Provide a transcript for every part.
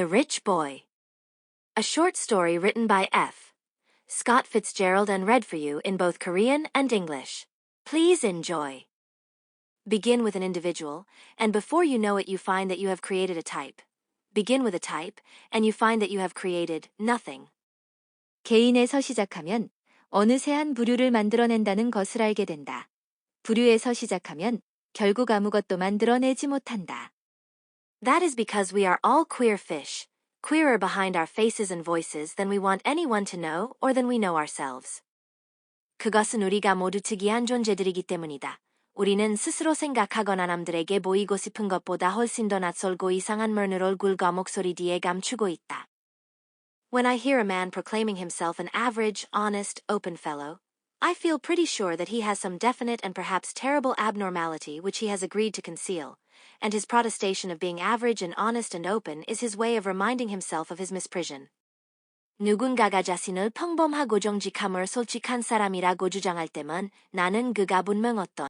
The Rich Boy. A short story written by F. Scott Fitzgerald and read for you in both Korean and English. Please enjoy. Begin with an individual, and before you know it you find that you have created a type. Begin with a type, and you find that you have created nothing. 개인에서 시작하면 어느새 한 부류를 만들어낸다는 것을 알게 된다. 부류에서 시작하면 결국 아무것도 만들어내지 못한다. That is because we are all queer fish, queerer behind our faces and voices than we want anyone to know or than we know ourselves. 그것은 우리가 모두 특이한 존재들이기 때문이다. 우리는 스스로 생각하거나 남들에게 보이고 싶은 것보다 훨씬 더 낯설고 이상한 면을 얼굴과 목소리 뒤에 감추고 있다. When I hear a man proclaiming himself an average, honest, open fellow, I feel pretty sure that he has some definite and perhaps terrible abnormality which he has agreed to conceal, and his protestation of being average and honest and open is his way of reminding himself of his misprision. 누군가가 자신을 평범하고 정직함을 솔직한 사람이라고 주장할 때면 나는 그가 분명 어떤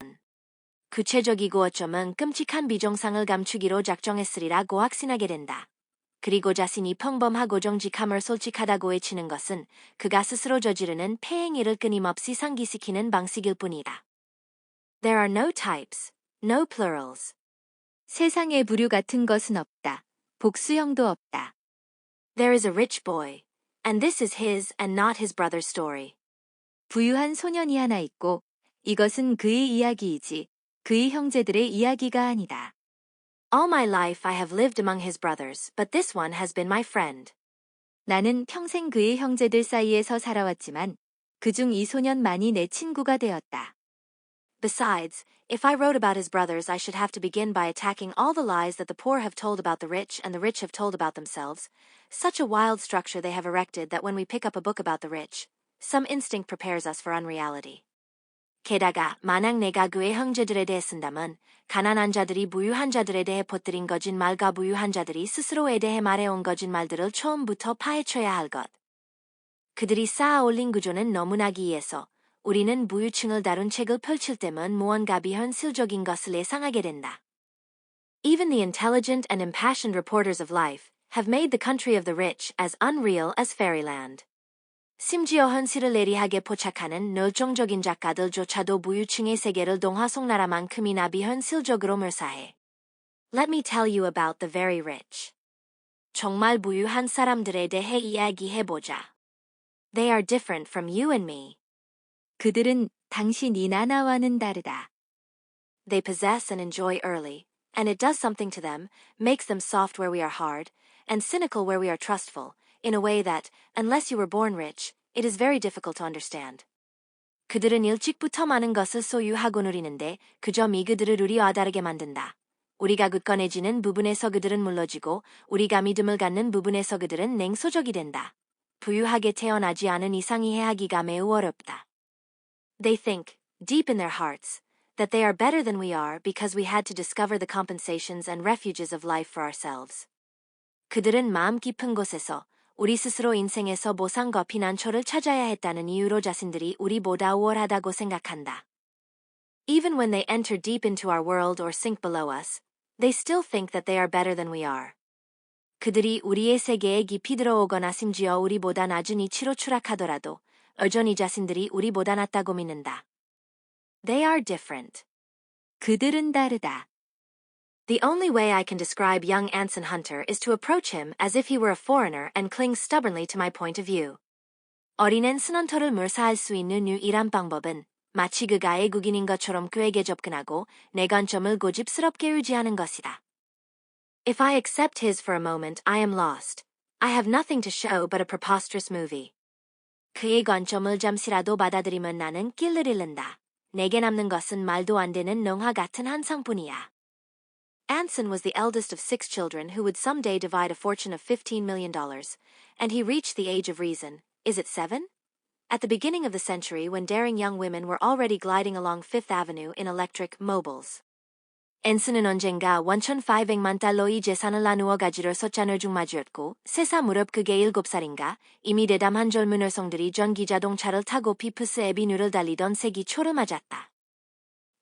구체적이고 어쩌면 끔찍한 비정상을 감추기로 작정했으리라고 확신하게 된다. 그리고 자신이 평범하고 정직함을 솔직하다고 외치는 것은 그가 스스로 저지르는 폐행위를 끊임없이 상기시키는 방식일 뿐이다. There are no types, no plurals. 세상에 부류 같은 것은 없다. 복수형도 없다. There is a rich boy, and this is his and not his brother's story. 부유한 소년이 하나 있고 이것은 그의 이야기이지 그의 형제들의 이야기가 아니다. All my life I have lived among his brothers, but this one has been my friend. 나는 평생 그의 형제들 사이에서 살아왔지만 그중 이 소년만이 내 친구가 되었다. Besides, if I wrote about his brothers I should have to begin by attacking all the lies that the poor have told about the rich and the rich have told about themselves, such a wild structure they have erected that when we pick up a book about the rich, some instinct prepares us for unreality. 게다가 만약 내가 그의 형제들에 대해 쓴다면 가난한 자들이 부유한 자들에 대해 퍼뜨린 거짓말과 부유한 자들이 스스로에 대해 말해온 거짓말들을 처음부터 파헤쳐야 할 것. 그들이 쌓아 올린 구조는 너무나 기이해서 우리는 부유층을 다룬 책을 펼칠 때면 무언가 비현실적인 것을 예상하게 된다. Even the intelligent and impassioned reporters of life have made the country of the rich as unreal as fairyland. 심지어 현실을 예리하게 포착하는 열정적인 작가들조차도 부유층의 세계를 동화 속 나라만큼이나 비현실적으로 묘사해. Let me tell you about the very rich. 정말 부유한 사람들에 대해 이야기해보자. They are different from you and me. 그들은 당신이나 나와는 다르다. They possess and enjoy early, and it does something to them, makes them soft where we are hard, and cynical where we are trustful, in a way that, unless you were born rich, it is very difficult to understand. 그들은 일찍부터 많은 것을 소유하고 누리는데 그저 그들을 우리와 다르게 만든다. 우리가 굳건해지는 부분에서 그들은 물러지고 우리가 믿음을 갖는 부분에서 그들은 냉소적이 된다. 부유하게 태어나지 않은 이상 이해하기가 매우 어렵다. They think, deep in their hearts, that they are better than we are because we had to discover the compensations and refuges of life for ourselves. 그들은 마음 깊은 곳에서 우리 스스로 인생에서 보상과 피난처를 찾아야 했다는 이유로 자신들이 우리보다 우월하다고 생각한다. Even when they enter deep into our world or sink below us, they still think that they are better than we are. 그들이 우리의 세계에 깊이 들어오거나 심지어 우리보다 낮은 위치로 추락하더라도 여전히 자신들이 우리보다 낫다고 믿는다. They are different. 그들은 다르다. The only way I can describe young Anson Hunter is to approach him as if he were a foreigner and cling stubbornly to my point of view. 어린 앤슨 헌터를 묘사할 수 있는 유일한 방법은 마치 그가 외국인인 것처럼 그에게 접근하고 내 관점을 고집스럽게 유지하는 것이다. If I accept his for a moment, I am lost. I have nothing to show but a preposterous movie. 그의 관점을 잠시라도 받아들이면 나는 길을 잃는다. 내게 남는 것은 말도 안 되는 영화 같은 한상뿐이야. Anson was the eldest of 6 children who would someday divide a fortune of $15 million, and he reached the age of reason. Is it 7? At the beginning of the century when daring young women were already gliding along Fifth Avenue in electric mobiles. 앤슨은 언젠가 1,500만 달러의 재산을 나누어 가지려 섰자늘 중마주였고 세사 무렵 그게 7살인가 이미 대담한 젊은 여성들이 전기 자동차를 타고 피프스 애비뉴를 달리던 세기 초를 맞았다.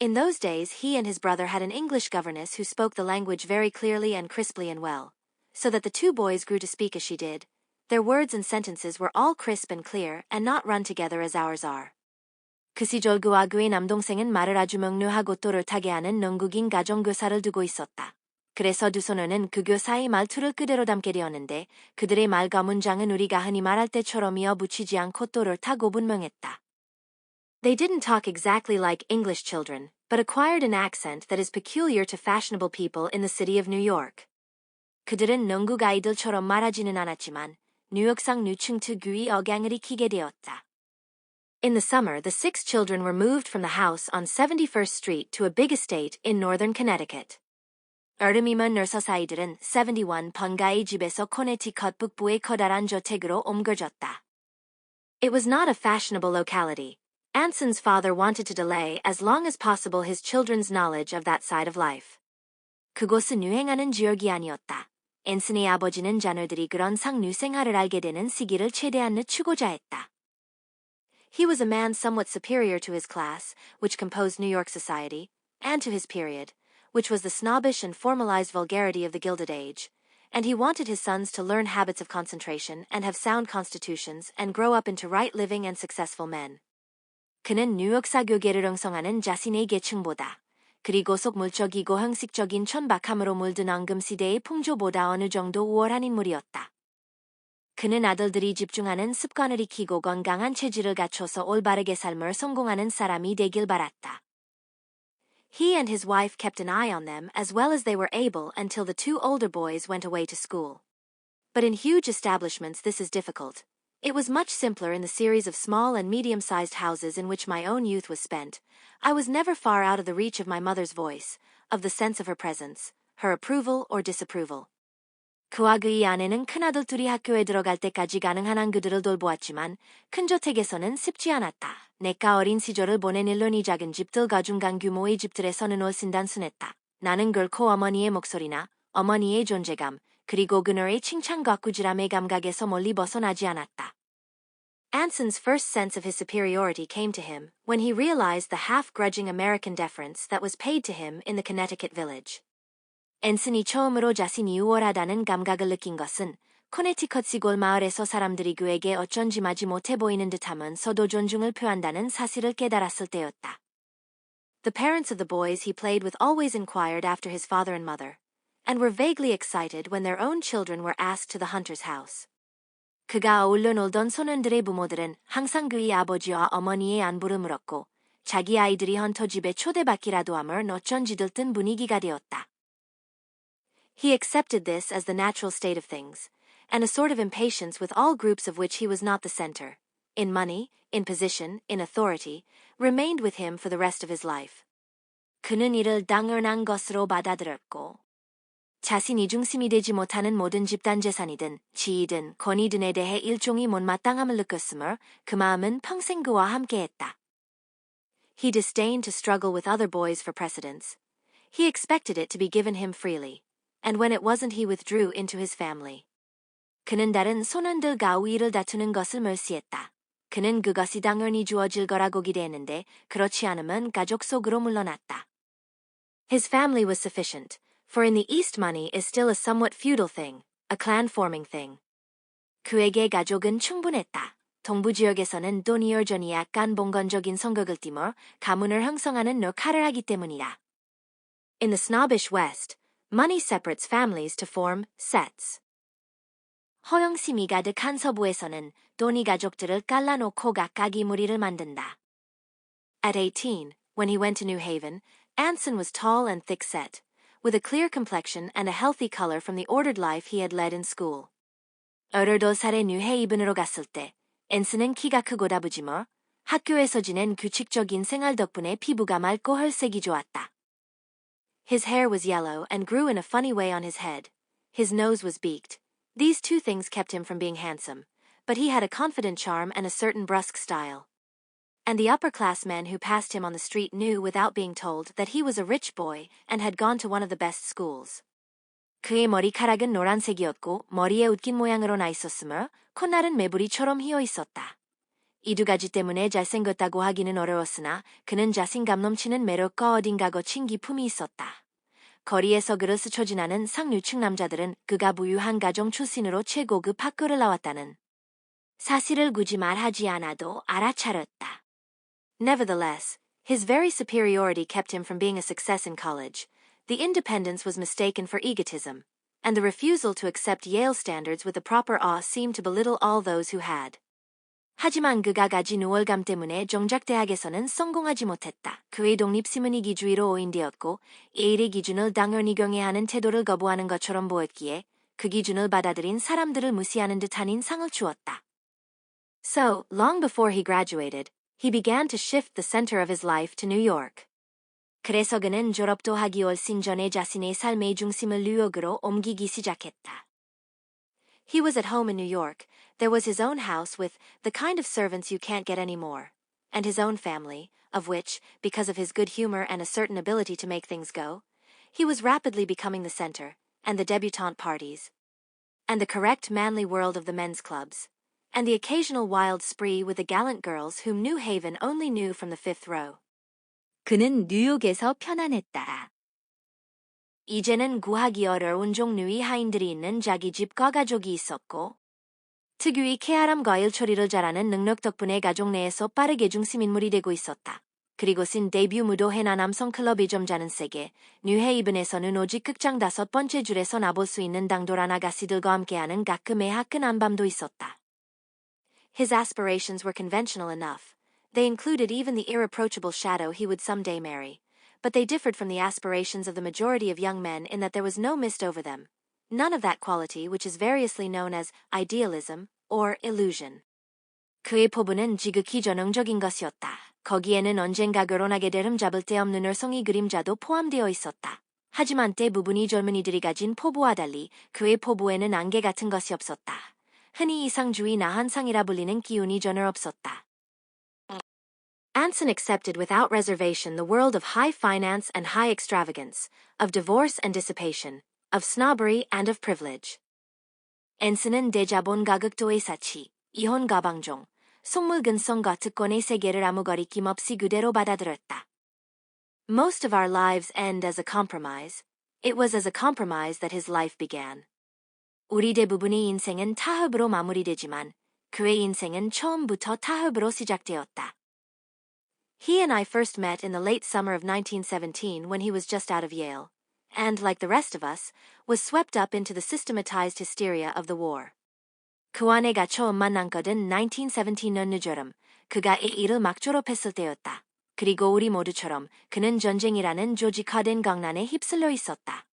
In those days he and his brother had an English governess who spoke the language very clearly and crisply and well. so that the two boys grew to speak as she did. Their words and sentences were all crisp and clear and not run together as ours are. 그 시절 그와 그의 남동생은 말을 아주 명료하고 또렷하게 하는 영국인 가정교사를 두고 있었다. 그래서 두 소녀는 그 교사의 말투를 그대로 담게 되었는데 그들의 말과 문장은 우리가 흔히 말할 때처럼 이어붙이지 않고 또렷하고 분명했다. They didn't talk exactly like English children, but acquired an accent that is peculiar to fashionable people in the city of New York. 그들은 영국 아이들처럼 말하지는 않았지만 뉴욕상 누층 특유의 억양을 익히게 되었다. In the summer, the 6 children were moved from the house on 71st Street to a big estate in northern Connecticut. 여름이면 너서사 아이들은 71 번가의 집에서 코네티컷 북부의 커다란 저택으로 옮겨졌다. It was not a fashionable locality. Anson's father wanted to delay as long as possible his children's knowledge of that side of life. 그곳은 유행하는 지역이 아니었다. 앤슨의 아버지는 자녀들이 그런 상류 생활을 알게 되는 시기를 최대한 늦추고자 했다. He was a man somewhat superior to his class, which composed New York society, and to his period, which was the snobbish and formalized vulgarity of the Gilded Age, and he wanted his sons to learn habits of concentration and have sound constitutions and grow up into right living and successful men. 그는 뉴욕 사교계를 형성하는 자신의 계층보다 그리고 속물적이고 형식적인 천박함으로 물든 엉금시대의 풍조보다 어느 정도 우월한 인물이었다. 그는 아들들이 집중하는 습관을 익히고 건강한 체질을 갖춰서 올바르게 삶을 성공하는 사람이 되길 바랐다. He and his wife kept an eye on them as well as they were able until the 2 older boys went away to school. But in huge establishments this is difficult. It was much simpler in the series of small and medium-sized houses in which my own youth was spent. I was never far out of the reach of my mother's voice, of the sense of her presence, her approval or disapproval. 그와 그의 아내는 큰아들 둘이 학교에 들어갈 때까지 가능한 한 그들을 돌보았지만 큰 저택에서는 쉽지 않았다. 내가 어린 시절을 보낸 일론 이 작은 집들과 중간 규모의 집들에서는 훨씬 단순했다. 나는 결코 어머니의 목소리나 어머니의 존재감, 그리고 그녀의 칭찬과 꾸지람의 감각에서 멀리 벗어나지 않았다. Anson's first sense of his superiority came to him when he realized the half-grudging American deference that was paid to him in the Connecticut village. 앤슨이 처음으로 자신이 우월하다는 감각을 느낀 것은 코네티컷 시골 마을에서 사람들이 그에게 어쩐지 마지 못해 보이는 듯하면서도 존중을 표한다는 사실을 깨달았을 때였다. The parents of the boys he played with always inquired after his father and mother, and were vaguely excited when their own children were asked to the hunter's house. 그가 어울려 놀던 소년들의 부모들은 항상 그의 아버지와 어머니의 안부를 물었고 자기 아이들이 헌터 집에 초대받기라도 하면 어쩐지 들뜬 분위기가 되었다. He accepted this as the natural state of things, and a sort of impatience with all groups of which he was not the center, in money, in position, in authority, remained with him for the rest of his life. 그는 이를 당연한 것으로 받아들였고, 자신이 중심이 되지 못하는 모든 집단 재산이든 지위든 권위든에 대해 일종의 못마땅함을 느꼈으며 그 마음은 평생 그와 함께했다. He disdained to struggle with other boys for precedence. He expected it to be given him freely. And when it wasn't he withdrew into his family. 그는 다른 소년들과 우위를 다투는 것을 멸시했다. 그는 그것이 당연히 주어질 거라고 기대했는데 그렇지 않으면 가족 속으로 물러났다. His family was sufficient, for in the East money is still a somewhat feudal thing, a clan-forming thing. 그에게 가족은 충분했다. 동부 지역에서는 돈이 여전히 약간 봉건적인 성격을 띠며 가문을 형성하는 역할을 하기 때문이다. In the snobbish West, money separates families to form sets. 허영심이 가득한 서부에서는 돈이 가족들을 깔라놓고 각각의 무리를 만든다. At 18, when he went to New Haven, Anson was tall and thick-set, with a clear complexion and a healthy color from the ordered life he had led in school. 18살에 뉴헤이븐으로 갔을 때, 앤슨은 키가 크고 다부지며 학교에서 지낸 규칙적인 생활 덕분에 피부가 맑고 혈색이 좋았다. His hair was yellow and grew in a funny way on his head. His nose was beaked. These 2 things kept him from being handsome, but he had a confident charm and a certain brusque style. And the upper-class men who passed him on the street knew without being told that he was a rich boy and had gone to one of the best schools. 그의 머리카락은 노란색이었고 머리에 웃긴 모양으로 나 있었으며 콧날은 매부리처럼 휘어 있었다. 이 2가지 때문에 잘생겼다고 하기는 어려웠으나 그는 자신감 넘치는 매력과 어딘가 거친 기품이 있었다. 거리에서 그를 스쳐 지나는 상류층 남자들은 그가 부유한 가정 출신으로 최고급 학교를 나왔다는 사실을 굳이 말하지 않아도 알아차렸다. Nevertheless, his very superiority kept him from being a success in college. The independence was mistaken for egotism, and the refusal to accept Yale standards with the proper awe seemed to belittle all those who had. 하지만 그가 가진 우월감 때문에 정작 대학에서는 성공하지 못했다. 그의 독립심은 이기주의로 오인되었고 예일의 기준을 당연히 경외하는 태도를 거부하는 것처럼 보였기에 그 기준을 받아들인 사람들을 무시하는 듯한 인상을 주었다. So, long before he graduated, he began to shift the center of his life to New York. 그래서 그는 졸업도 하기 훨씬 전에 자신의 삶의 중심을 뉴욕으로 옮기기 시작했다. He was at home in New York. There was his own house with the kind of servants you can't get anymore, and his own family, of which, because of his good humor and a certain ability to make things go, he was rapidly becoming the center, and the debutante parties, and the correct manly world of the men's clubs, and the occasional wild spree with the gallant girls whom New Haven only knew from the fifth row. 그는 뉴욕에서 편안했다. 이제는 구하기 어려운 종류의 하인들이 있는 자기 집과 가족이 있었고 특유의 쾌활함과 일처리를 잘하는 능력 덕분에 가족 내에서 빠르게 중심인물이 되고 있었다. 그리고 신 데뷔 무도회나 남성 클럽이 점잖은 세계 뉴헤이븐에서는 오직 극장 5번째 줄에서 나볼 수 있는 당돌한 아가씨들과 함께하는 가끔의 화끈한 밤도 있었다. His aspirations were conventional enough. They included even the irreproachable shadow he would someday marry. But they differed from the aspirations of the majority of young men in that there was no mist over them. None of that quality which is variously known as idealism or illusion. 그의 포부는 지극히 전형적인 것이었다. 거기에는 언젠가 결혼하게 될 흠잡을 데 없는 열성의 그림자도 포함되어 있었다. 하지만 대부분이 젊은이들이 가진 포부와 달리 그의 포부에는 안개 같은 것이 없었다. 흔히 이상주의 나한상이라 불리는 기운이 전혀 없었다. Anson accepted without reservation the world of high finance and high extravagance, of divorce and dissipation, of snobbery and of privilege. 앤슨은 대자본가 극도의 사치, 이혼 가방종, 속물 근성과 특권의 세계를 아무 거리낌 없이 그대로 받아들였다. Most of our lives end as a compromise. It was as a compromise that his life began. 우리 대부분의 인생은 타협으로 마무리되지만 그의 인생은 처음부터 타협으로 시작되었다. He and I first met in the late summer of 1917 when he was just out of Yale, and, like the rest of us, was swept up into the systematized hysteria of the war. 그 아내가 처음 만난 것은 1917년 늦여름, 그가 이 일을 막 졸업했을 때였다. 그리고 우리 모두처럼 그는 전쟁이라는 조직화된 강난에 휩쓸려 있었다.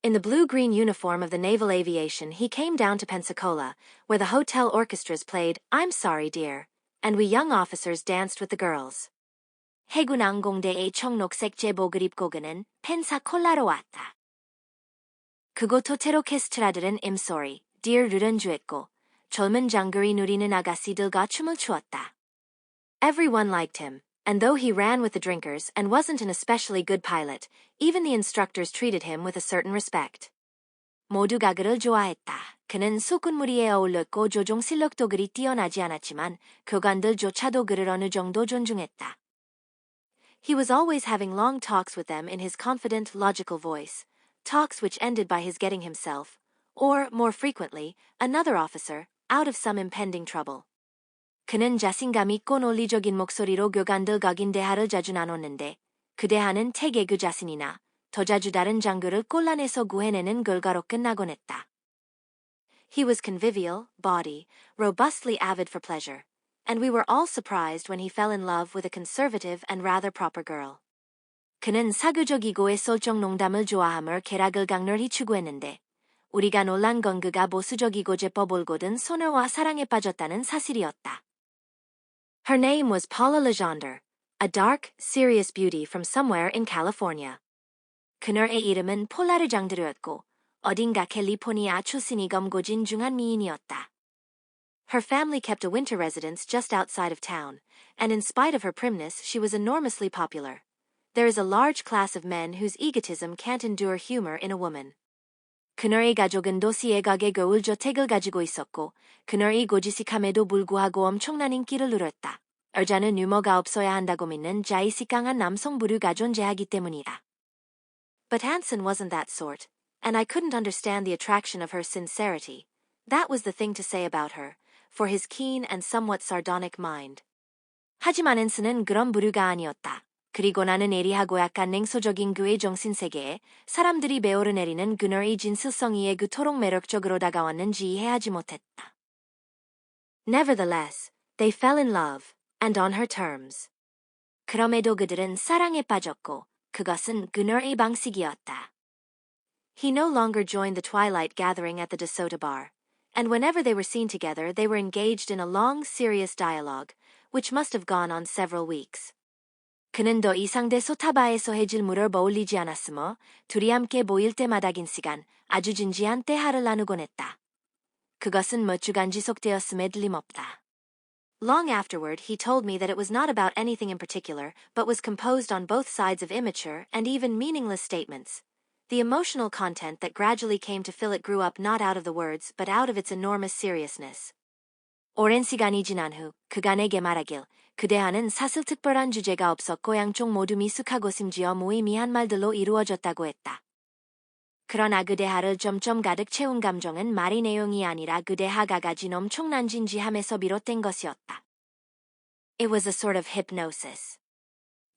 In the blue-green uniform of the naval aviation, he came down to Pensacola, where the hotel orchestras played I'm Sorry, Dear, and we young officers danced with the girls. 해군 항공대의 청록색 제복을 입고 그는 펜사콜라로 왔다. 그곳 호텔 오케스트라들은 I'm Sorry, Dear를 연주했고 젊은 장거리 누리는 아가씨들과 춤을 추었다. Everyone liked him, and though he ran with the drinkers and wasn't an especially good pilot, even the instructors treated him with a certain respect. 모두가 그를 좋아했다. 그는 수군무리에 어울렸고 조종 실력도 그리 뛰어나지 않았지만 교관들조차도 그를 어느 정도 존중했다. He was always having long talks with them in his confident, logical voice, talks which ended by his getting himself, or, more frequently, another officer, out of some impending trouble. 그는 자신감 있고 논리적인 목소리로 교관들과 긴 대화를 자주 나눴는데 그 대화는 대개 그 자신이나 더 자주 다른 장교를 곤란에서 구해내는 결과로 끝나곤 했다. He was convivial, bawdy, robustly avid for pleasure, and we were all surprised when he fell in love with a conservative and rather proper girl. 그는 사교적이고 애설적 농담을 좋아하며 쾌락을 강렬히 추구했는데 우리가 놀란 건 그가 보수적이고 제법 올곧은 소녀와 사랑에 빠졌다는 사실이었다. Her name was Paula Legendre, a dark, serious beauty from somewhere in California. 그녀의 이름은 폴라 르장드르였고 어딘가 캘리포니아 출신이 검고진 중한 미인이었다. Her family kept a winter residence just outside of town, and in spite of her primness she was enormously popular. There is a large class of men whose egotism can't endure humor in a woman. 그녀의 가족은 도시의 가게 겨울 저택을 가지고 있었고 그녀의 고지식함에도 불구하고 엄청난 인기를 누렸다. 여자는 유머가 없어야 한다고 믿는 자의식 강한 남성 부류가 존재하기 때문이다. But Anson wasn't that sort, and I couldn't understand the attraction of her sincerity. That was the thing to say about her, for his keen and somewhat sardonic mind. 하지만 Anson은 그런 부류가 아니었다. 그리고 나는 예리하고 약간 냉소적인 그의 정신세계에 사람들이 배오르내리는 그녀의 진실성이 그토록 매력적으로 다가왔는지 이해하지 못했다. Nevertheless, they fell in love, and on her terms. 그럼에도 그들은 사랑에 빠졌고, 그것은 그녀의 방식이었다. He no longer joined the twilight gathering at the De Soto bar, and whenever they were seen together they were engaged in a long, serious dialogue, which must have gone on several weeks. 그는 더 이상 대 소타바에서 해질 물을 머울리지 않았으며 둘이 함께 보일 때마다 긴 시간 아주 진지한 대화를 나누곤 했다. 그것은 몇 주간 지속되었음에 틀림없다. Long afterward he told me that it was not about anything in particular, but was composed on both sides of immature and even meaningless statements. The emotional content that gradually came to fill it grew up not out of the words but out of its enormous seriousness. 오랜 시간이 지난 후 그가 내게 말하길 그 대화는 사실 특별한 주제가 없었고 양쪽 모두 미숙하고 심지어 무의미한 말들로 이루어졌다고 했다. 그러나 그 대화를 점점 가득 채운 감정은 말의 내용이 아니라 그 대화가 가진 엄청난 진지함에서 비롯된 것이었다. It was a sort of hypnosis.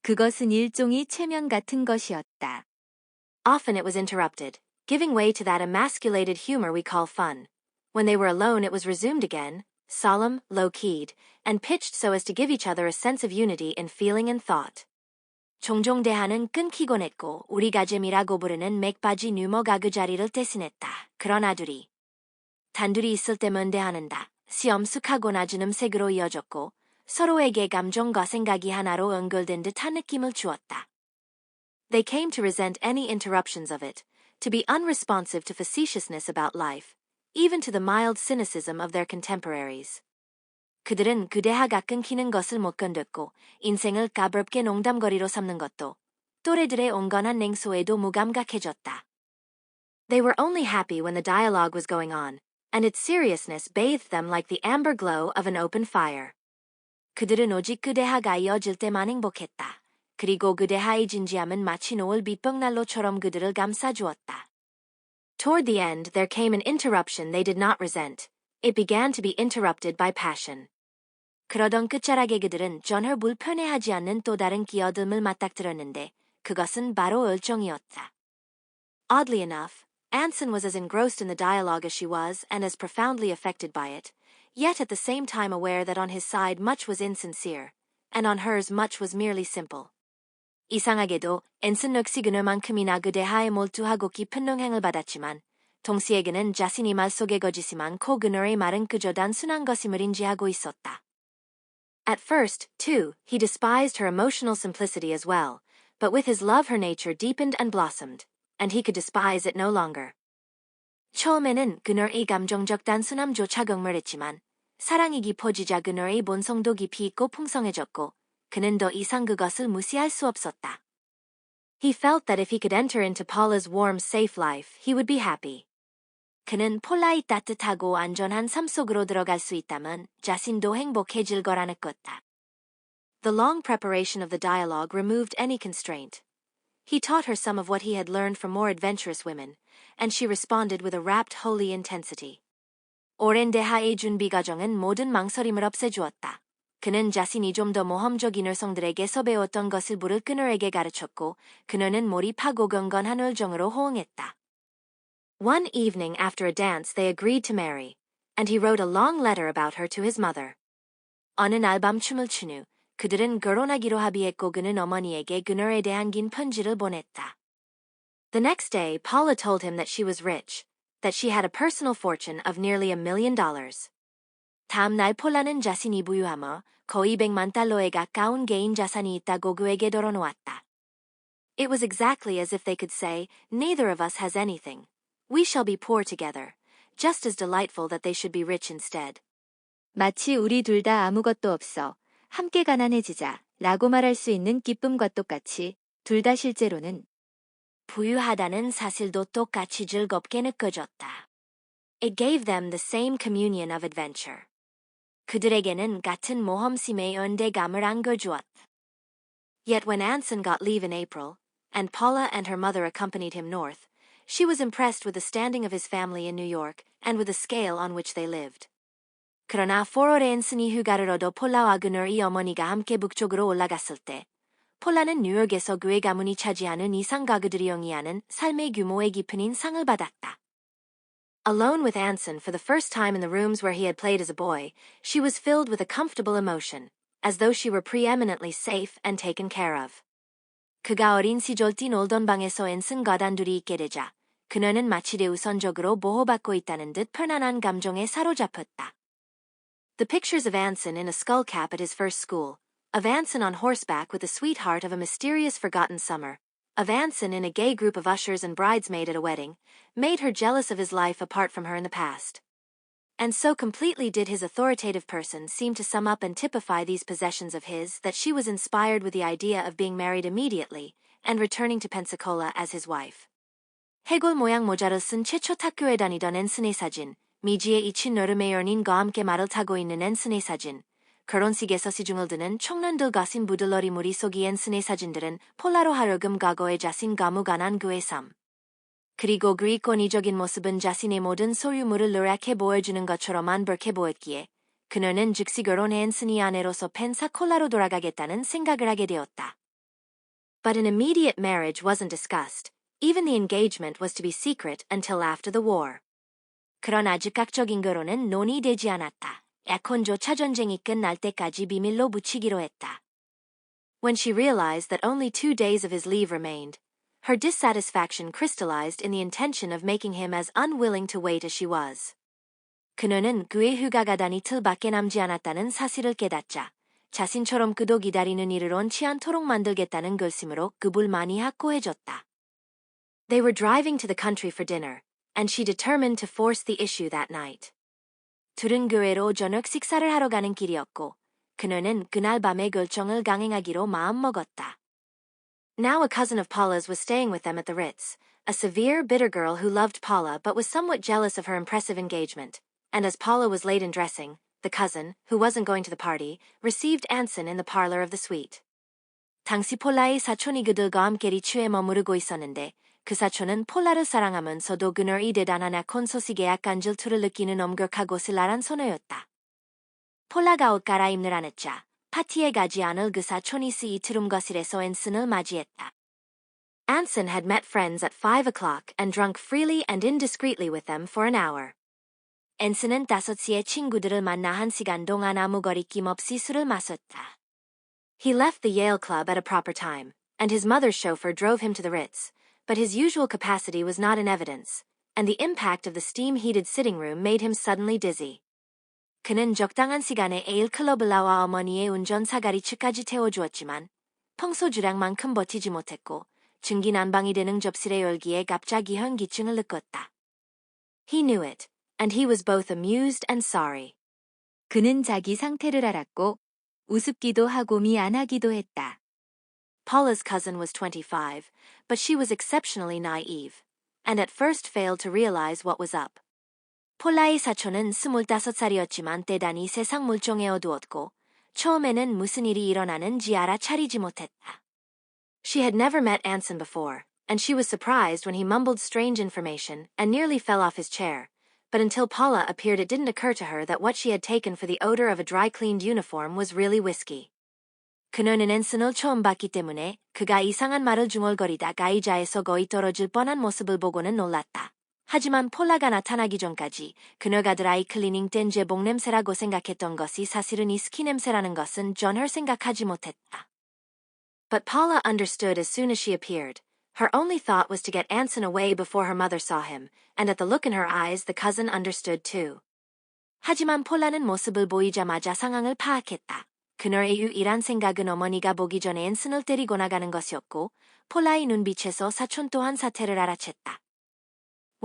그것은 일종의 최면 같은 것이었다. Often it was interrupted, giving way to that emasculated humor we call fun. When they were alone it was resumed again, solemn, low-keyed, and pitched so as to give each other a sense of unity in feeling and thought. 종종 대화는 끊기곤 했고 우리가 재미라고 부르는 맥바지 유머가 그 자리를 대신했다. 그러나 단둘이 있을 때면 대화는다. 시엄숙하고 낮은 음색으로 이어졌고 서로에게 감정과 생각이 하나로 연결된 듯한 느낌을 주었다. They came to resent any interruptions of it, to be unresponsive to facetiousness about life, even to the mild cynicism of their contemporaries. 그들은 그 대화가 끊기는 것을 못 견뎠고 인생을 가볍게 농담거리로 삼는 것도 또래들의 온건한 냉소에도 무감각해졌다. They were only happy when the dialogue was going on, and its seriousness bathed them like the amber glow of an open fire. 그들은 오직 그 대화가 이어질 때만 행복했다. 그리고 그 대화의 진지함은 마치 노을 빛벽난로처럼 그들을 감싸주었다. Toward the end there came an interruption they did not resent. It began to be interrupted by passion. 그러던 끝자락에 그들은 전혀 불편해하지 않는 또 다른 끼어듦을 맞닥뜨렸는데 그것은 바로 열정이었다. Oddly enough, Anson was as engrossed in the dialogue as she was and as profoundly affected by it, yet at the same time aware that on his side much was insincere, and on hers much was merely simple. 이상하게도 앤슨 역시 그녀만큼이나 그 대화에 몰두하고 깊은 영향을 받았지만 동시에 그는 자신이 말 속에 거짓이 많고 그녀의 말은 그저 단순한 것임을 인지하고 있었다. At first, too, he despised her emotional simplicity as well, but with his love her nature deepened and blossomed, and he could despise it no longer. 처음에는 그녀의 감정적 단순함조차 경멸했지만 사랑이 깊어지자 그녀의 본성도 깊이 있고 풍성해졌고 그는 더 이상 그것을 무시할 수 없었다. He felt that if he could enter into Paula's warm, safe life, he would be happy. 그는 폴라의 따뜻하고 안전한 삶 속으로 들어갈 수 있다면 자신도 행복해질 거라 느꼈다. The long preparation of the dialogue removed any constraint. He taught her some of what he had learned from more adventurous women, and she responded with a rapt, holy intensity. 오랜 대화의 준비 과정은 모든 망설임을 없애주었다. 그는 자신이 좀 더 모험적인 여성들에게서 배웠던 것을 부를 그녀에게 가르쳤고 그녀는 몰입하고 경건한 열정으로 호응했다. One evening after a dance they agreed to marry, and he wrote a long letter about her to his mother. 어느 날 밤 춤을 춘 후 그들은 결혼하기로 합의했고 그는 어머니에게 그녀에 대한 긴 편지를 보냈다. The next day Paula told him that she was rich, that she had a personal fortune of nearly $1 million. 다음 날 폴라는 자신이 부유하며 거의 $100만 가까운 개인 자산이 있다고 그에게 털어놓았다. It was exactly as if they could say, neither of us has anything. We shall be poor together, just as delightful that they should be rich instead. 마치 우리 둘 다 아무것도 없어 함께 가난해지자 라고 말할 수 있는 기쁨과 똑같이 둘 다 실제로는 부유하다는 사실도 똑같이 즐겁게 느껴졌다. It gave them the same communion of adventure. 그들에게는 같은 모험심의 연대감을 안겨주었다. Yet when Anson got leave in April, and Paula and her mother accompanied him north, she was impressed with the standing of his family in New York and with the scale on which they lived. 그러나 4월에 앤슨이 휴가를 얻어 폴라와 그녀의 어머니가 함께 북쪽으로 올라갔을 때, 폴라는 뉴욕에서 그의 가문이 차지하는 이상 가구들이 영위하는 삶의 규모의 깊은 인상을 받았다. Alone with Anson for the first time in the rooms where he had played as a boy, she was filled with a comfortable emotion, as though she were preeminently safe and taken care of. 그가 어린 시절 뛰놀던 방에서 앤슨과 단둘이 있게 되자, 그녀는 마치 우선적으로 보호받고 있다는 듯 편안한 감정에 사로잡혔다. The pictures of Anson in a skullcap at his first school, of Anson on horseback with the sweetheart of a mysterious forgotten summer, of Anson in a gay group of ushers and bridesmaid at a wedding, made her jealous of his life apart from her in the past. And so completely did his authoritative person seem to sum up and typify these possessions of his that she was inspired with the idea of being married immediately and returning to Pensacola as his wife. 해골 모양 모자를 쓴 채 첫 학교에 다니던 앤슨의 사진, 미지에 잊힌 노름의 연인과 함께 말을 타고 있는 앤슨의 사진, 결혼식에서 시중을 드는 청년들과 신부들러리 무리 속의 앤슨의 사진들은 폴라로 하여금 과거의 자신과 무관한 그의 삶. 그리고 그의 권위적인 모습은 자신의 모든 소유물을 노랗게 보여주는 것처럼 안벽해 보였기에 그녀는 즉시 결혼해 앤슨의 아내로서 펜사콜라로 돌아가겠다는 생각을 하게 되었다. But an immediate marriage wasn't discussed. Even the engagement was to be secret until after the war. 그러나 즉각적인 결혼은 논의되지 않았다. 약혼조차 전쟁이 끝날 때까지 비밀로 붙이기로 했다. When she realized that only 2 days of his leave remained, her dissatisfaction crystallized in the intention of making him as unwilling to wait as she was. 그녀는 그의 휴가가 단 이틀밖에 남지 않았다는 사실을 깨닫자 자신처럼 그도 기다리는 일을 원치 않도록 만들겠다는 결심으로 그 불만이 확고해졌다. They were driving to the country for dinner, and she determined to force the issue that night. 둘은 교회로 저녁 식사를 하러 가는 길이었고 그녀는 그날 밤의 결정을 강행하기로 마음먹었다. Now a cousin of Paula's was staying with them at the Ritz, a severe, bitter girl who loved Paula but was somewhat jealous of her impressive engagement, and as Paula was late in dressing, the cousin, who wasn't going to the party, received Anson in the parlor of the suite. 당시 폴라의 사촌이 그들과 함께 리츠에 머무르고 있었는데 그 사촌은 폴라를 사랑하면서도 그녀의 대단한 약혼 소식에 약간 질투를 느끼는 엄격하고 신랄한 소녀였다. 폴라가 옷 갈아입느라 안 했자 파티에 가지 않을 그 사촌이 스이 트룸 거실에서 앤슨을 맞이했다. Anson had met friends at 5 o'clock and drunk freely and indiscreetly with them for an hour. 앤슨은 5시에 친구들을 만나 1시간 동안 아무 거리낌 없이 술을 마셨다. He left the Yale Club at a proper time, and his mother's chauffeur drove him to the Ritz, but his usual capacity was not in evidence, and the impact of the steam-heated sitting room made him suddenly dizzy. 그는 적당한 시간에 에일 클럽을 나와 어머니의 운전사가 리츠까지 태워주었지만 평소 주량만큼 버티지 못했고 증기난방이 되는 접시의 열기에 갑자기 현기증을 느꼈다. He knew it, and he was both amused and sorry. 그는 자기 상태를 알았고 우습기도 하고 미안하기도 했다. Paula's cousin was 25, but she was exceptionally naive, and at first failed to realize what was up. 폴라의 사촌은 25살이었지만 대단히 세상 물정에 어두웠고 처음에는 무슨 일이 일어나는지 알아차리지 못했다. She had never met Anson before, and she was surprised when he mumbled strange information and nearly fell off his chair, but until Paula appeared it didn't occur to her that what she had taken for the odor of a dry-cleaned uniform was really whiskey. 그녀는 앤슨을 처음 봤기 때문에 그가 이상한 말을 중얼거리다가 의자에서 거의 떨어질 뻔한 모습을 보고는 놀랐다. 하지만 폴라가 나타나기 전까지 그녀가 드라이 클리닝 된 제복 냄새라고 생각했던 것이 사실은 이스키 냄새라는 것은 전혀 생각하지 못했다. But Paula understood as soon as she appeared. Her only thought was to get Anson away before her mother saw him, and at the look in her eyes the cousin understood too. 하지만 폴라는 모습을 보이자마자 상황을 파악했다. 그녀의 유일한 생각은 어머니가 보기 전에 앤슨을 데리고 나가는 것이었고 폴라의 눈빛에서 사촌 또한 사태를 알아챘다.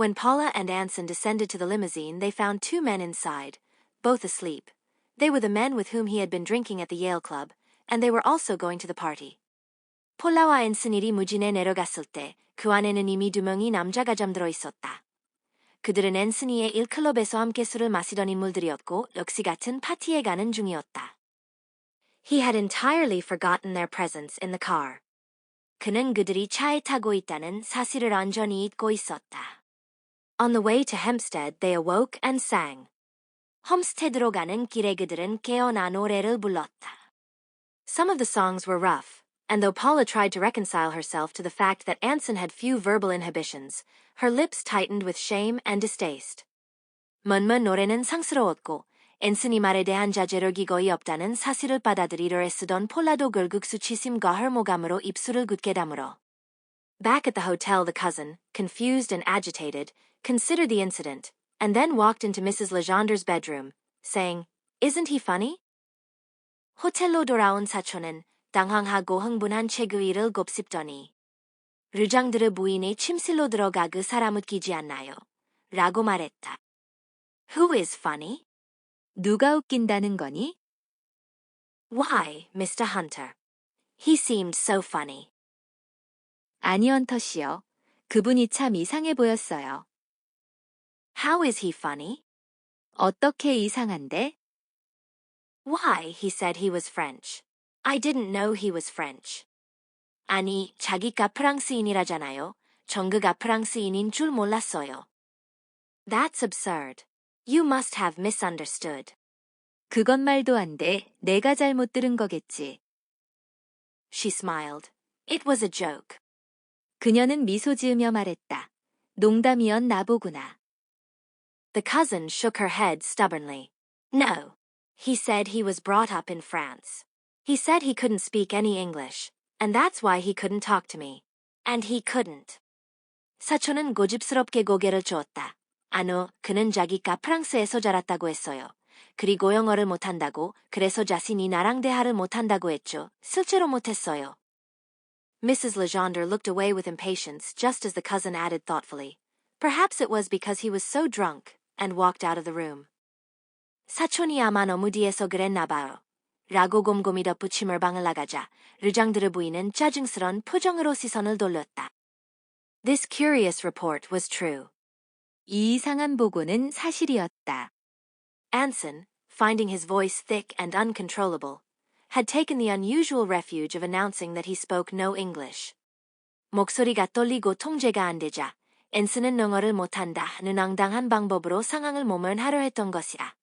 When Paula and Anson descended to the limousine, they found 2 men inside, both asleep. They were the men with whom he had been drinking at the Yale Club, and they were also going to the party. 폴라와 앤슨이 리무진에 내려갔을 때 그 안에는 이미 2명의 남자가 잠들어 있었다. 그들은 앤슨이의 일클럽에서 함께 술을 마시던 인물들이었고 역시 같은 파티에 가는 중이었다. He had entirely forgotten their presence in the car. 그는 그들이 차에 타고 있다는 사실을 완전히 잊고 있었다. On the way to Hempstead, they awoke and sang. 험스테드로 가는 길에 그들은 깨어나 노래를 불렀다. Some of the songs were rough, and though Paula tried to reconcile herself to the fact that Anson had few verbal inhibitions, her lips tightened with shame and distaste. 먼먼 노래는 상스러웠고 앤슨이 말에 대한 자제를 기거이 없다는 사실을 받아들이려 애쓰던 폴라도 결국 수치심과 헐모감으로 입술을 굳게 다물어. Back at the hotel, the cousin, confused and agitated, considered the incident, and then walked into Mrs. Legender's bedroom, saying, "Isn't he funny?" 호텔로 돌아온 사촌은 당황하고 흥분한 최그위를 곱씹더니 르장드르 부인이 침실로 들어가 그 사람 웃기지 않나요? 라고 말했다. Who is funny? 누가 웃긴다는 거니? Why, Mr. Hunter? He seemed so funny. 아니 헌터 씨요. 그분이 참 이상해 보였어요. How is he funny? 어떻게 이상한데? Why, he said he was French. I didn't know he was French. 아니, 자기가 프랑스인이라잖아요. 정그가 프랑스인인 줄 몰랐어요. That's absurd. You must have misunderstood. 그건 말도 안 돼. 내가 잘못 들은 거겠지. She smiled. It was a joke. 그녀는 미소 지으며 말했다. 농담이연 나보구나. The cousin shook her head stubbornly. No. He said he was brought up in France. He said he couldn't speak any English, and that's why he couldn't talk to me. And he couldn't. 사촌은 고집스럽게 고개를 저었다. 아노, 그는 자기가 프랑스에서 자랐다고 했어요. 그리고 영어를 못한다고, 그래서 자신이 나랑 대화를 못한다고 했죠. 실제로 못했어요. Mrs. Legendre looked away with impatience just as the cousin added thoughtfully. Perhaps it was because he was so drunk, and walked out of the room. 사촌이 아마 너무 뒤에서 그랬나 봐요. 라고 곰곰이 덧붙임을 방을 나가자 르장드르 부인은 짜증스런 표정으로 시선을 돌렸다. This curious report was true. 이 이상한 보고는 사실이었다. Anson, finding his voice thick and uncontrollable, had taken the unusual refuge of announcing that he spoke no English. 목소리가 떨리고 통제가 안 되자 앤슨은 영어를 못한다는 황당한 방법으로 상황을 모면하려 했던 것이다.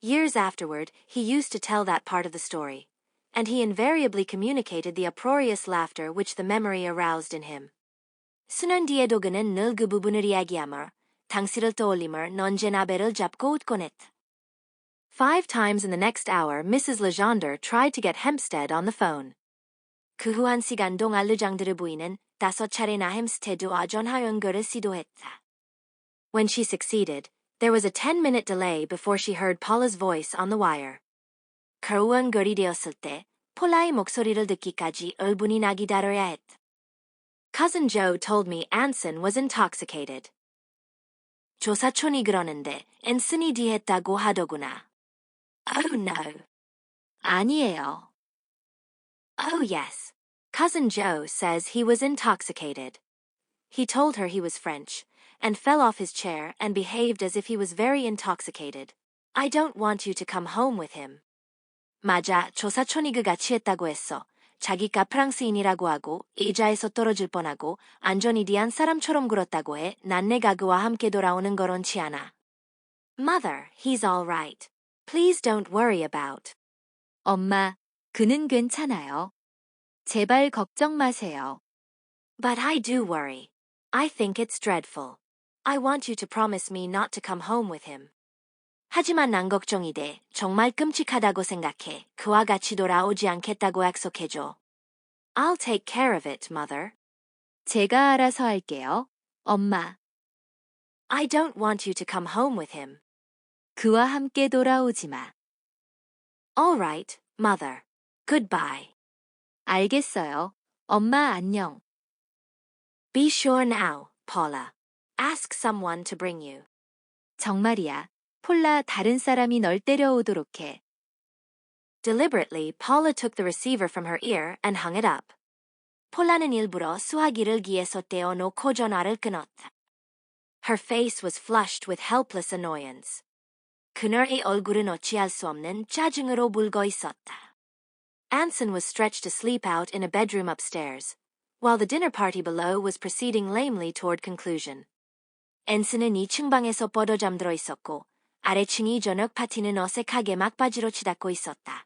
Years afterward, he used to tell that part of the story, and he invariably communicated the uproarious laughter which the memory aroused in him. 수년 뒤에도 그는 늘 그 부분을 이야기하며 당시를 떠올리며 언제나 배를 잡고 웃곤 했다. 5 times in the next hour, Mrs. Legendre tried to get Hempstead on the phone. 그 후 한 시간 동안 르장드르 부인은 5차례나 햄스테드와 전화 연결을 시도했다. When she succeeded, there was a 10-minute delay before she heard Paula's voice on the wire. 겨우 연결이 되었을 때 폴라의 목소리를 듣기까지 1분이나 기다려야 했다. Cousin Joe told me Anson was intoxicated. 조사촌이 그러는데 앤슨이 뒤했다고 하더구나. Oh no. 아니에요. Oh yes. Cousin Joe says he was intoxicated. He told her he was French, and fell off his chair and behaved as if he was very intoxicated. I don't want you to come home with him. 맞아, 조사촌이 그가 취했다고 했어. 자기가 프랑스인이라고 하고 의자에서 떨어질 뻔하고 안전이 뒤한 사람처럼 굴었다고 해. 난 내가 그와 함께 돌아오는 걸 원치 않아. Mother, he's all right. Please don't worry about. 엄마, 그는 괜찮아요. 제발 걱정 마세요. But I do worry. I think it's dreadful. I want you to promise me not to come home with him. 하지만 난 걱정이 돼. 정말 끔찍하다고 생각해. 그와 같이 돌아오지 않겠다고 약속해줘. I'll take care of it, mother. 제가 알아서 할게요. 엄마. I don't want you to come home with him. 그와 함께 돌아오지 마. All right, mother. Goodbye. 알겠어요. 엄마 안녕. Be sure now, Paula. Ask someone to bring you. 정말이야. 폴라 다른 사람이 널 때려오도록 해. Deliberately, Paula took the receiver from her ear and hung it up. 폴라는 일부러 수화기를 귀에서 떼어놓고 전화를 끊었다. Her face was flushed with helpless annoyance. 그녀의 얼굴은 어찌할 수 없는 짜증으로 붉어 있었다. Anson was stretched asleep out in a bedroom upstairs, while the dinner party below was proceeding lamely toward conclusion. 앤슨은 2층 방에서 뻗어 잠들어 있었고 아래층이 저녁 파티는 어색하게 막바지로 치닫고 있었다.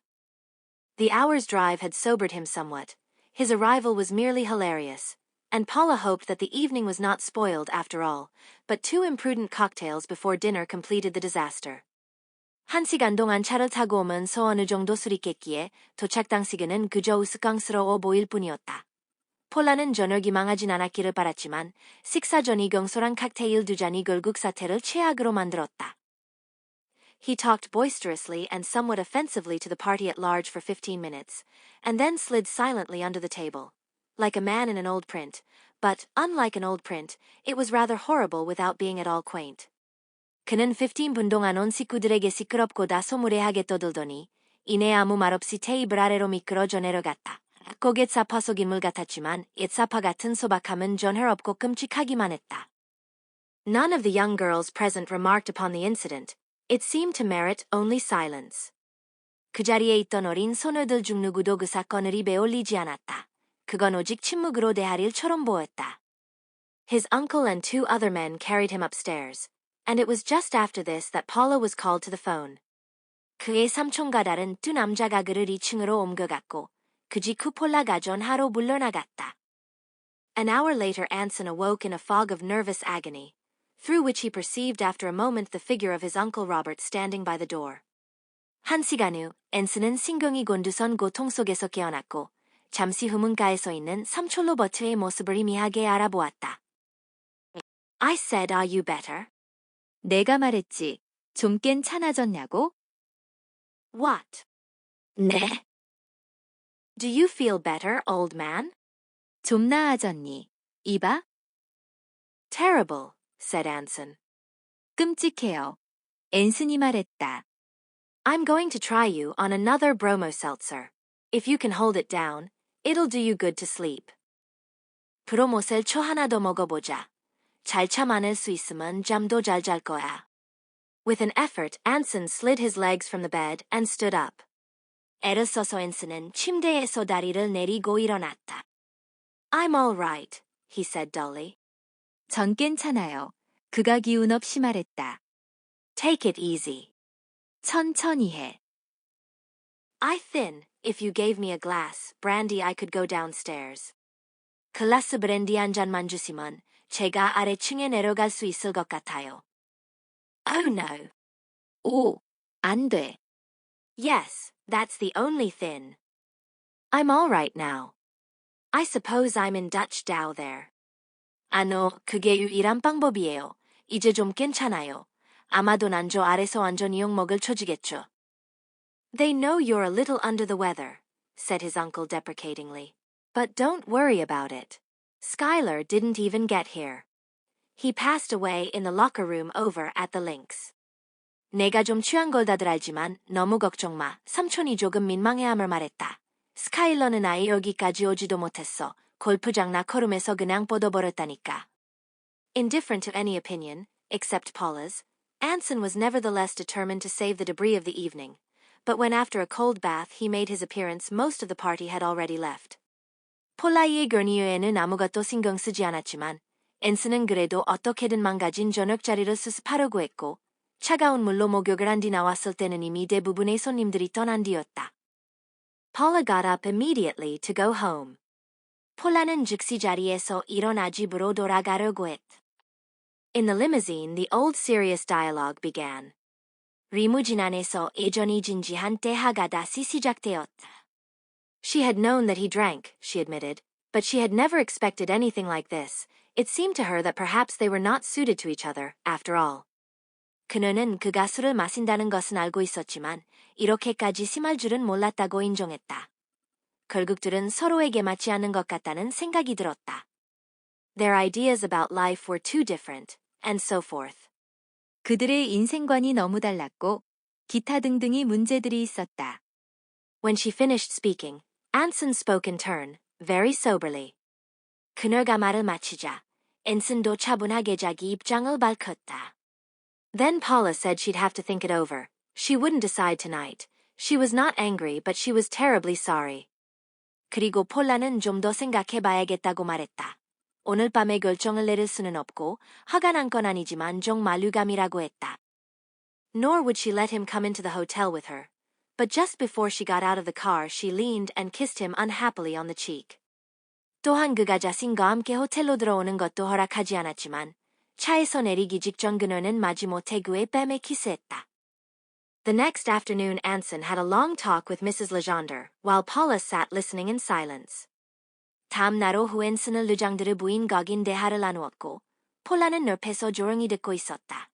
The hour's drive had sobered him somewhat. His arrival was merely hilarious, and Paula hoped that the evening was not spoiled after all, but 2 imprudent cocktails before dinner completed the disaster. 1시간 동안 차를 타고 오면서 어느 정도 술이 깼기에 도착 당시에는 그저 우스꽝스러워 보일 뿐이었다. 폴라는 저녁이 망하진 않았기를 바랐지만 식사 전이 경솔한 칵테일 2잔이 결국 사태를 최악으로 만들었다. He talked boisterously and somewhat offensively to the party at large for 15 minutes, and then slid silently under the table, like a man in an old print, but, unlike an old print, it was rather horrible without being at all quaint. 그는 15분 동안 온 식구들에게 시끄럽고 다소 무례하게 떠들더니 이내 아무 말 없이 테이블 아래로 미끄러져 내려갔다. 고갯 사파 속 인물 같았지만 옙사파 같은 소박함은 전혀 없고 끔찍하기만 했다. None of the young girls present remarked upon the incident. It seemed to merit only silence. 그 자리에 있던 어린 소녀들 중 누구도 그 사건을 입에 올리지 않았다. 그건 오직 침묵으로 대할 일처럼 보였다. His uncle and 2 other men carried him upstairs, and it was just after this that Paula was called to the phone. 그의 삼촌과 다른 2 남자가 그를 2층으로 옮겨갔고 그 직후 폴라가 전화로 물러나갔다. An hour later Anson awoke in a fog of nervous agony, through which he perceived after a moment the figure of his uncle Robert standing by the door. 1시간 후 앤슨은 심경이 곤두선 고통 속에서 깨어났고 잠시 후 문가에 서 있는 삼촌 로버트의 모습을 희미하게 알아보았다. I said, are you better? 내가 말했지. 좀 괜찮아졌냐고? What? 네. Do you feel better, old man? 좀 나아졌니? 이봐? Terrible, said Anson. 끔찍해요. 앤슨이 말했다. I'm going to try you on another bromo seltzer. If you can hold it down, it'll do you good to sleep. 브로모 셀초 하나 더 먹어보자. 잘 참아낼 수 있으면 잠도 잘 잘 거야. With an effort, Anson slid his legs from the bed and stood up. 애를 써서 앤슨은 침대에서 다리를 내리고 일어났다. I'm all right, he said dully. 전 괜찮아요. 그가 기운 없이 말했다. Take it easy. 천천히 해. I thin, if you gave me a glass, brandy I could go downstairs. 글라스 브랜디 한 잔만 주시면 제가 아래층에 내려갈 수 있을 것 같아요. Oh no. 오, 안 돼. Yes, that's the only thin. I'm all right now. I suppose I'm in Dutch Dow there. No, 그게 유일한 방법이에요. 이제 좀 괜찮아요. 아마도 난 저 아래서 완전히 욕먹을 처지겠죠. They know you're a little under the weather, said his uncle deprecatingly. But don't worry about it. Skylar didn't even get here. He passed away in the locker room over at the links. 내가 좀 취한 걸 다들 알지만 너무 걱정 마. 삼촌이 조금 민망해함을 말했다. 스카일러는 아예 여기까지 오지도 못했어. 골프장 라커룸에서 그냥 뻗어버렸다니까. Indifferent to any opinion, except Paula's, Anson was nevertheless determined to save the debris of the evening, but when after a cold bath he made his appearance most of the party had already left. 폴라이의 거니어에는 아무것도 신경 쓰지 않았지만 앤슨은 그래도 어떻게든 망가진 저녁 자리를 수습하려고 했고 차가운 물로 목욕을 한 뒤 나왔을 때는 이미 대부분의 손님들이 떠난 뒤였다. Paula got up immediately to go home. 폴라는 즉시 자리에서 일어나 집으로 돌아가려고 했다. In the limousine, the old serious dialogue began. 리무진 안에서 예전이 진지한 대화가 다시 시작되었다. She had known that he drank, she admitted, but she had never expected anything like this. It seemed to her that perhaps they were not suited to each other, after all. 그녀는 그가 술을 마신다는 것은 알고 있었지만 이렇게까지 심할 줄은 몰랐다고 인정했다. 결국들은 서로에게 맞지 않는 것 같다는 생각이 들었다. Their ideas about life were too different, and so forth. 그들의 인생관이 너무 달랐고 기타 등등의 문제들이 있었다. When she finished speaking, Anson spoke in turn, very soberly. 그녀가 말을 마치자 앤슨도 차분하게 자기 입장을 밝혔다. Then Paula said she'd have to think it over. She wouldn't decide tonight. She was not angry, but she was terribly sorry. 그리고 폴라는 좀 더 생각해봐야겠다고 말했다. 오늘 밤에 결정을 내릴 수는 없고 화가 난 건 아니지만 좀 만류감이라고 했다. Nor would she let him come into the hotel with her. But just before she got out of the car, she leaned and kissed him unhappily on the cheek. 또한 그가 자신과 함께 호텔로 들어오는 것도 허락하지 않았지만 차에서 내리기 직전 그녀는 마지못해 그의 뺨에 키스했다. The next afternoon Anson had a long talk with Mrs. Legendre, while Paula sat listening in silence. 다음 날 오후 앤슨은 르장드르 부인 거긴 대화를 나누었고 폴라는 옆에서 조용히 듣고 있었다.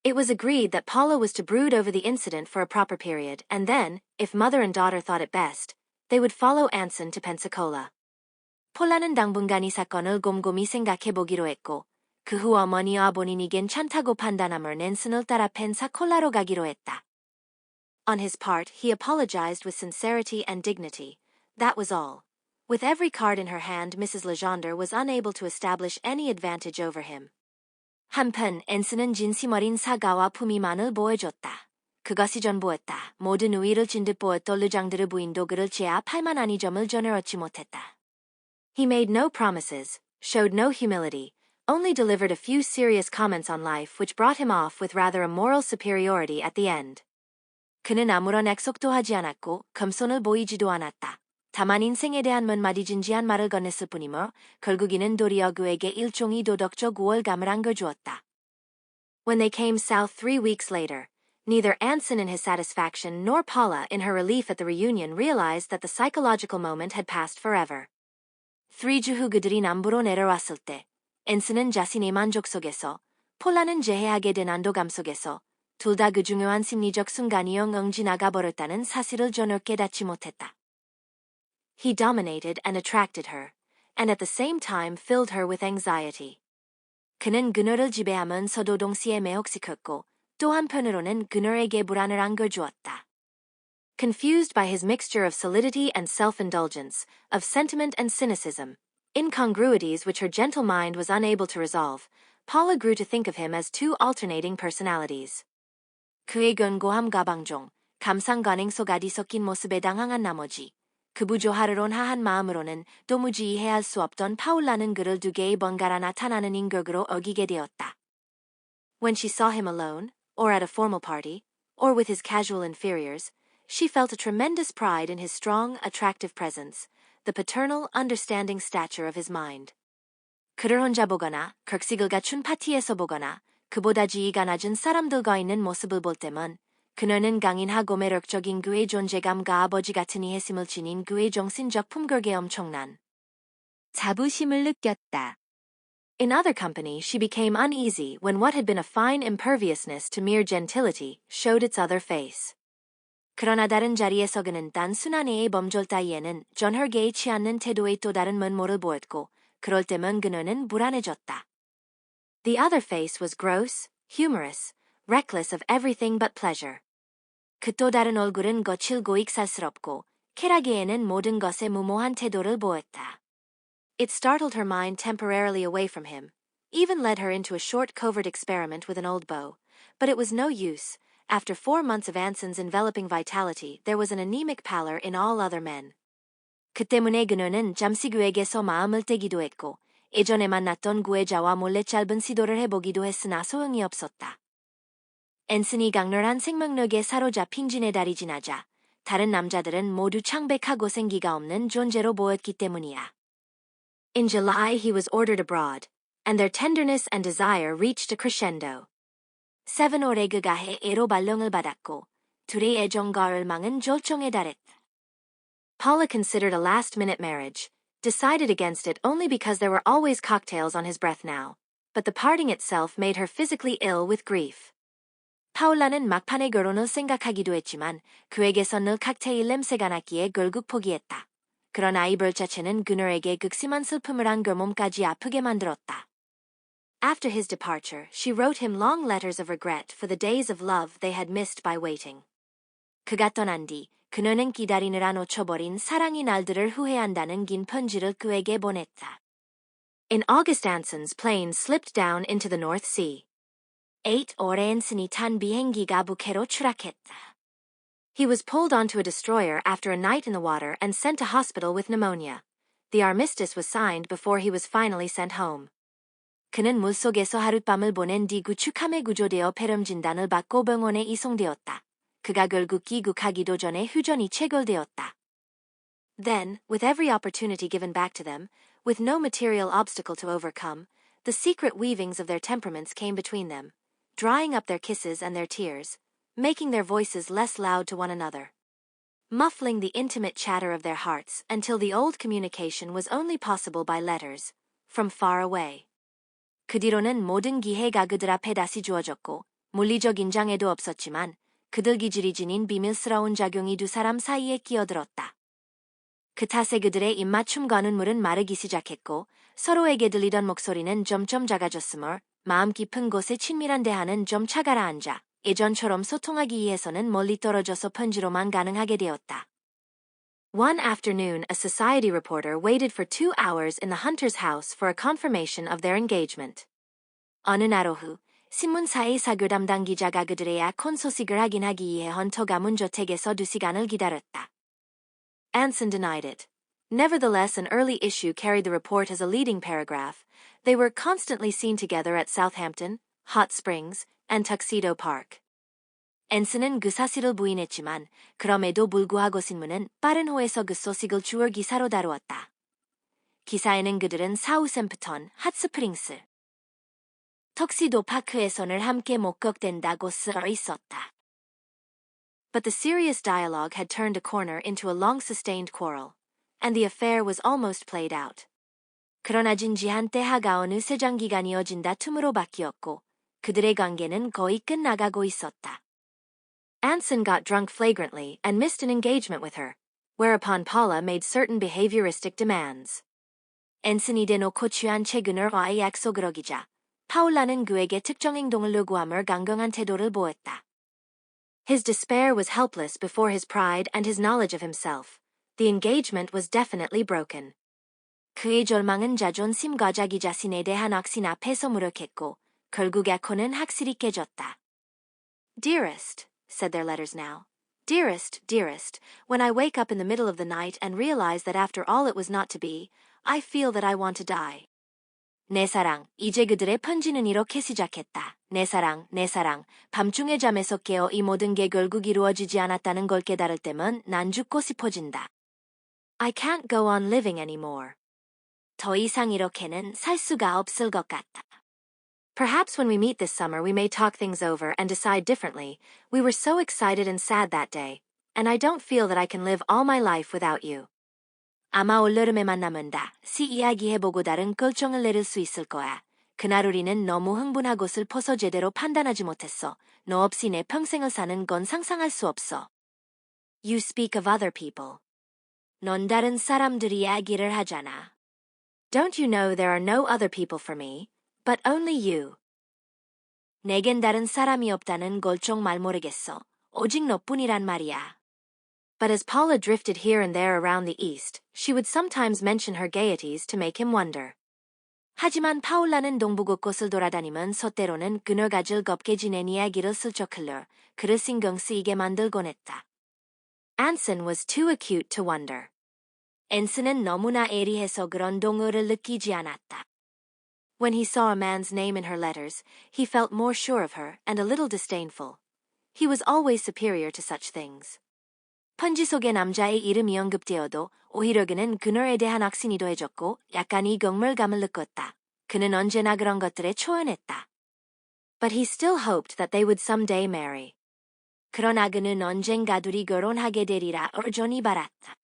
It was agreed that Paula was to brood over the incident for a proper period, and then, if mother and daughter thought it best, they would follow Anson to Pensacola. 폴라는 당분간 이 사건을 곰곰이 생각해보기로 했고 그 후 어머니와 본인이 괜찮다고 판단함을 앤슨을 따라 펜사콜라로 가기로 했다. On his part, he apologized with sincerity and dignity. That was all. With every card in her hand, Mrs. Legendre was unable to establish any advantage over him. 한편 앤슨은 진심 어린 사과와 품위만을 보여줬다. 그것이 전부였다. 모든 우위를 진 듯 보였던 르장드르 부인도 그를 제압할 만한 이 점을 전혀 얻지 못했다. He made no promises, showed no humility, only delivered a few serious comments on life which brought him off with rather a moral superiority at the end. 그는 아무런 약속도 하지 않았고 금손을 보이지도 않았다. 다만 인생에 대한 몇 마디 진지한 말을 건넸을 뿐이며 결국 이는 도리어 그에게 일종의 도덕적 우월감을 안겨주었다. When they came south 3 weeks later, neither Anson in his satisfaction nor Paula in her relief at the reunion realized that the psychological moment had passed forever. 3주 후 그들이 남부로 내려왔을 때 앤슨은 자신의 만족 속에서 폴라는 재해하게 된 안도감 속에서 둘 다 그 중요한 심리적 순간이용 응지나가 버렸다는 사실을 전혀 깨닫지 못했다. He dominated and attracted her, and at the same time filled her with anxiety. 그는 그녀를 지배하면서도 동시에 매혹시켰고 또 한편으로는 그녀에게 불안을 안겨주었다. Confused by his mixture of solidity and self-indulgence, of sentiment and cynicism, incongruities which her gentle mind was unable to resolve, Paula grew to think of him as two alternating personalities. 그의 견고함과 방종, 감상 관행 속아 뒤섞인 모습에 당황한 나머지 그부조하르론 하한 마음으로는 도무지 이해할 수 없던 파울라는 그를 두 개의 번갈아 나타나는 인격으로 어기게 되었다. When she saw him alone, or at a formal party, or with his casual inferiors, she felt a tremendous pride in his strong, attractive presence, the paternal, understanding stature of his mind. 그를 혼자 보거나, 격식을 갖춘 파티에서 보거나, 그보다 지위가 낮은 사람들과 있는 모습을 볼 때면 그녀는 강인하고 매력적인 그의 존재감과 아버지 같은 이해심을 지닌 그의 정신적 품격에 엄청난 자부심을 느꼈다. In other company, she became uneasy when what had been a fine imperviousness to mere gentility showed its other face. 그러나 다른 자리에서 그는 단순한 애의 범졸 따위에는 전혈계에 취 않는 태도의 또 다른 면모를 보였고 그럴 때면 그녀는 불안해졌다. The other face was gross, humorous, reckless of everything but pleasure. 그 또 다른 얼굴은 거칠고 익살스럽고 쾌락에는 모든 것에 무모한 태도를 보였다. It startled her mind temporarily away from him, even led her into a short covert experiment with an old beau, but it was no use. After 4 months of Anson's enveloping vitality, there was an anemic pallor in all other men. 그 때문에 그녀는 잠시 그에게서 마음을 떼기도 했고 예전에 만났던 구애자와 몰래 짧은 시도를 해보기도 했으나 소용이 없었다. 앤슨이 강렬한 생명력에 사로잡힌 진의 달이 지나자 다른 남자들은 모두 창백하고 생기가 없는 존재로 보였기 때문이야. In July he was ordered abroad, and their tenderness and desire reached a crescendo. 7월에 그가 해외로 발령을 받았고 둘의 애정과 열망은 절정에 달했다. Paula considered a last-minute marriage, decided against it only because there were always cocktails on his breath now, but the parting itself made her physically ill with grief. 파울라는 막판에 결혼을 생각하기도 했지만 그에게서 늘 칵테일 냄새가 났기에 결국 포기했다. 그러나 이별 자체는 그녀에게 극심한 슬픔을 안겨 몸까지 아프게 만들었다. After his departure, she wrote him long letters of regret for the days of love they had missed by waiting. 그가 떠난 뒤 그녀는 기다리느라 놓쳐버린 사랑의 날들을 후회한다는 긴 편지를 그에게 보냈다. In August Anson's plane slipped down into the North Sea. 8월에 앤슨이 탄 비행기가 북해로 추락했다. He was pulled onto a destroyer after a night in the water and sent to hospital with pneumonia. The armistice was signed before he was finally sent home. 그는 물속에서 하룻밤을 보낸 뒤 구축함에 구조되어 폐렴 진단을 받고 병원에 이송되었다. 그가 결국 귀국하기도 전에 휴전이 체결되었다. Then, with every opportunity given back to them, with no material obstacle to overcome, the secret weavings of their temperaments came between them, drying up their kisses and their tears, making their voices less loud to one another, muffling the intimate chatter of their hearts until the old communication was only possible by letters, from far away. 그 뒤로는 모든 기회가 그들 앞에 다시 주어졌고 물리적인 장애도 없었지만 그들 기질이 지닌 비밀스러운 작용이 두 사람 사이에 끼어들었다. 그 탓에 그들의 입맞춤과 눈물은 마르기 시작했고 서로에게 들리던 목소리는 점점 작아졌으며 마음 깊은 곳에 친밀한 대화는 점차 가라앉아 예전처럼 소통하기 위해서는 멀리 떨어져서 편지로만 가능하게 되었다. One afternoon, a society reporter waited for 2 hours in the hunter's house for a confirmation of their engagement. 어느 날 오후, 신문사의 사교 담당 기자가 그들의 약혼 소식을 확인하기 위해 헌터 가문 저택에서 2시간을 기다렸다. Anson denied it. Nevertheless, an early issue carried the report as a leading paragraph. They were constantly seen together at Southampton, Hot Springs, and Tuxedo Park. 앤슨은 그 사실을 부인했지만 그럼에도 불구하고 신문은 빠른 호에서 그 소식을 주얼 기사로 다루었다. 기사에는 그들은 사우샘프턴, 핫스프링스, 턱시도 파크에선을 함께 목격된다고 쓰여 있었다. But the serious dialogue had turned a corner into a long-sustained quarrel, and the affair was almost played out. 그러나 진지한 때하가 어느새 장기간 이어진 다툼으로 바뀌었고 그들의 관계는 거의 끝나가고 있었다. Anson got drunk flagrantly and missed an engagement with her, whereupon Paula made certain behavioristic demands. 앤슨이 대놓고 취한 채 그녀와의 약속을 어기자 파울라는 그에게 특정 행동을 요구하며 강경한 태도를 보였다. His despair was helpless before his pride and his knowledge of himself. The engagement was definitely broken. 그의 절망은 자존심과 자기 자신에 대한 확신 앞에서 무력했고 결국 약혼은 확실히 깨졌다. Dearest, said their letters now. Dearest, dearest, when I wake up in the middle of the night and realize that after all it was not to be, I feel that I want to die. 내 사랑, 이제 그들의 편지는 이렇게 시작했다. 내 사랑, 밤중에 잠에서 깨어 이 모든 게 결국 이루어지지 않았다는 걸 깨달을 때면 난 죽고 싶어진다. I can't go on living anymore. 더 이상 이렇게는 살 수가 없을 것 같다. Perhaps when we meet this summer we may talk things over and decide differently. We were so excited and sad that day, and I don't feel that I can live all my life without you. 아마 올여름에 만나면 다시 이야기해보고 다른 결정을 내릴 수 있을 거야. 그날 우리는 너무 흥분하고 슬퍼서 제대로 판단하지 못했어. 너 없이 내 평생을 사는 건 상상할 수 없어. You speak of other people. 넌 다른 사람들 이야기를 하잖아. Don't you know there are no other people for me, but only you. 내겐 다른 사람이 없다는 걸 정말 모르겠어. 오직 너뿐이란 말이야. But as Paula drifted here and there around the East, she would sometimes mention her gaieties to make him wonder. 하지만 파울라는 동부 곳곳을 돌아다니면서 때로는 그녀가 즐겁게 지낸 이야기를 슬쩍 흘려 그를 신경 쓰이게 만들곤 했다. Anson was too acute to wonder. 앤슨은 너무나 예리해서 그런 동요를 느끼지 않았다. When he saw a man's name in her letters, he felt more sure of her and a little disdainful. He was always superior to such things. 편지 속의 남자의 이름이 언급되어도 오히려 그는 그녀에 대한 확신이 더해졌고 약간의 경멸감을 느꼈다. 그는 언제나 그런 것들에 초연했다. But he still hoped that they would someday marry. 그러나 그는 언젠가 둘이 결혼하게 되리라 여전히 바랐다.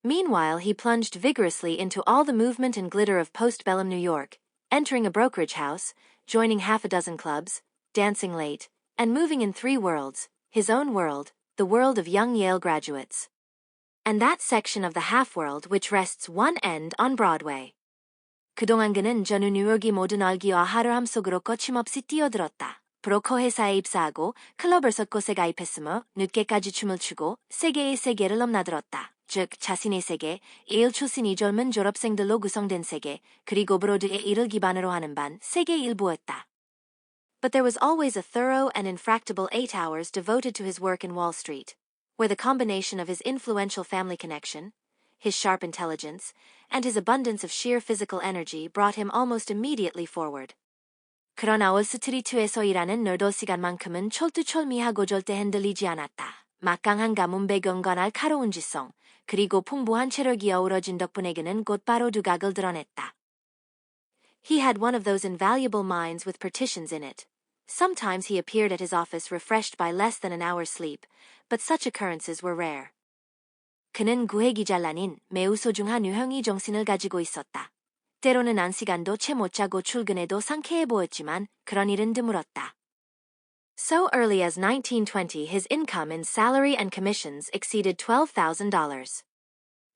Meanwhile, he plunged vigorously into all the movement and glitter of postbellum New York, entering a brokerage house, joining half a dozen clubs, dancing late, and moving in 3 worlds, his own world, the world of young Yale graduates, and that section of the half-world which rests one end on Broadway. 그동안 그는 전후 뉴욕이 모든 얼기와 화려함 속으로 거침없이 뛰어들었다. 브로커 회사에 입사하고 클럽을 곳곳에 가입했으며 늦게까지 춤을 추고 세계의 세계를 넘나들었다. 즉 자신의 세계, 예일 출신이 젊은 졸업생들로 구성된 세계, 그리고 브로드의 일을 기반으로 하는 반 세계의 일부였다. But there was always a thorough and infractable 8 hours devoted to his work in Wall Street. where the combination of his influential family connection, his sharp intelligence, and his abundance of sheer physical energy brought him almost immediately forward. 그러나 월스트리트에서 일하는 8시간만큼은 철두철미하고 절대 흔들리지 않았다. 막강한 가문 배경과 날카로운 지성, 그리고 풍부한 체력이 어우러진 덕분에 그는 곧바로 두각을 드러냈다. He had one of those invaluable minds with partitions in it. Sometimes he appeared at his office refreshed by less than an hour's sleep, but such occurrences were rare. 그는 구획이잘라닌 매우 소중한 유형의 정신을 가지고 있었다. 때로는 안시간도 채 못 자고 출근해도 상쾌해 보였지만 그런 일은 드물었다. So early as 1920, his income in salary and commissions exceeded $12,000.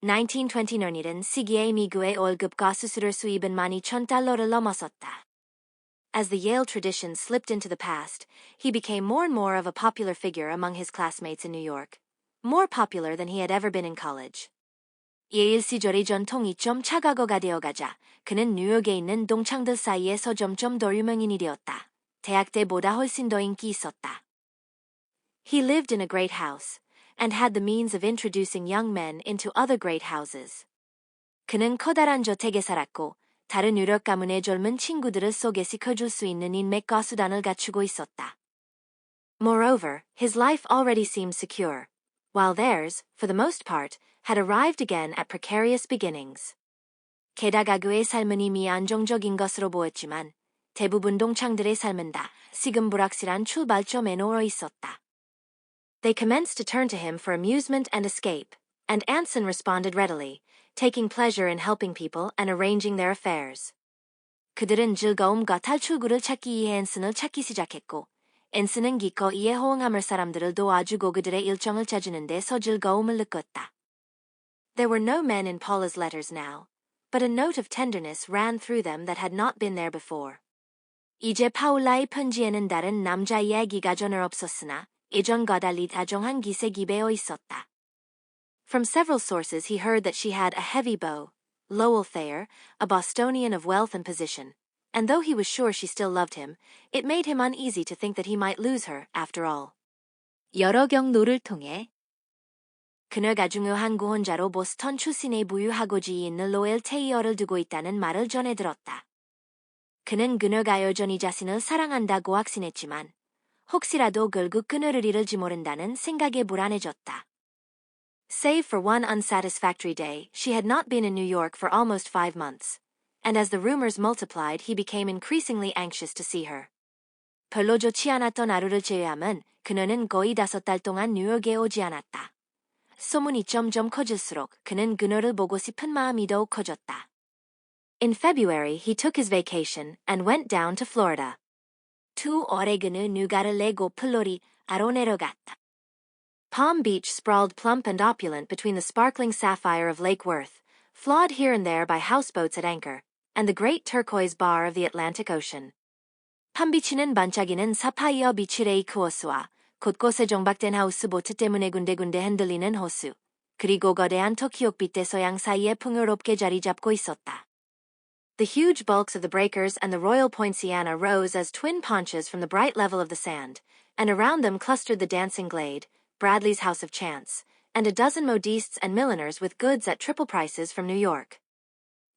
1920년이란 시기에 미국의 월급과 수수료 수입은 $12,000를 넘었었다. As the Yale tradition slipped into the past, he became more and more of a popular figure among his classmates in New York, more popular than he had ever been in college. 예일 시절의 전통이 좀 차가고가 되어가자 그는 뉴욕에 있는 동창들 사이에서 점점 더 유명인이 되었다. 대학 때보다 훨씬 더 인기 있었다. He lived in a great house, and had the means of introducing young men into other great houses. 그는 커다란 저택에 살았고 다른 유력 가문의 젊은 친구들을 소개시켜줄 수 있는 인맥과 수단을 갖추고 있었다. Moreover, his life already seemed secure, while theirs, for the most part, had arrived again at precarious beginnings. 게다가 그의 삶은 이미 안정적인 것으로 보였지만 대부분 동창들의 삶은 다 시금불확실한 출발점에 놓여 있었다. They commenced to turn to him for amusement and escape, and Anson responded readily, taking pleasure in helping people and arranging their affairs. 그들은 즐거움과 탈출구를 찾기 위해 앤슨을 찾기 시작했고, 앤슨은 기꺼이에 호응함을 사람들을 도와주고 그들의 일정을 짜주는 데서 즐거움을 느꼈다. There were no men in Paula's letters now, but a note of tenderness ran through them that had not been there before. 이제 파울라의 편지에는 다른 남자 이야기가 전혀 없었으나 예전과 달리 다정한 기색이 배어 있었다. From several sources he heard that she had a heavy beau, Lowell Thayer, a Bostonian of wealth and position, and though he was sure she still loved him, it made him uneasy to think that he might lose her after all. 여러 경로를 통해 그녀가 중요한 구혼자로 보스턴 출신의 부유하고 지위 있는 로엘 테이어를 두고 있다는 말을 전해 들었다. 그는 그녀가 여전히 자신을 사랑한다고 확신했지만 혹시라도 결국 그녀를 잃을지 모른다는 생각에 불안해졌다. Save for one unsatisfactory day, she had not been in New York for almost 5 months, and as the rumors multiplied, he became increasingly anxious to see her. 별로 좋지 않았던 하루를 제외하면 그녀는 거의 5달 동안 뉴욕에 오지 않았다. 소문이 점점 커질수록 그는 그녀를 보고 싶은 마음이 더욱 커졌다. In February, he took his vacation and went down to Florida. 2월에 그는 휴가를 내고 플로리다로 내려갔다. Palm Beach sprawled plump and opulent between the sparkling sapphire of Lake Worth, flawed here and there by houseboats at anchor, and the great turquoise bar of the Atlantic Ocean. 팜비치는 반짝이는 사파이어 비치 레이크 호수와 곳곳에 정박된 하우스보트 때문에 군데군데 흔들리는 호수, 그리고 거대한 터키옥빛대 서양 사이에 풍요롭게 자리 잡고 있었다. The huge bulks of the breakers and the Royal Poinciana rose as twin ponchas from the bright level of the sand, and around them clustered the dancing glade, Bradley's House of Chance, and a dozen modistes and milliners with goods at triple prices from New York.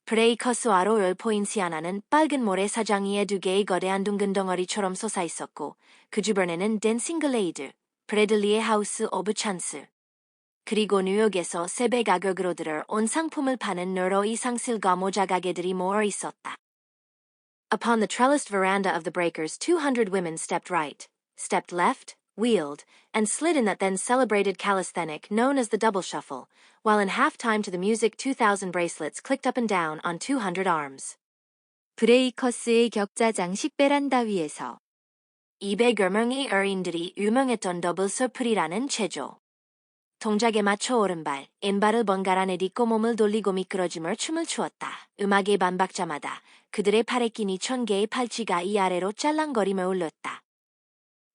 브레이커스와 로열 포인시아나는 빨간 모래사장 위에 2개의 거대한 둥근 덩어리처럼 솟아있었고 그 주변에는 댄싱 글레이드, 브래들리의 하우스 오브 찬스, 그리고 뉴욕에서 3배 가격으로 들어온 상품을 파는 여러 이상실과 모자 가게들이 모여 있었다. Upon the trellised veranda of the breakers 200 women stepped right, stepped left, wheeled, and slid in that then celebrated calisthenic known as the double shuffle, while in half-time to the music 2,000 bracelets clicked up and down on 200 arms. 브레이커스의 격자장식 베란다 위에서 200여 명의 어린들이 유명했던 더블 서플이라는 체조. 동작에 맞춰 오른발, 왼발을 번갈아 내딛고 몸을 돌리고 미끄러짐을 춤을 추었다. 음악의 반박자마다 그들의 팔에 낀 2,000개의 팔찌가 이 아래로 짤랑거리며 울렸다.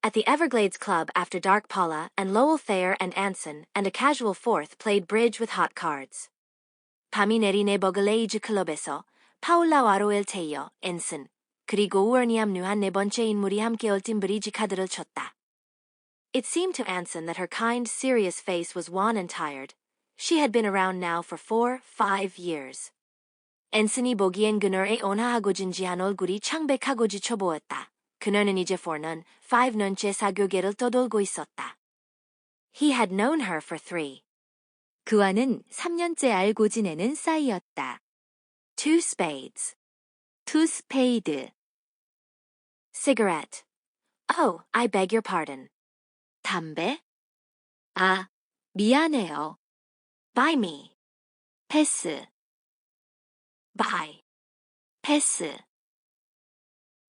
At the Everglades Club after dark, Paula and Lowell Thayer and Anson and a casual fourth played bridge with hot cards. 밤이 내린 에버글레이즈 클럽에서 파울라와 로엘 테이어, 앤슨, 그리고 우연히 합류한 4번째 인물이 함께 얼팀 브리지 카드를 쳤다. It seemed to Anson that her kind, serious face was wan and tired. She had been around now for 4, 5 years. 앤슨이 보기엔 그녀의 온화하고 진지한 얼굴이 창백하고 지쳐 보였다. 그녀는 이제 4년, 5년째 사교계를 떠돌고 있었다. He had known her for 3. 그와는 3년째 알고 지내는 사이였다. 2 spades. 투 스페이드. Cigarette. Oh, I beg your pardon. 담배? 아, 미안해요. Buy me. 패스. Buy. 패스.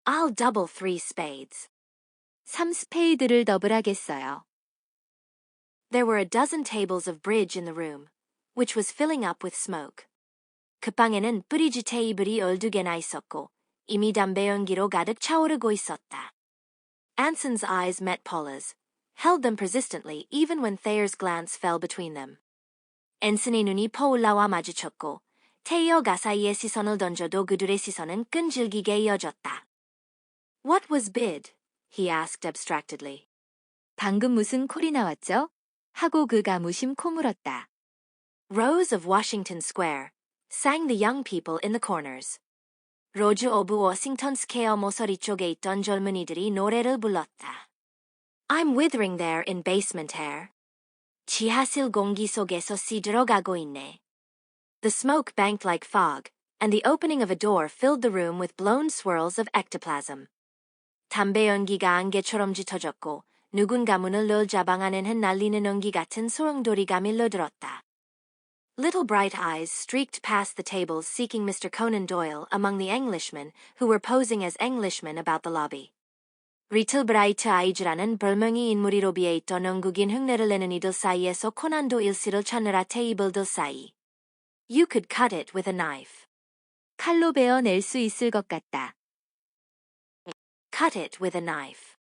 I'll double 3 spades. 3스페이드를 더블하겠어요. There were a dozen tables of bridge in the room, which was filling up with smoke. 그 방에는 브리지 테이블이 12개나 있었고 이미 담배 연기로 가득 차오르고 있었다. Anson's eyes met Paula's, held them persistently even when Thayer's glance fell between them. 앤슨의 눈이 파울라와 마주쳤고 테이어가 사이에 시선을 던져도 그들의 시선은 끈질기게 이어졌다. What was bid? He asked abstractedly. 방금 무슨 콜이 나왔죠? 하고 그가 무심코 물었다. Rows of Washington Square, sang the young people in the corners. 로즈 오브 워싱턴 스퀘어 모서리 쪽에 있던 젊은이들이 노래를 불렀다. I'm withering there in basement air. 지하실 공기 속에서 시들어가고 있네. The smoke banked like fog, and the opening of a door filled the room with blown swirls of ectoplasm. 담배 연기가 안개처럼 짙어졌고 누군가 문을 늘 자방하는 흩날리는 연기 같은 소용돌이가 밀려들었다. Little bright eyes streaked past the tables seeking Mr. Conan Doyle among the Englishmen who were posing as Englishmen about the lobby. 리틀 브라이트 아이즈라는 별명이 인물이 로비에 있던 영국인 흉내를 내는 이들 사이에서 코난 도일 씨를 찾느라 테이블들 사이. You could cut it with a knife. 칼로 베어낼 수 있을 것 같다. Cut it with a knife.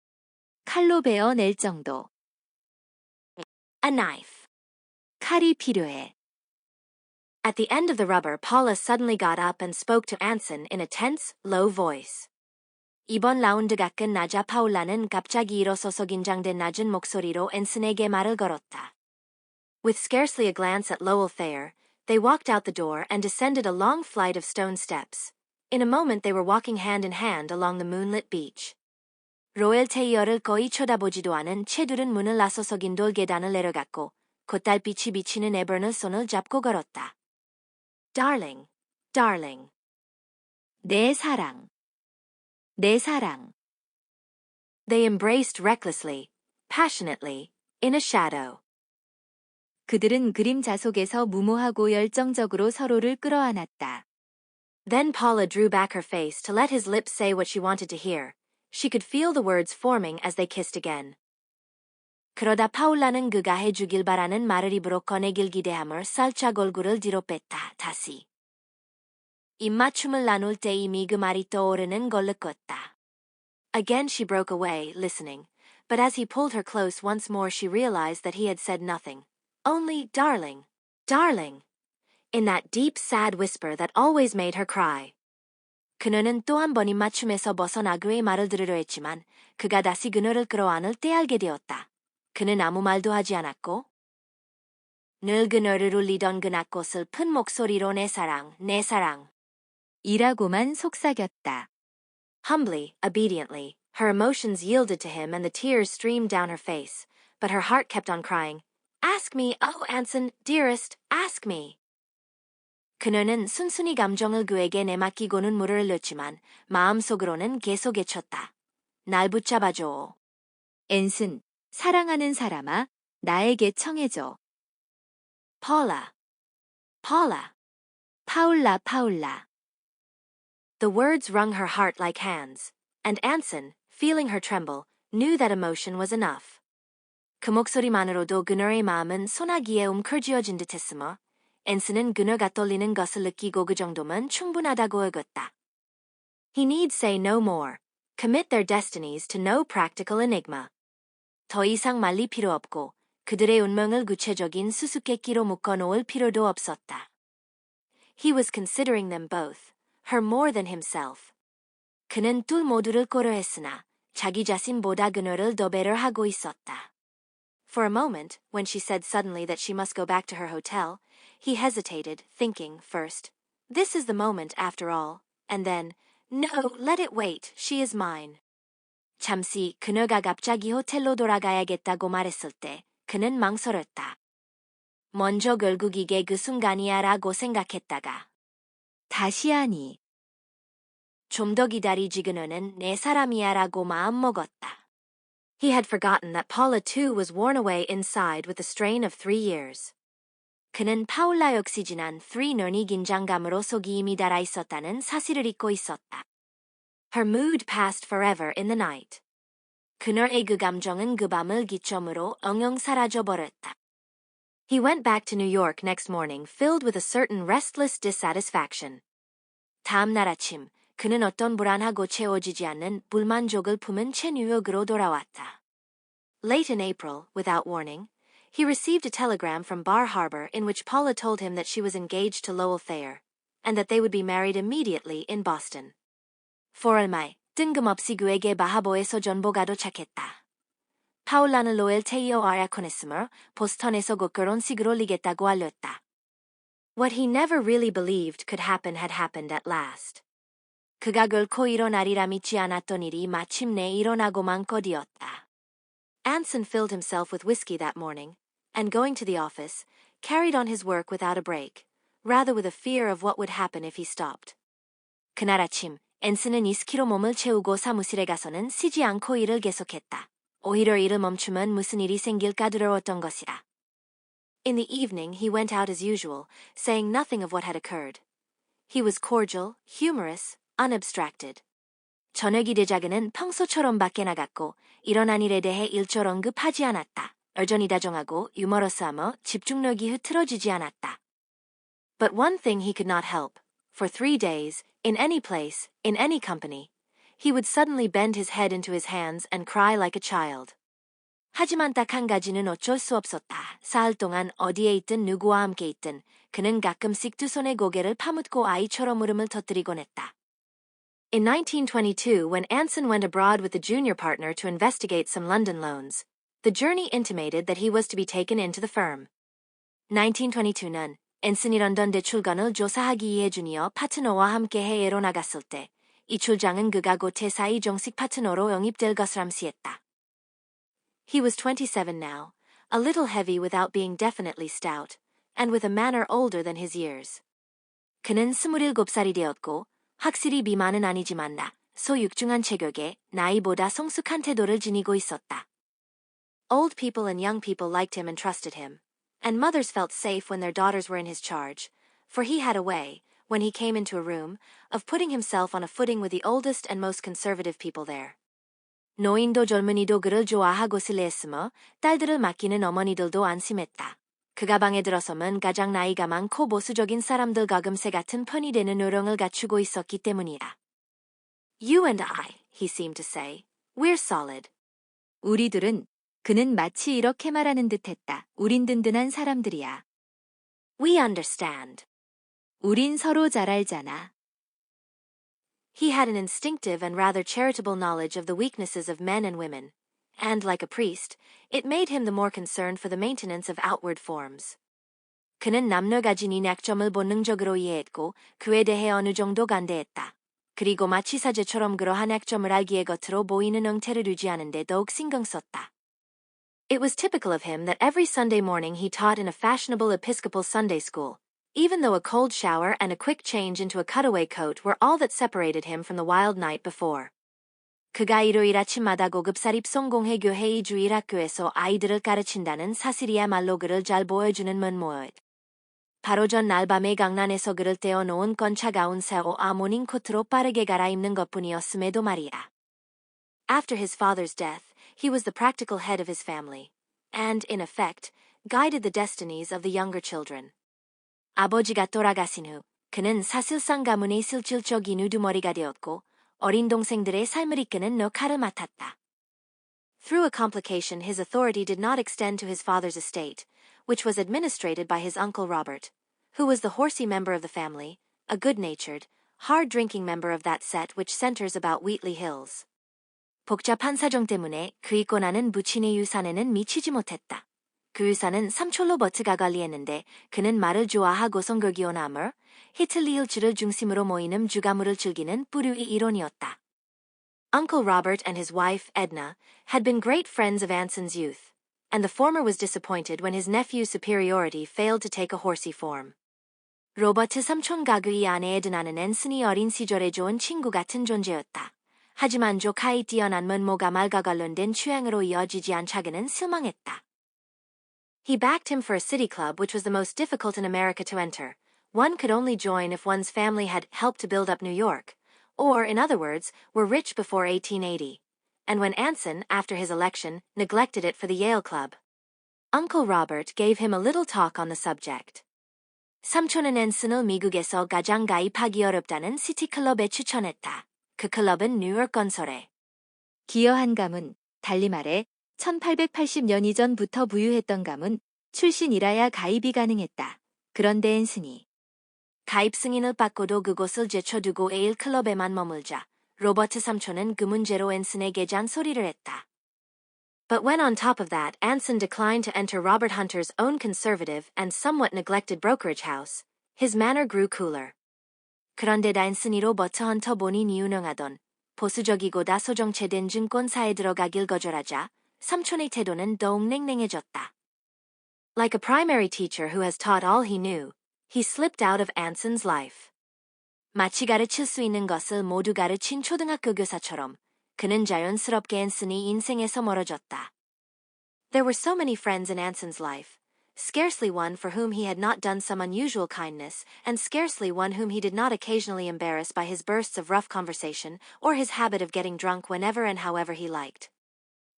칼로 베어낼 정도. A knife. 칼이 필요해. At the end of the rubber, Paula suddenly got up and spoke to Anson in a tense, low voice. 이번 라운드가 끝나자 파울라는 갑자기 일어서서 긴장된 낮은 목소리로 앤슨에게 말을 걸었다. With scarcely a glance at Lowell Thayer, they walked out the door and descended a long flight of stone steps. In a moment they were walking hand in hand along the moonlit beach. 로엘 테이어를 거의 쳐다보지도 않은 채 둘은 문을 나서서 긴 돌 계단을 내려갔고 곧 달빛이 비치는 에번을 손을 잡고 걸었다. Darling, darling. 내 사랑. 내 사랑. They embraced recklessly, passionately, in a shadow. 그들은 그림자 속에서 무모하고 열정적으로 서로를 끌어안았다. Then Paula drew back her face to let his lips say what she wanted to hear. She could feel the words forming as they kissed again. 그러다 파울라는 그가 해주길 바라는 말을 입으로 꺼내길 기대함을 살짝 얼굴을 뒤로 뺐다. 다시. 입맞춤을 나눌 때 이미 그 말이 떠오르는 걸 느꼈다. Again she broke away, listening, but as he pulled her close once more she realized that he had said nothing. Only, darling, darling, in that deep, sad whisper that always made her cry. 그녀는 또 한 번 입맞춤에서 벗어나 그의 말을 들으려 했지만 그가 다시 그녀를 끌어안을 때 알게 되었다. 그는 아무 말도 하지 않았고 늘 그녀를 울리던 그 낮고 슬픈 목소리로 내 사랑, 내 사랑 이라고만 속삭였다. Humbly, obediently, her emotions yielded to him and the tears streamed down her face, but her heart kept on crying, Ask me, oh Anson, dearest, ask me. 그녀는 순순히 감정을 그에게 내맡기고는 물을 흘렸지만 마음속으로는 계속 외쳤다. 날 붙잡아줘. 앤슨, 사랑하는 사람아, 나에게 청해줘. Paula. Paula. 파울라, 파울라. The words wrung her heart like hands, and Anson, feeling her tremble, knew that emotion was enough. 그 목소리만으로도 그녀의 마음은 소나기에 움켜쥐어진 듯했으며 앤슨은 그녀가 떨리는 것을 느끼고 그 정도면 충분하다고 여겼다. He need say no more. Commit their destinies to no practical enigma. 더 이상 말릴 필요 없고 그들의 운명을 구체적인 수수께끼로 묶어놓을 필요도 없었다. He was considering them both, her more than himself. 그는 둘 모두를 고려했으나 자기 자신보다 그녀를 더 배려하고 있었다. For a moment, when she said suddenly that she must go back to her hotel, he hesitated, thinking, first, "This is the moment after all," and then, "No, let it wait, she is mine." 잠시 그녀가 갑자기 호텔로 돌아가야겠다고 말했을 때 그는 망설였다. 먼저 결국 이게 그 순간이야 라고 생각했다가 다시 하니. 좀 더 기다리지 그녀는 내 사람이야 라고 마음먹었다. He had forgotten that Paula too was worn away inside with the strain of 3 years. 그는 파울라 역시 지난 3년이 긴장감으로 속이 이미 달아 있었다는 사실을 잊고 있었다. Her mood passed forever in the night. 그녀의 그 감정은 그 밤을 기점으로 엉엉 사라져버렸다. He went back to New York next morning filled with a certain restless dissatisfaction. 다음 날 아침, 그는 어떤 불안하고 채워지지 않는 불만족을 품은 채 뉴욕으로 돌아왔다. Late in April, without warning, he received a telegram from Bar Harbor in which Paula told him that she was engaged to Lowell Thayer, and that they would be married immediately in Boston. 4월 말, 뜬금없이 그에게 바하보에서 전보가 도착했다. 파울라는 로엘 테이어와 약혼했으며 보스턴에서 곧 결혼식을 올리겠다고 알렸다. What he never really believed could happen had happened at last. 그가 결코 일어나리라 믿지 않았던 일이 마침내 일어나고만 거디었다. Anson filled himself with whiskey that morning, and going to the office, carried on his work without a break, rather with a fear of what would happen if he stopped. 그날 아침, 앤슨은 위스키로 몸을 채우고 사무실에 가서는 쉬지 않고 일을 계속했다. 오히려 일을 멈추면 무슨 일이 생길까 두려웠던 것이다. In the evening he went out as usual, saying nothing of what had occurred. He was cordial, humorous, unabstracted. 저녁이 되자 그는 평소처럼 밖에 나갔고 일어난 일에 대해 일절 언급하지 않았다. 여전히 다정하고 유머러스하며 집중력이 흐트러지지 않았다. But one thing he could not help. For 3 days, in any place, in any company, he would suddenly bend his head into his hands and cry like a child. 하지만 딱 한 가지는 어쩔 수 없었다. 사흘 동안 어디에 있든 누구와 함께 있든 그는 가끔씩 두 손에 고개를 파묻고 아이처럼 울음을 터뜨리곤 했다. In 1922, when Anson went abroad with the junior partner to investigate some London loans, the journey intimated that he was to be taken into the firm. 1922년 앤슨이 런던 대출건을 조사하기 위해 주니어 파트너와 함께 해외로 나갔을 때 이 출장은 그가 곧 회사의 정식 파트너로 영입될 것을 암시했다. He was 27 now, a little heavy without being definitely stout, and with a manner older than his years. 그는 27살이 되었고 확실히 비만은 아니지만 소육중한 체격에 나이보다 성숙한 태도를 지니고 있었다. Old people and young people liked him and trusted him, and mothers felt safe when their daughters were in his charge, for he had a way, when he came into a room, of putting himself on a footing with the oldest and most conservative people there. 노인도 젊은이도 그를 좋아하고 신뢰했으며 딸들을 맡기는 어머니들도 안심했다. 그가 방에 들어서면 가장 나이가 많고 보수적인 사람들과 금세 같은 편이 되는 요령을 갖추고 있었기 때문이다. You and I, he seemed to say, we're solid. 우리 둘은 그는 마치 이렇게 말하는 듯했다. 우린 든든한 사람들이야. We understand. 우린 서로 잘 알잖아. He had an instinctive and rather charitable knowledge of the weaknesses of men and women, and like a priest, it made him the more concerned for the maintenance of outward forms. 그는 남녀 가진 이 약점을 본능적으로 이해했고 그에 대해 어느 정도 간대했다. 그리고 마치 사제처럼 그러한 약점을 알기에 겉으로 보이는 형태를 유지하는 데 더욱 신경 썼다. It was typical of him that every Sunday morning he taught in a fashionable Episcopal Sunday school, even though a cold shower and a quick change into a cutaway coat were all that separated him from the wild night before. 그가 일요일 아침마다 고급사립 성공회 교회의 주일학교에서 아이들을 가르친다는 사실이야말로 그를 잘 보여주는 면모였다. 바로 전날 밤에 강난에서 그를 떼어놓은 건 차가운 새오 아모닝 코트로 빠르게 갈아입는 것뿐이었음에도 말이야. After his father's death, he was the practical head of his family, and, in effect, guided the destinies of the younger children. 아버지가 돌아가신 후, 그는 사실상 가문의 실질적인 우두머리가 되었고, 어린 동생들의 삶을 이끄는 역할을 맡았다. Through a complication, his authority did not extend to his father's estate, which was administrated by his uncle Robert, who was the horsey member of the family, a good-natured, hard-drinking member of that set which centers about Wheatley Hills. 복잡한 사정 때문에 그 있고 나는 부친의 유산에는 미치지 못했다. 그 유산은 삼촌 로버트가 관리했는데 그는 말을 좋아하고 성격이오나물 히틀리힐즈를 중심으로 모이는 주가물을 즐기는 부류의 일원이었다. Uncle Robert and his wife, Edna, had been great friends of Anson's youth, and the former was disappointed when his nephew's superiority failed to take a horsey form. 로버트 삼촌 가그의 아내 에드나는 앤슨이 어린 시절에 좋은 친구 같은 존재였다. 하지만 조카의 뛰어난 면모가 말과 관련된 취향으로 이어지지 않자기는 실망했다. He backed him for a city club which was the most difficult in America to enter. One could only join if one's family had helped to build up New York, or, in other words, were rich before 1880. And when Anson, after his election, neglected it for the Yale Club. Uncle Robert gave him a little talk on the subject. 삼촌은 앤슨을 미국에서 가장 가입하기 어렵다는 시티클럽에 추천했다. 그 클럽은 뉴욕 건설에 기여한 가문, 달리 말해 1880년 이전부터 부유했던 가문, 출신이라야 가입이 가능했다. 그런데 앤슨이 가입 승인을 받고도 그곳을 제쳐두고 에일 클럽에만 머물자 로버트 삼촌은 그 문제로 앤슨에게 잔소리를 했다. But when on top of that Anson declined to enter Robert Hunter's own conservative and somewhat neglected brokerage house, his manner grew cooler. 그런데 앤슨이 로버트 헌터 본인이 운영하던 보수적이고 다소 정체된 증권사에 들어가길 거절하자 삼촌의 태도는 더욱 냉랭해졌다. Like a primary teacher who has taught all he knew, he slipped out of Anson's life. 마치 가르칠 수 있는 것을 모두 가르친 초등학교 교사처럼 그는 자연스럽게 앤슨이 인생에서 멀어졌다. There were so many friends in Anson's life, scarcely one for whom he had not done some unusual kindness, and scarcely one whom he did not occasionally embarrass by his bursts of rough conversation or his habit of getting drunk whenever and however he liked.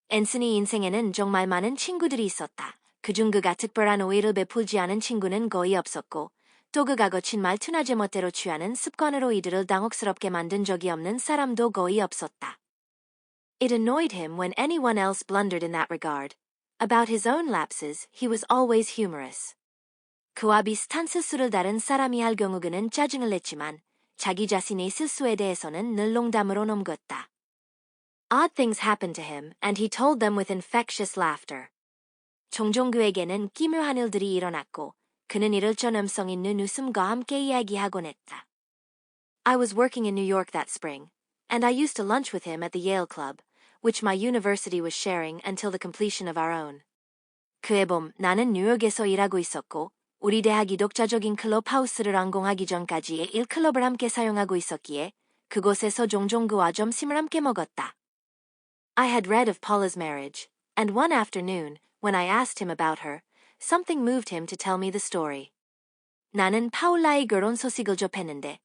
앤슨이 인생에는 정말 많은 친구들이 있었다. 그중 그가 특별한 오해를 베풀지 않은 친구는 거의 없었고, 또 그가 거친 말투나 제멋대로 취하는 습관으로 이들을 당혹스럽게 만든 적이 없는 사람도 거의 없었다. It annoyed him when anyone else blundered in that regard. About his own lapses, he was always humorous. 그와 비슷한 실수를 다른 사람이 할 경우 그는 짜증을 냈지만 자기 자신의 실수에 대해서는 늘 농담으로 넘겼다. Odd things happened to him, and he told them with infectious laughter. 종종 그에게는 기묘한 일들이 일어났고 그는 이를 전염성 있는 웃음과 함께 이야기하곤 했다. I was working in New York that spring, and I used to lunch with him at the Yale Club, which my university was sharing until the completion of our own. 그해 봄 나는 뉴욕에서 일하고 있었고 우리 대학이 독자적인 클럽하우스를 완공하기 전까지의 1클럽을 함께 사용하고 있었기에 그곳에서 종종 그와 점심을 함께 먹었다. I had read of Paula's marriage, and one afternoon, when I asked him about her, something moved him to tell me the story. 나는 파울라의 결혼 소식을 접했는데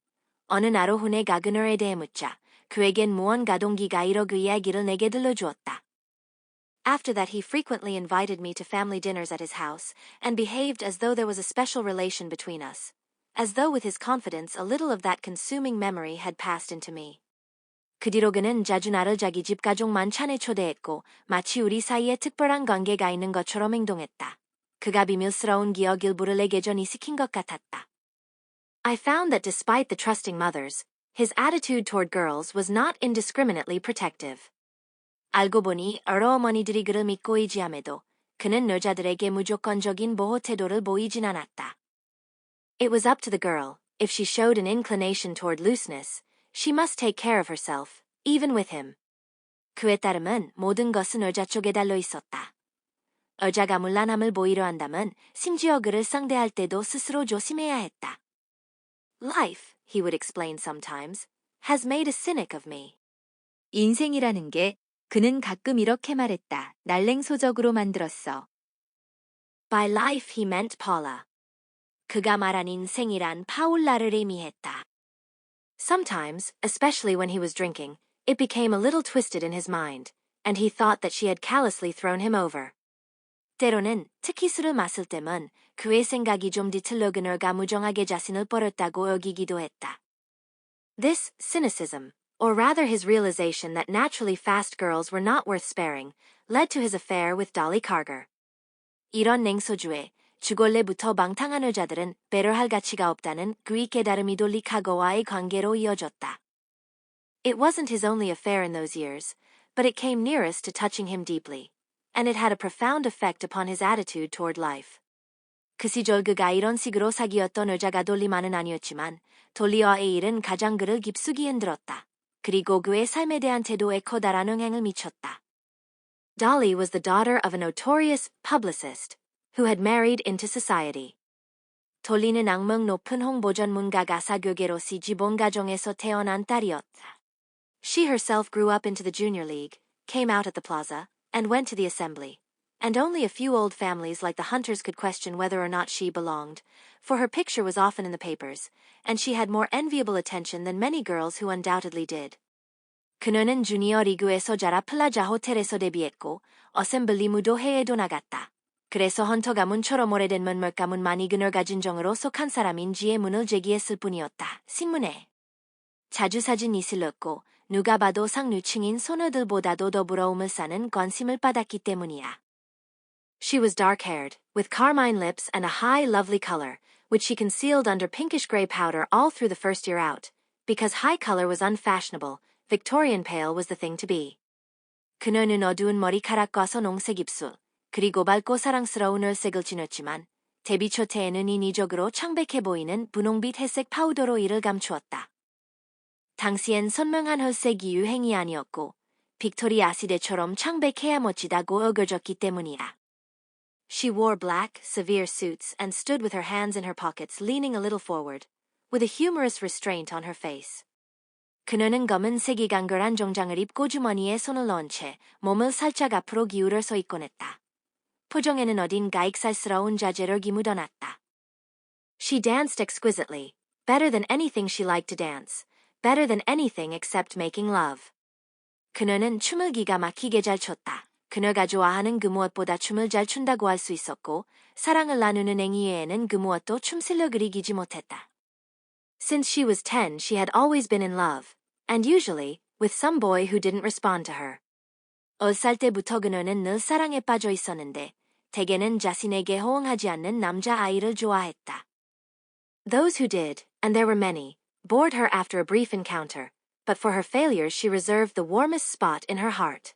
어느 날 오후 내가 그녀에 대해 묻자 그에겐 무언가 동기가 일어 그 이야기를 내게 들려주었다. After that he frequently invited me to family dinners at his house and behaved as though there was a special relation between us, as though with his confidence a little of that consuming memory had passed into me. 그 뒤로 그는 자주 나를 자기 집 가족 만찬에 초대했고 마치 우리 사이에 특별한 관계가 있는 것처럼 행동했다. 그가 비밀스러운 기억 일부를 내게 전이시킨 것 같았다. I found that despite the trusting mothers, his attitude toward girls was not indiscriminately protective. 알고 보니 여러 어머니들이 그를 믿고 의지함에도 그는 여자들에게 무조건적인 보호 태도를 보이진 않았다. It was up to the girl. If she showed an inclination toward looseness, she must take care of herself, even with him. 그에 따르면 모든 것은 여자 쪽에 달려 있었다. 여자가 문란함을 보이려 한다면 심지어 그를 상대할 때도 스스로 조심해야 했다. Life, he would explain sometimes, has made a cynic of me. 인생이라는 게 그는 가끔 이렇게 말했다. 날랭소적으로 만들었어. By life he meant Paula. 그가 말한 인생이란 파울라를 의미했다. Sometimes, especially when he was drinking, it became a little twisted in his mind, and he thought that she had callously thrown him over. 때로는 특히 술을 마실 때면 그의 생각이 좀 뒤틀려 그녀가 무정하게 자신을 버렸다고 여기기도 했다. This cynicism, or rather his realization that naturally fast girls were not worth sparing, led to his affair with Dolly Carter. 이런 냉소주에 주걸레부터 방탕한 여자들은 배려할 가치가 없다는 그의 깨달음이 돌리카고와의 관계로 이어졌다. It wasn't his only affair in those years. but it came nearest to touching him deeply, and it had a profound effect upon his attitude toward life. 그 시절 그가 이런 식으로 사귀었던 여자가 돌리만은 아니었지만 돌리와의 일은 가장 그를 깊숙이 흔들었다. 그리고 그의 삶에 대한 태도에 커다란 영향을 미쳤다. Dolly was the daughter of a notorious publicist who had married into society. 돌리는 악명 높은 홍보 전문가 가사 교계로서 지본 가정에서 태어난 딸이었다. She herself grew up into the junior league, came out at the plaza, and went to the assembly. And only a few old families like the Hunters could question whether or not she belonged, for her picture was often in the papers, and she had more enviable attention than many girls who undoubtedly did. 그녀는 주니어 리그에서 자라 플라자 호텔에서 데뷔했고, 어셈블리 무도회에도 나갔다. 그래서 헌터 가문처럼 오래된 몇몇 가문만이 그녀 가진 정으로 속한 사람인지의 문을 제기했을 뿐이었다. 신문에 자주 사진이 실렸고, 누가 봐도 상류층인 소녀들보다도 더 부러움을 사는 관심을 받았기 때문이야. She was dark-haired, with carmine lips and a high, lovely color, which she concealed under pinkish-gray powder all through the first year out. Because high color was unfashionable, Victorian pale was the thing to be. 그녀는 어두운 머리카락과 선홍색 입술, 그리고 밝고 사랑스러운 얼색을 지녔지만, 데뷔 초태에는 인위적으로 창백해 보이는 분홍빛 회색 파우더로 이를 감추었다. 당시엔 선명한 혈색이 유행이 아니었고, 빅토리아 시대처럼 창백해야 멋지다고 여겨졌기 때문이야. She wore black, severe suits and stood with her hands in her pockets leaning a little forward, with a humorous restraint on her face. 그녀는 검은색이 간결한 정장을 입고 주머니에 손을 넣은 채 몸을 살짝 앞으로 기울여 서 있곤 했다. 표정에는 어딘가 익살스러운 자제력이 묻어났다. She danced exquisitely, better than anything she liked to dance, better than anything except making love. 그녀는 춤을 기가 막히게 잘 췄다. 그녀가 좋아하는 그 무엇보다 춤을 잘 춘다고 할 수 있었고, 사랑을 나누는 행위 외에는 그 무엇도 춤 실력을 이기지 못했다. Since she was 10, she had always been in love, and usually, with some boy who didn't respond to her. 10살 때부터 그녀는 늘 사랑에 빠져 있었는데, 대개는 자신에게 호응하지 않는 남자아이를 좋아했다. Those who did, and there were many, bored her after a brief encounter, but for her failures she reserved the warmest spot in her heart.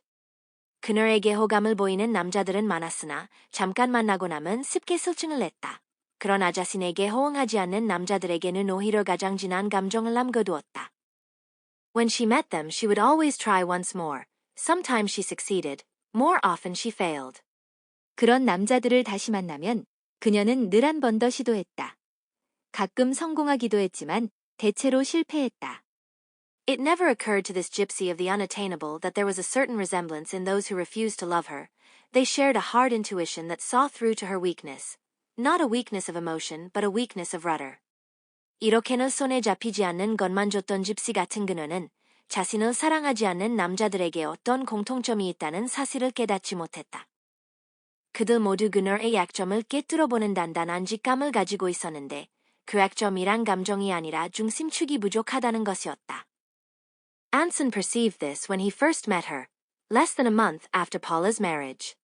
그녀에게 호감을 보이는 남자들은 많았으나 잠깐 만나고 나면 쉽게 실증을 냈다. 그러나 자신에게 호응하지 않는 남자들에게는 오히려 가장 진한 감정을 남겨두었다. When she met them, she would always try once more. Sometimes she succeeded. More often she failed. 그런 남자들을 다시 만나면 그녀는 늘 한 번 더 시도했다. 가끔 성공하기도 했지만 대체로 실패했다. It never occurred to this gypsy of the unattainable that there was a certain resemblance in those who refused to love her. They shared a hard intuition that saw through to her weakness. Not a weakness of emotion, but a weakness of rudder. 이렇게는 손에 잡히지 않는 것만 줬던 집시 같은 그녀는 자신을 사랑하지 않는 남자들에게 어떤 공통점이 있다는 사실을 깨닫지 못했다. 그들 모두 그녀의 약점을 꿰뚫어보는 단단한 직감을 가지고 있었는데 그 약점이란 감정이 아니라 중심축이 부족하다는 것이었다. Anson perceived this when he first met her, less than a month after Paula's marriage.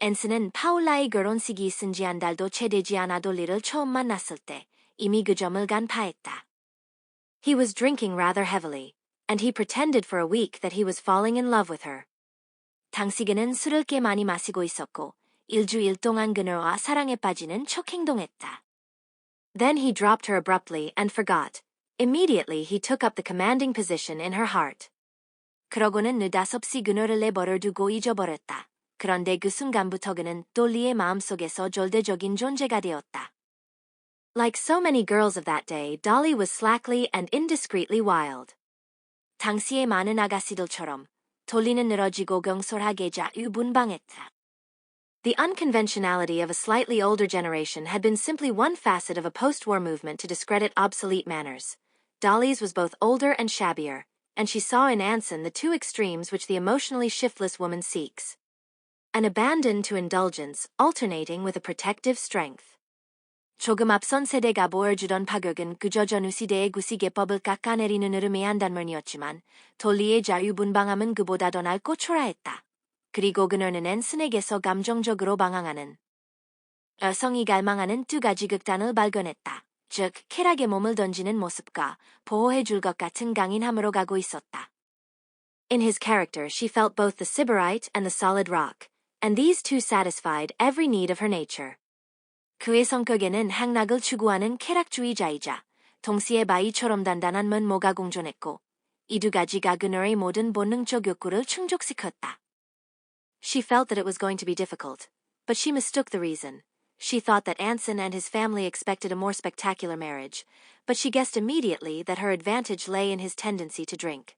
앤슨은 파울라의 결혼식이 있은 지 한 달도 채 되지 않아 돌리를 처음 만났을 때 이미 그 점을 간파했다. He was drinking rather heavily, and he pretended for a week that he was falling in love with her. 당시 그는 술을 꽤 많이 마시고 있었고 일주일 동안 그녀와 사랑에 빠지는 척 행동했다. Then he dropped her abruptly and forgot. Immediately he took up the commanding position in her heart. 그러고는 느닷없이 그녀를 내버려 두고 잊어버렸다. 그런데 그 순간부터 그는 돌리의 마음속에서 절대적인 존재가 되었다. Like so many girls of that day, Dolly was slackly and indiscreetly wild. 당시의 많은 아가씨들처럼 돌리는 늘어지고 경솔하게 자유분방했다. The unconventionality of a slightly older generation had been simply one facet of a post-war movement to discredit obsolete manners. Dolly's was both older and shabbier, and she saw in Anson the two extremes which the emotionally shiftless woman seeks. An abandon to indulgence, alternating with a protective strength. 조금 앞선 세대가 보여주던 파격은 그저 전후 시대의 구시계법을 깎아내리는 흐름의 한 단면이었지만 돌리의 자유분방함은 그보다 더 낡고 초라했다. 그리고 그녀는 앤슨에게서 감정적으로 방황하는 여성이 갈망하는 두 가지 극단을 발견했다. 즉, 쾌락에 몸을 던지는 모습과 보호해줄 것 같은 강인함으로 가고 있었다. In his character she felt both the sybarite and the solid rock, and these two satisfied every need of her nature. 그의 성격에는 행락을 추구하는 쾌락주의자이자 동시에 바위처럼 단단한 면모가 공존했고 이 두 가지가 그녀의 모든 본능적 욕구를 충족시켰다. She felt that it was going to be difficult, but she mistook the reason. She thought that Anson and his family expected a more spectacular marriage, but she guessed immediately that her advantage lay in his tendency to drink.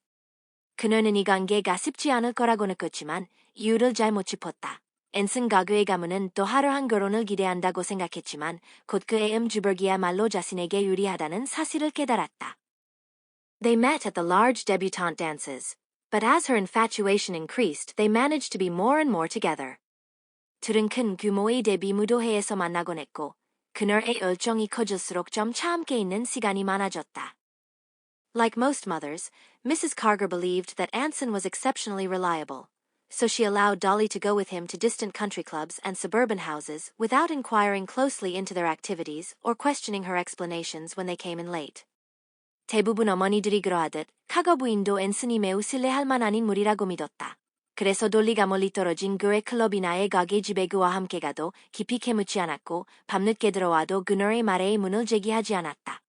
그녀는 이 관계가 쉽지 않을 거라고 느꼈지만 이유를 잘못 짚었다. 앤슨과 그의 가문은 또 화려한 결혼을 기대한다고 생각했지만 곧 그의 주벌기야말로 자신에게 유리하다는 사실을 깨달았다. They met at the large debutante dances, but as her infatuation increased, they managed to be more and more together. 둘은 큰 규모의 데뷔 무도회에서 만나곤 했고 그녀의 열정이 커질수록 점차 함께 있는 시간이 많아졌다. Like most mothers, Mrs. Carger believed that Anson was exceptionally reliable, so she allowed Dolly to go with him to distant country clubs and suburban houses without inquiring closely into their activities or questioning her explanations when they came in late. 대부분 어머니들이 그러하듯 카거 부인도 앤슨이 매우 신뢰할 만한 인물이라고 믿었다. 그래서 돌리가 멀리 떨어진 그의 클럽이나의 가게 집에 그와 함께 가도 깊이 캐묻지 않았고 밤늦게 들어와도 그녀의 말에 문을 제기하지 않았다.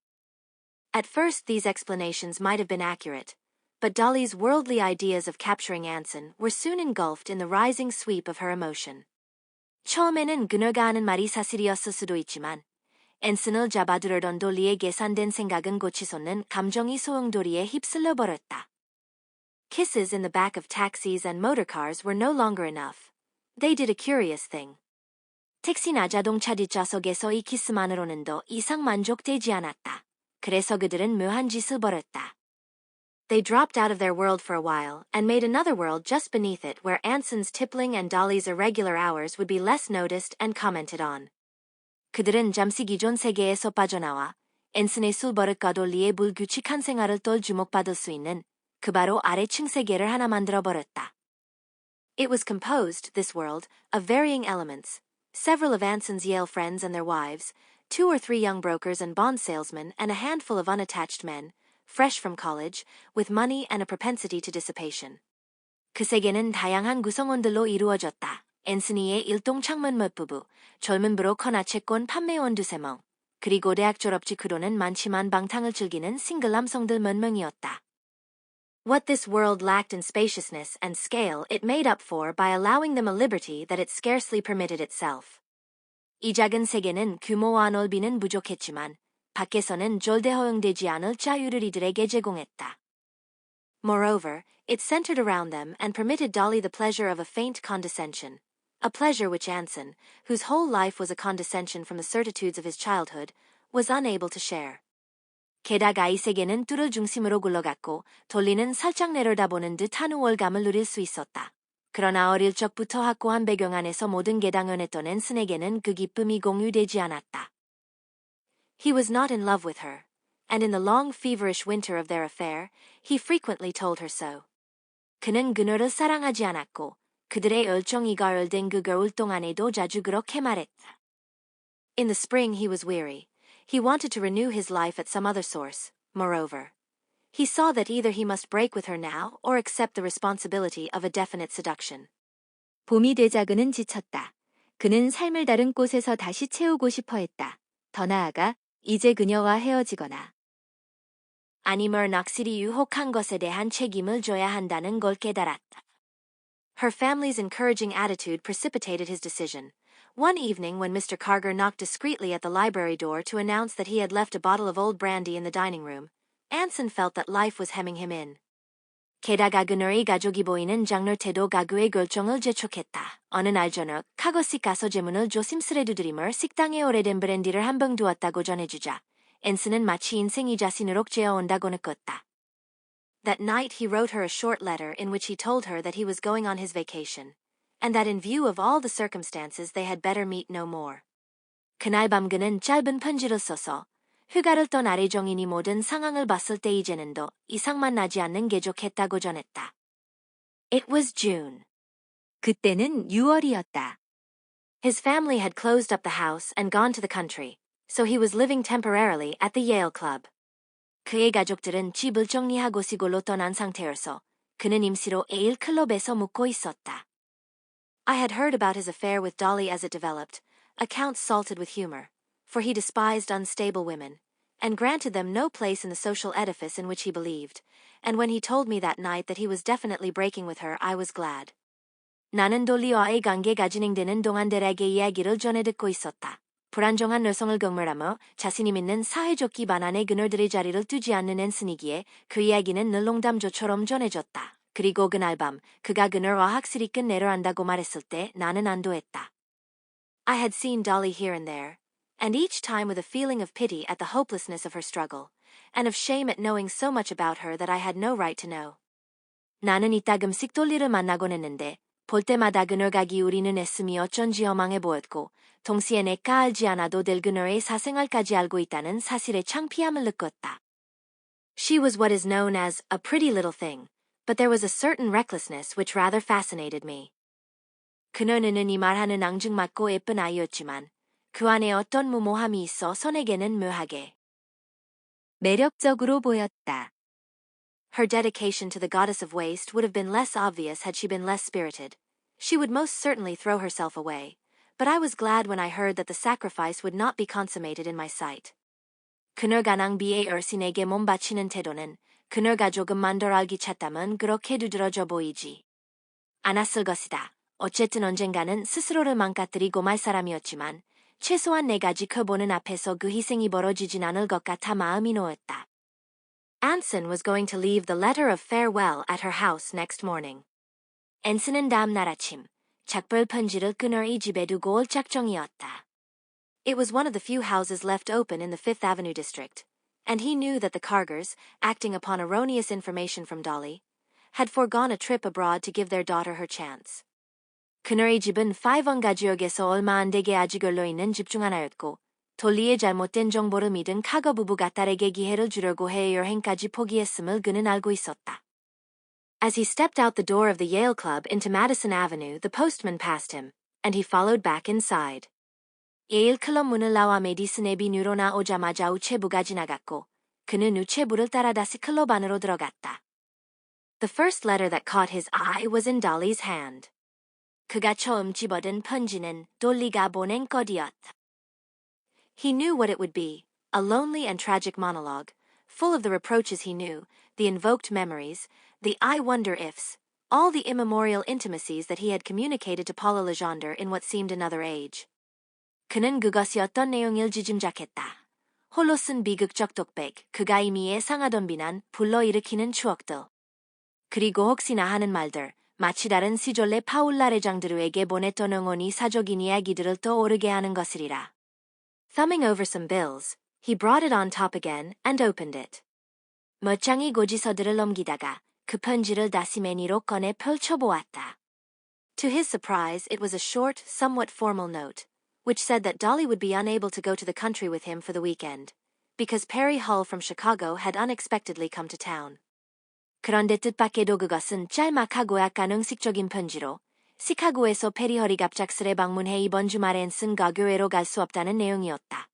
At first these explanations might have been accurate, but Dolly's worldly ideas of capturing Anson were soon engulfed in the rising sweep of her emotion. 처음에는 그녀가 하는 말이 사실이었을 수도 있지만 앤슨을 잡아들었던 돌리의 계산된 생각은 고치솟는 감정이 소용돌이에 휩쓸려 버렸다. Kisses in the back of taxis and motor cars were no longer enough. They did a curious thing. 택시나 자동차 뒷좌석에서 이 키스만으로는 더 이상 만족되지 않았다. 그래서 그들은 묘한 짓을 벌였다. They dropped out of their world for a while and made another world just beneath it where Anson's tippling and Dolly's irregular hours would be less noticed and commented on. 그들은 잠시 기존 세계에서 빠져나와 앤슨의 술버릇과 돌리의 불규칙한 생활을 덜 주목받을 수 있는 그 바로 아래층 세계를 하나 만들어버렸다. It was composed, this world, of varying elements. Several of Anson's Yale friends and their wives, 2 or 3 young brokers and bond salesmen, and a handful of unattached men, fresh from college, with money and a propensity to dissipation. 그 세계는 다양한 구성원들로 이루어졌다. 앤서니의 일동창문 몇 부부, 젊은 브로커나 채권 판매원 2-3명, 그리고 대학 졸업 직후로는 많지만 방탕을 즐기는 싱글 남성들 몇 명이었다. What this world lacked in spaciousness and scale it made up for by allowing them a liberty that it scarcely permitted itself. 이 작은 세계는 규모와 넓이는 부족했지만 밖에서는 절대 허용되지 않을 자유를 이들에게 제공했다. Moreover, it centered around them and permitted Dolly the pleasure of a faint condescension, a pleasure which Anson, whose whole life was a condescension from the certitudes of his childhood, was unable to share. 게다가 이 세계는 뚫을 중심으로 굴러갔고 돌리는 살짝 내려다보는 듯한 우월감을 누릴 수 있었다. 그러나 어릴 적부터 확고한 배경 안에서 모든 게 당연했던 앤슨에게는 그 기쁨이 공유되지 않았다. He was not in love with her, and in the long feverish winter of their affair, he frequently told her so. 그는 그녀를 사랑하지 않았고 그들의 열정이 가열된 그 겨울 동안에도 자주 그렇게 말했다. In the spring he was weary. He wanted to renew his life at some other source. Moreover, he saw that either he must break with her now or accept the responsibility of a definite seduction. 봄이 되자 그는 지쳤다. 그는 삶을 다른 곳에서 다시 채우고 싶어 했다. 더 나아가 이제 그녀와 헤어지거나 아니면 낚시리 유혹한 것에 대한 책임을 져야 한다는 걸 깨달았다. Her family's encouraging attitude precipitated his decision. One evening when Mr. Carger knocked discreetly at the library door to announce that he had left a bottle of old brandy in the dining room, Anson felt that life was hemming him in. 게다가 그녀의 가족이 보이는 장렬태도가 그의 결정을 재촉했다. 어느 날 저녁, 카거씩 가서 제문을 조심스레 두드리며 식당에 오래된 브랜디를 한 병 두었다고 전해주자, 앤슨은 마치 인생이 자신을 옥죄어온다고 느꼈다. That night he wrote her a short letter in which he told her that he was going on his vacation, and that in view of all the circumstances they had better meet no more. 그날 밤 그는 짧은 편지를 써서 휴가를 떤 아래정인이 모든 상황을 봤을 때 이제는 더 이상만 나지 않는 게 좋겠다고 전했다. It was June. 그때는 6월이었다. His family had closed up the house and gone to the country, so he was living temporarily at the Yale Club. 그의 가족들은 집을 정리하고 시골로 떠난 상태여서 그는 임시로 에일 클럽에서 묵고 있었다. I had heard about his affair with Dolly as it developed, accounts salted with humor, for he despised unstable women, and granted them no place in the social edifice in which he believed, and when he told me that night that he was definitely breaking with her, I was glad. 나는 돌리와의 관계가 진행되는 동안 델에게 이야기를 전해 듣고 있었다. 불안정한 여성을 경멸하며 자신이 믿는 사회적 기반 안에 그녀들의 자리를 두지 않는 앤슨이기에 그 이야기는 늘 농담조처럼 전해졌다. 그리고 그날 밤 그가 그녀와 확실히 끝내려 한다고 말했을 때 나는 안도했다. I had seen Dolly here and there, and each time with a feeling of pity at the hopelessness of her struggle, and of shame at knowing so much about her that I had no right to know. 나는 이따금씩 돌리를 만나곤 했는데 볼 때마다 그녀가 기울이는 애씀이 어쩐지 허망해 보였고 동시에 내가 알지 않아도 될 그녀의 사생활까지 알고 있다는 사실에 창피함을 느꼈다. She was what is known as a pretty little thing, but there was a certain recklessness which rather fascinated me. 그녀는 이 말하는 앙증맞고 예쁜 아이였지만 그 안에 어떤 무모함이 있어 선에게는 묘하게 매력적으로 보였다. Her dedication to the goddess of waste would have been less obvious had she been less spirited. She would most certainly throw herself away, but I was glad when I heard that the sacrifice would not be consummated in my sight. 그녀가 낭비의 얼씬에게 몸 바치는 태도는 그녀가 조금만 덜 알기찼다면 그렇게 두드러져 보이지 않았을 것이다. 어쨌든 언젠가는 스스로를 망가뜨리고 말 사람이었지만 최소한 내가 지켜보는 앞에서 그 희생이 벌어지진 않을 것 같아 마음이 놓였다. Anson was going to leave the letter of farewell at her house next morning. 앤슨은 다음 날 아침 작별 편지를 그녀의 집에 두고 올 작정이었다. It was one of the few houses left open in the Fifth Avenue district, and he knew that the Cargers, acting upon erroneous information from Dolly, had foregone a trip abroad to give their daughter her chance. 그녀의 집은 파이번가 지역에서 얼마 안 되게 아주 걸려있는 집 중 하나였고 돌리의 잘못된 정보를 믿은 카거 부부가 딸에게 기회를 주려고 해외여행까지 포기했음을 그는 알고 있었다. As he stepped out the door of the Yale Club into Madison Avenue, the postman passed him, and he followed back inside. 예일 클럽 문을 나와 메디슨 애비뉴로 나오자마자 우체부가 지나갔고 그는 우체부를 따라 다시 클럽 안으로 들어갔다. The first letter that caught his eye was in Dolly's hand. 그가 처음 집어든 편지는 돌리가 보낸 것이었다. He knew what it would be, a lonely and tragic monologue, full of the reproaches he knew, the invoked memories, the I wonder ifs, all the immemorial intimacies that he had communicated to Paula Legendre in what seemed another age. 그는 그것이 어떤 내용일지 짐작했다. 홀로 쓴 비극적 독백, 그가 이미 예상하던 비난, 불러일으키는 추억들. 그리고 혹시나 하는 말들, 마치 다른 시졸레 파울라 레장드루에게 보냈던 응원이 사적인 이야기들을 떠오르게 하는 것이리라. Thumbing over some bills, he brought it on top again and opened it. 몇 장의 고지서들을 넘기다가 그 편지를 다시 매니로 꺼내 펼쳐보았다. To his surprise, it was a short, somewhat formal note, which said that Dolly would be unable to go to the country with him for the weekend, because Perry Hull from Chicago had unexpectedly come to town. 그런데 뜻밖에도 그것은 짤막하고 약간 응식적인 편지로 시카고에서 페리 헐이 갑작스레 방문해 이번 주말에 앤슨과 교회로 갈 수 없다는 내용이었다.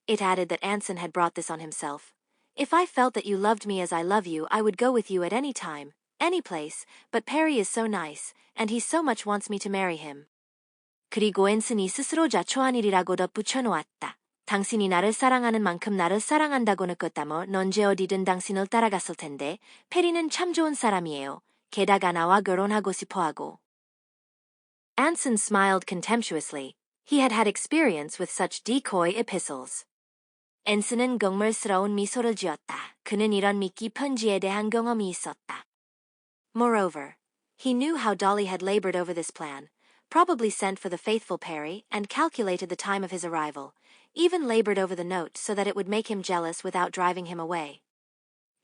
It added that Anson had brought this on himself. If I felt that you loved me as I love you, I would go with you at any time, any place, but Perry is so nice, and he so much wants me to marry him. 그리고 앤슨이 스스로 자초한 일이라고 덧붙여 놓았다. 당신이 나를 사랑하는 만큼 나를 사랑한다고 느꼈다며 언제 어디든 당신을 따라갔을 텐데 페리는 참 좋은 사람이에요. 게다가 나와 결혼하고 싶어하고. Anson smiled contemptuously. He had had experience with such decoy epistles. 앤슨은 경멸스러운 미소를 지었다. 그는 이런 미끼 편지에 대한 경험이 있었다. Moreover, he knew how Dolly had labored over this plan, probably sent for the faithful Perry and calculated the time of his arrival, even labored over the note so that it would make him jealous without driving him away.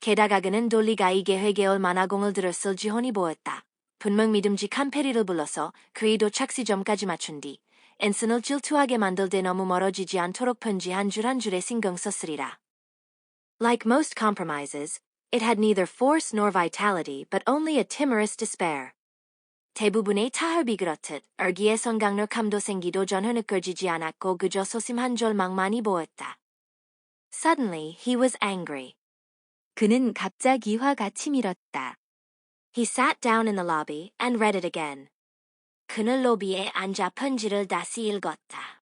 게다가 그는 돌리가 이 계획에 얼마나 공을 들였을지 훤히 보였다. 분명 믿음직한 페리를 불러서 그의 도착 시점까지 맞춘 뒤 앤슨을 질투하게 만들 때 너무 멀어지지 않도록 편지 한 줄 한 줄에 신경 썼으리라. Like most compromises, it had neither force nor vitality but only a timorous despair. 대부분의 타협이 그렇듯 얼기에선 강력함도 생기도 전혀 느껴지지 않았고 그저 소심한 절망만이 보였다. Suddenly he was angry. 그는 갑자기 화가 치밀었다. He sat down in the lobby and read it again. 그는 로비에 앉아 편지를 다시 읽었다.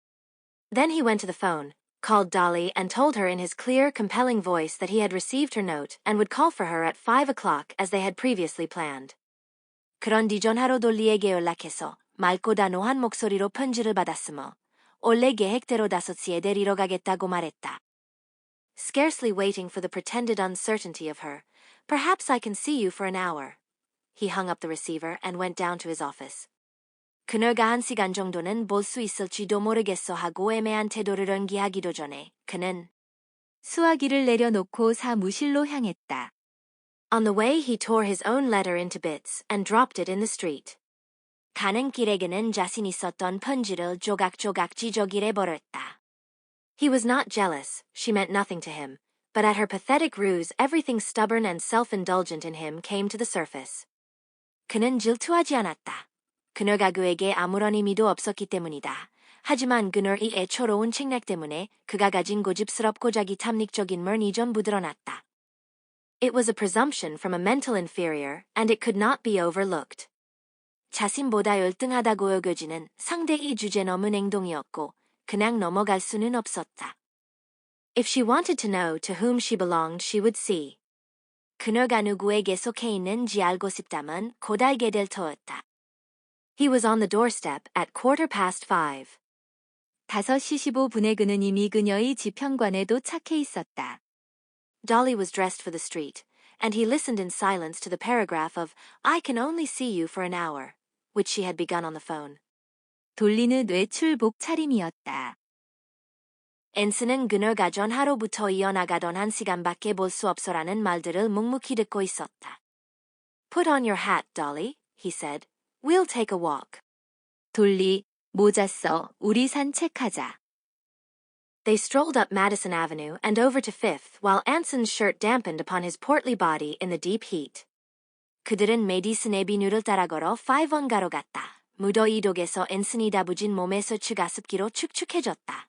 Then he went to the phone, called Dolly and told her in his clear, compelling voice that he had received her note and would call for her at 5 o'clock as they had previously planned. 그런 뒤 전화로 돌리에게 연락해서 맑고 단호한 목소리로 편지를 받았으며 원래 계획대로 5시에 데리러 가겠다고 말했다. Scarcely waiting for the pretended uncertainty of her, perhaps I can see you for an hour. He hung up the receiver and went down to his office. 그녀가 1시간 정도는 볼 수 있을지도 모르겠어 하고 애매한 태도를 연기하기도 전에 그는 수화기를 내려놓고 사무실로 향했다. On the way he tore his own letter into bits and dropped it in the street. 가는 길에 그는 자신이 썼던 편지를 조각조각 지저귀래버렸다. He was not jealous, she meant nothing to him, but at her pathetic ruse everything stubborn and self-indulgent in him came to the surface. 그는 질투하지 않았다. 그녀가 그에게 아무런 의미도 없었기 때문이다. 하지만 그녀의 애처로운 책략 때문에 그가 가진 고집스럽고 자기 탐닉적인 면이 전부 드러났다. It was a presumption from a mental inferior, and it could not be overlooked. 자신보다 열등하다고 여겨지는 상대의 주제 넘은 행동이었고 그냥 넘어갈 수는 없었다. If she wanted to know to whom she belonged, she would see. 그녀가 누구에게 속해 있는지 알고 싶다면 곧 알게 될 터였다. He was on the doorstep at 5:15. 5시 15분에 그는 이미 그녀의 집 현관에 도착해 있었다. Dolly was dressed for the street, and he listened in silence to the paragraph of I can only see you for an hour, which she had begun on the phone. 돌리는 외출복 차림이었다. 앤슨은 그녀가 전하로부터 이어나가던 1시간밖에 볼 수 없어라는 말들을 묵묵히 듣고 있었다. Put on your hat, Dolly, he said. We'll take a walk. 돌리, 모자 써, 우리 산책하자. They strolled up Madison Avenue and over to Fifth while Anson's shirt dampened upon his portly body in the deep heat. 그들은 메디슨 애비뉴를 따라 걸어 5원가로 갔다. 무더위 독에서 앤슨이 다부진 몸에서 추가습기로 축축해졌다.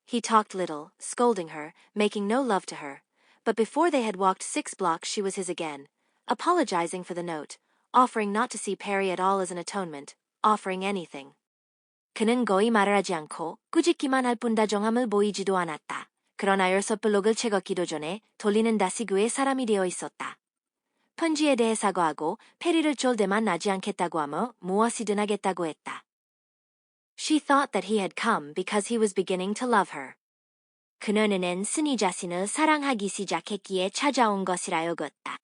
He talked little, scolding her, making no love to her, but before they had walked 6 blocks she was his again, apologizing for the note, offering not to see Perry at all as an atonement, offering anything. 그는 거의 말을 하지 않고 꾸짖기만 할 뿐 다정함을 보이지도 않았다. 그러나 6블록을 채 걷기도 전에 돌리는 다시 그의 사람이 되어 있었다. 편지에 대해 사과하고 페리를 졸대만 나지 않겠다고 하며 무엇이든 하겠다고 했다. She thought that he had come because he was beginning to love her. 그녀는 앤슨이 자신을 사랑하기 시작했기에 찾아온 것이라 여겼다.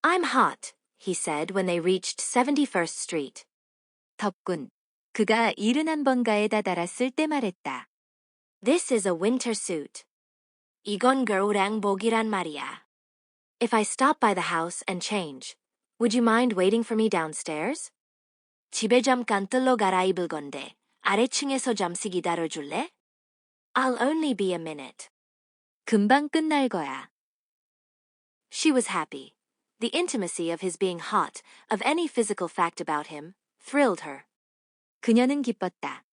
I'm hot, he said when they reached 71st Street. 덥군. 그가 71번가에 다다랐을 때 말했다. This is a winter suit. 이건 겨울왕복이란 말이야. If I stop by the house and change, would you mind waiting for me downstairs? 집에 잠깐 들러 갈아입을 건데 아래층에서 잠시 기다려줄래? I'll only be a minute. 금방 끝날 거야. She was happy. The intimacy of his being hot, of any physical fact about him, thrilled her. 그녀는 기뻤다.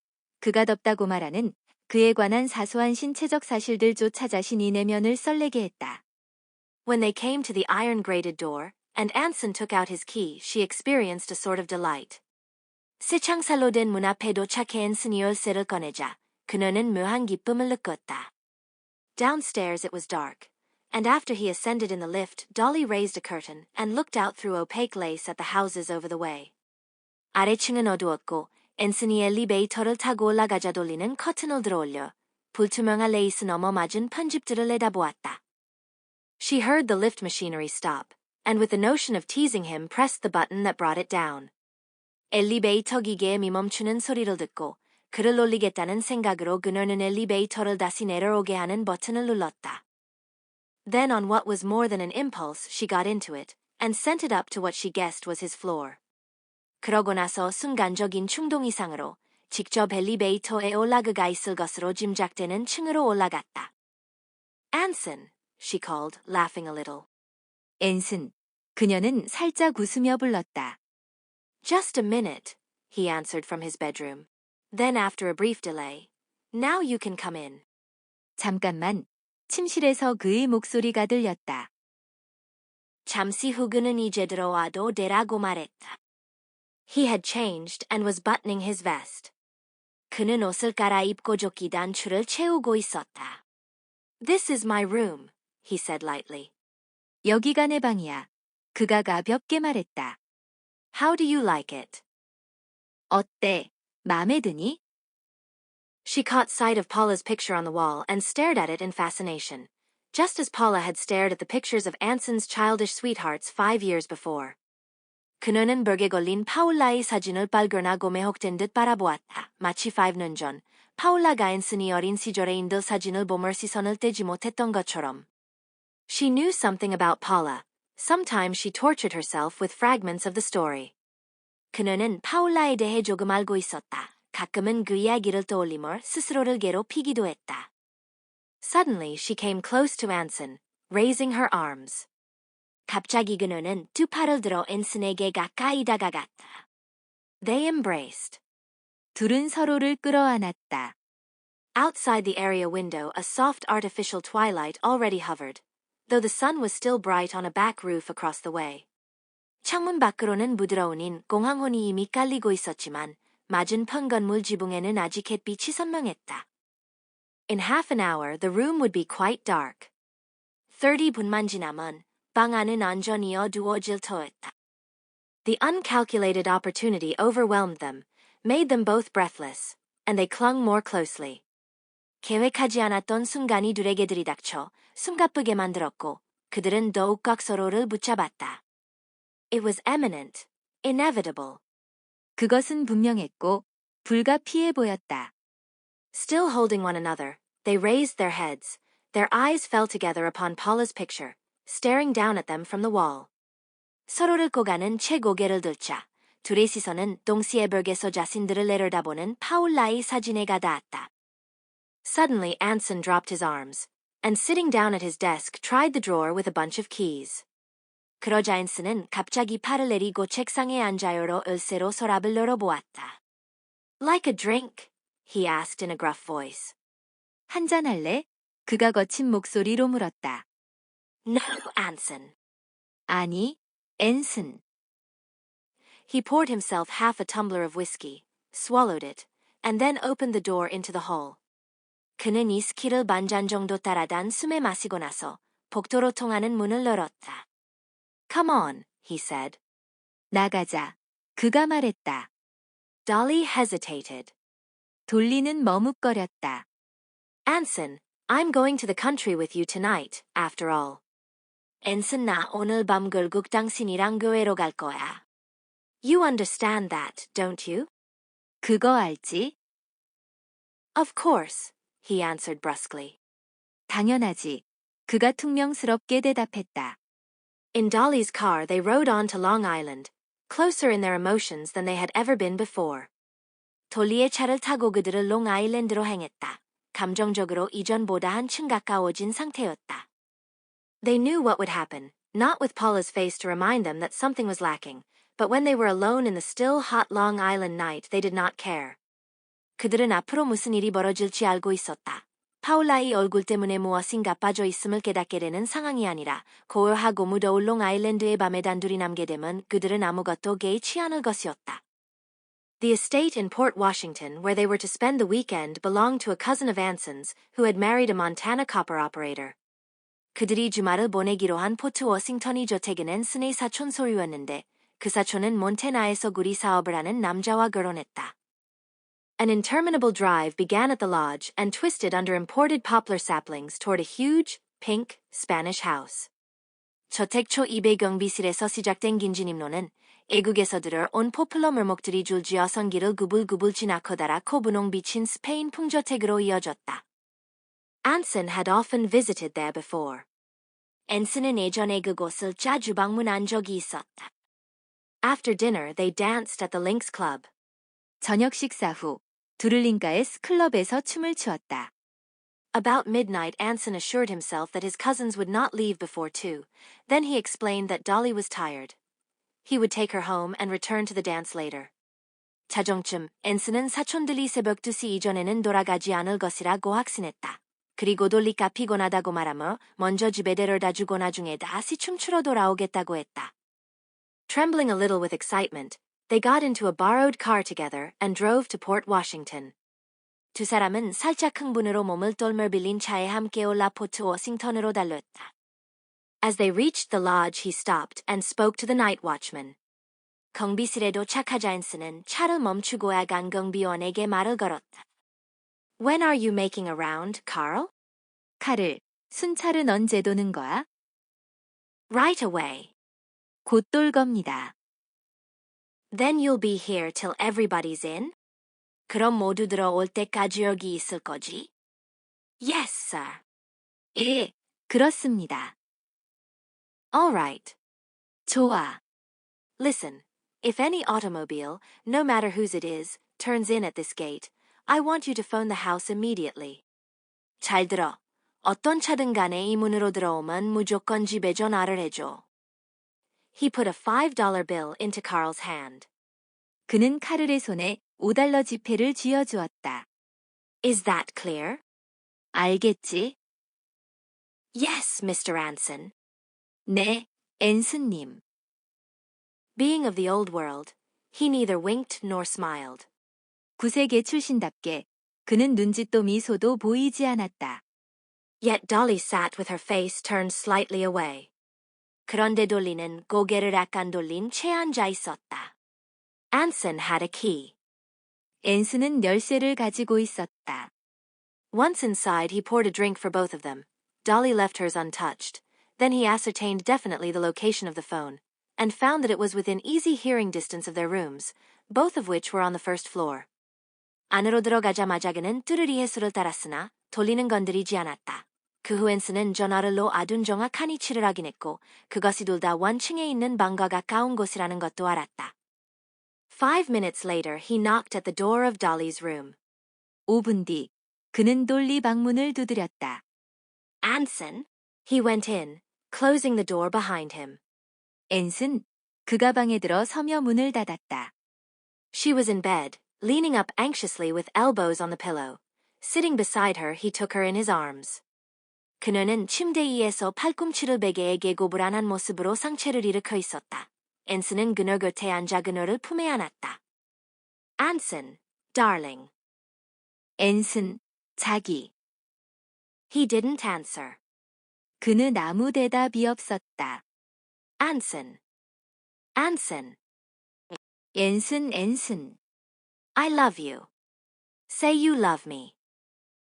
그가 덥다고 말하는 그에 관한 사소한 신체적 사실들조차 자신이 내면을 설레게 했다. When they came to the iron-grated door, and Anson took out his key, she experienced a sort of delight. 새 창살로 된 문 앞에 도착해 앤슨이 열쇠를 꺼내자 그녀는 묘한 기쁨을 느꼈다. Downstairs it was dark, and after he ascended in the lift, Dolly raised a curtain and looked out through opaque lace at the houses over the way. 아래층은 어두웠고 앤슨이 엘리베이터를 타고 올라가자 돌리는 커튼을 들어올려 불투명한 레이스 너머 맞은 편집들을 내다보았다. She heard the lift machinery stop, and with the notion of teasing him pressed the button that brought it down. 엘리베이터 기계의 멈추는 소리를 듣고 그를 놀리겠다는 생각으로 그녀는 엘리베이터를 다시 내려오게 하는 버튼을 눌렀다. Then on what was more than an impulse, she got into it, and sent it up to what she guessed was his floor. 그러고 나서 순간적인 충동 이상으로 직접 엘리베이터에 올라그가 있을 것으로 짐작되는 층으로 올라갔다. Anson, she called, laughing a little. 앤슨. 그녀는 살짝 웃으며 불렀다. Just a minute, he answered from his bedroom. Then after a brief delay, now you can come in. 잠깐만. 침실에서 그의 목소리가 들렸다. 잠시 후 그는 이제 들어와도 되라고 말했다. He had changed and was buttoning his vest. 그는 옷을 갈아입고 조끼 단추를 채우고 있었다. This is my room, he said lightly. 여기가 내 방이야. 그가 가볍게 말했다. How do you like it? 어때? 마음에 드니? She caught sight of Paula's picture on the wall and stared at it in fascination, just as Paula had stared at the pictures of Anson's childish sweethearts 5 years before. 그녀는 벽에 걸린 파울라의 사진을 발견하고 매혹된 듯 바라보았다. 마치 5년 전, 파울라가 앤슨이 어린 시절의 인들 사진을 보며 시선을 떼지 못했던 것처럼. She knew something about Paula. Sometimes she tortured herself with fragments of the story. 그녀는 파울라에 대해 조금 알고 있었다. 가끔은 그 이야기를 떠올리며 스스로를 괴롭히기도 했다. Suddenly she came close to Anson, raising her arms. 갑자기 그녀는 두 팔을 들어 앤슨에게 가까이 다가갔다. They embraced. 둘은 서로를 끌어안았다. Outside the area window, a soft artificial twilight already hovered, though the sun was still bright on a back roof across the way. 창문 밖으로는 부드러운 공황혼이 이미 깔리고 있었지만 맞은편 건물 지붕에는 아직 햇빛이 선명했다. In half an hour, the room would be quite dark. 30분만 지나면 방 안은 완전히 어두워질 터였다. The uncalculated opportunity overwhelmed them, made them both breathless, and they clung more closely. 계획하지 않았던 순간이 둘에게 들이닥쳐 숨가쁘게 만들었고 그들은 더욱각 서로를 붙잡았다. It was imminent, inevitable. 그것은 분명했고 불가피해 보였다. Still holding one another, they raised their heads. Their eyes fell together upon Paula's picture, staring down at them from the wall. 서로를 꼬가는 채 고개를 들자 둘의 시선은 동시에 벽에서 자신들을 내려다보는 파울라의 사진에 가닿았다. Suddenly Anson dropped his arms, and sitting down at his desk tried the drawer with a bunch of keys. 그러자 앤슨은 갑자기 팔을 내리고 책상에 앉아요로 을새로 서랍을 열어보았다. Like a drink? he asked in a gruff voice. 한잔할래? 그가 거친 목소리로 물었다. No, Anson. 아니, 앤슨. He poured himself half a tumbler of whiskey, swallowed it, and then opened the door into the hall. 그는 위스키를 반잔 정도 따라단 숨에 마시고 나서 복도로 통하는 문을 열었다. Come on, he said. 나가자. 그가 말했다. Dolly hesitated. 돌리는 머뭇거렸다. Anson, I'm going to the country with you tonight, after all. Anson, 나 오늘 밤 결국 당신이랑 교회로 갈 거야. You understand that, don't you? 그거 알지? Of course, he answered brusquely. 당연하지. 그가 퉁명스럽게 대답했다. In Dolly's car they rode on to Long Island, closer in their emotions than they had ever been before. 돌리의 차를 타고 그들을 롱아일랜드로 행했다. 감정적으로 이전보다 한층 가까워진 상태였다. They knew what would happen, not with Paula's face to remind them that something was lacking, but when they were alone in the still hot Long Island night they did not care. 그들은 앞으로 무슨 일이 벌어질지 알고 있었다. 파울라의 얼굴 때문에 무엇인가 빠져 있음을 깨닫게 되는 상황이 아니라 고요하고 무더울 롱아일랜드의 밤에 단둘이 남게 되면 그들은 아무것도 개의치 않을 것이었다. The estate in Port Washington where they were to spend the weekend belonged to a cousin of Anson's who had married a Montana copper operator. 그들이 주말을 보내기로 한 포트 워싱턴이 저택은 앤슨의 사촌 소유였는데 그 사촌은 몬태나에서 구리 사업을 하는 남자와 결혼했다. An interminable drive began at the lodge and twisted under imported poplar saplings toward a huge, pink, Spanish house. 저택 초 200경비실에서 시작된 긴 진입로는 애국에서 들어온 포플러 물목들이 줄지어 선기를 구불구불 지나 커다랗고 분홍 비친 스페인 풍저택으로 이어졌다. Anson had often visited there before. 앤슨은 예전에 그곳을 자주 방문한 적이 있었다. After dinner, they danced at the Lynx Club. 저녁 식사 후 두를링가의 클럽에서 춤을 추었다. About midnight, Anson assured himself that his cousins would not leave before 2. Then he explained that Dolly was tired. He would take her home and return to the dance later. 자정쯤 앤슨은 사촌들이 새벽 2시 이전에는 돌아가지 않을 것이라고 확신했다. 그리고 돌리까 피곤하다고 말하며 먼저 집에 데려다주고 나중에 다시 춤추러 돌아오겠다고 했다. Trembling a little with excitement, they got into a borrowed car together and drove to Port Washington. 두 사람은 살짝 흥분으로 몸을 떨며 빌린 차에 함께 올라 포트 워싱턴으로 달렸다. As they reached the lodge, he stopped and spoke to the night watchman. 경비실에 도착하자 앤슨은 차를 멈추고 야간 경비원에게 말을 걸었다. When are you making a round, Carl? 칼을, 순찰은 언제 도는 거야? Right away. 곧 돌 겁니다. Then you'll be here till everybody's in? 그럼 모두 들어올 때까지 여기 있을 거지? Yes, sir. 예, 그렇습니다. All right. 좋아. Listen, if any automobile, no matter whose it is, turns in at this gate, I want you to phone the house immediately. 잘 들어. 어떤 차든 간에 이 문으로 들어오면 무조건 집에 전화를 해줘. He put a $5 bill into Carl's hand. 그는 카를의 손에 $5 지폐를 쥐어주었다. Is that clear? 알겠지? Yes, Mr. Anson. 네, 앤슨님. Being of the old world, he neither winked nor smiled. 구세계 출신답게 그는 눈짓도 미소도 보이지 않았다. Yet Dolly sat with her face turned slightly away. 그런데 돌리는 고개를 약간 돌린 채 앉아 있었다. Anson had a key. 앤슨은 열쇠를 가지고 있었다. Once inside, he poured a drink for both of them. Dolly left hers untouched. Then he ascertained definitely the location of the phone, and found that it was within easy hearing distance of their rooms, both of which were on the first floor. 안으로 들어가자마자 그는 뚜르리 해수를 따랐으나 돌리는 건드리지 않았다. 그 후 앤슨은 전화를 놓아둔 정확한 위치를 확인했고 그것이 둘 다 원층에 있는 방과 가까운 곳이라는 것도 알았다. 5 minutes later, he knocked at the door of Dolly's room. 5분 뒤, 그는 돌리 방문을 두드렸다. Anson? He went in, closing the door behind him. 앤슨, 그 가방에 들어 서며 문을 닫았다. She was in bed, leaning up anxiously with elbows on the pillow. Sitting beside her, he took her in his arms. 그녀는 침대 위에서 팔꿈치를 베개에 개고 불안한 모습으로 상체를 일으켜 있었다. 앤슨은 그녀 곁에 앉아 그녀를 품에 안았다. Anson, darling. 앤슨, 자기. He didn't answer. 그는 아무 대답이 없었다. Anson. Anson. 앤슨. I love you. Say you love me.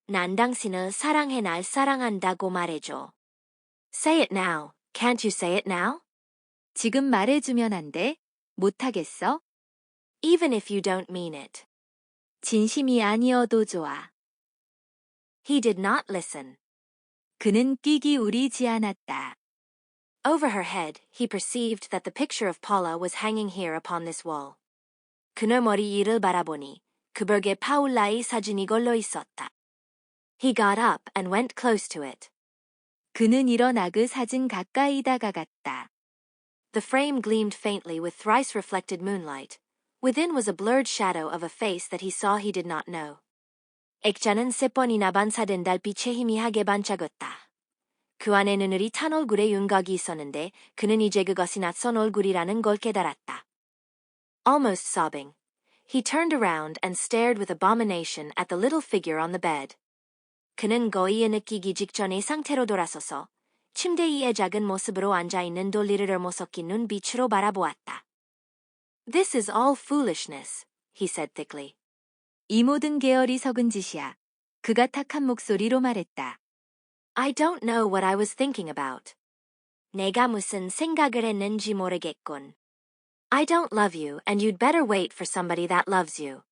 난 당신을 사랑해 날 사랑한다고 말해줘. Say it now. Can't you say it now? 지금 말해주면 안 돼? 못하겠어? Even if you don't mean it. 진심이 아니어도 좋아. He did not listen. 그는 귀 기울이지 않았다. Over her head, he perceived that the picture of Paula was hanging here upon this wall. 그녀 머리 위를 바라보니 그 벽에 파울라의 사진이 걸려 있었다. He got up and went close to it. 그는 일어나 그 사진 가까이 다가갔다. The frame gleamed faintly with thrice reflected moonlight. Within was a blurred shadow of a face that he saw he did not know. 액자는 3번이나 반사된 달빛에 희미하게 반짝였다. 그 안에 느느리 탄 얼굴의 윤곽이 있었는데 그는 이제 그것이 낯선 얼굴이라는 걸 깨달았다. Almost sobbing, he turned around and stared with abomination at the little figure on the bed. 그는 거의에 느끼기 직전의 상태로 돌아서서 침대 위에 작은 모습으로 앉아있는 돌리를 얼모섞인 눈빛으로 바라보았다. This is all foolishness, he said thickly. 이 모든 게 어리석은 짓이야. 그가 탁한 목소리로 말했다. I don't know what I was thinking about. 내가 무슨 생각을 했는지 모르겠군. I don't love you and you'd better wait for somebody that loves you.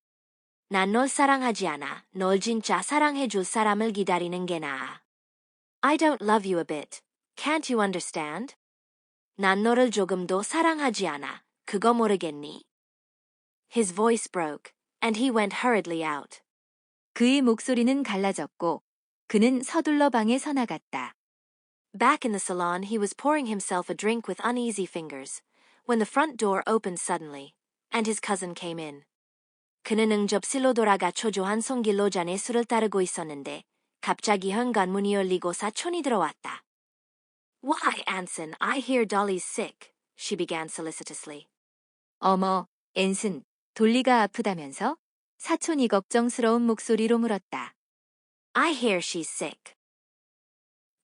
난 널 사랑하지 않아. 널 진짜 사랑해줄 사람을 기다리는 게 나아. I don't love you a bit. Can't you understand? 난 너를 조금도 사랑하지 않아. 그거 모르겠니? His voice broke, and he went hurriedly out. 그의 목소리는 갈라졌고 그는 서둘러 방에서 나갔다. Back in the salon, he was pouring himself a drink with uneasy fingers, when the front door opened suddenly, and his cousin came in. 그는 응접실로 돌아가 초조한 손길로 잔에 술을 따르고 있었는데 갑자기 현관문이 열리고 사촌이 들어왔다. Why, Anson, I hear Dolly's sick, she began solicitously. 어머, 앤슨, 돌리가 아프다면서? 사촌이 걱정스러운 목소리로 물었다. I hear she's sick.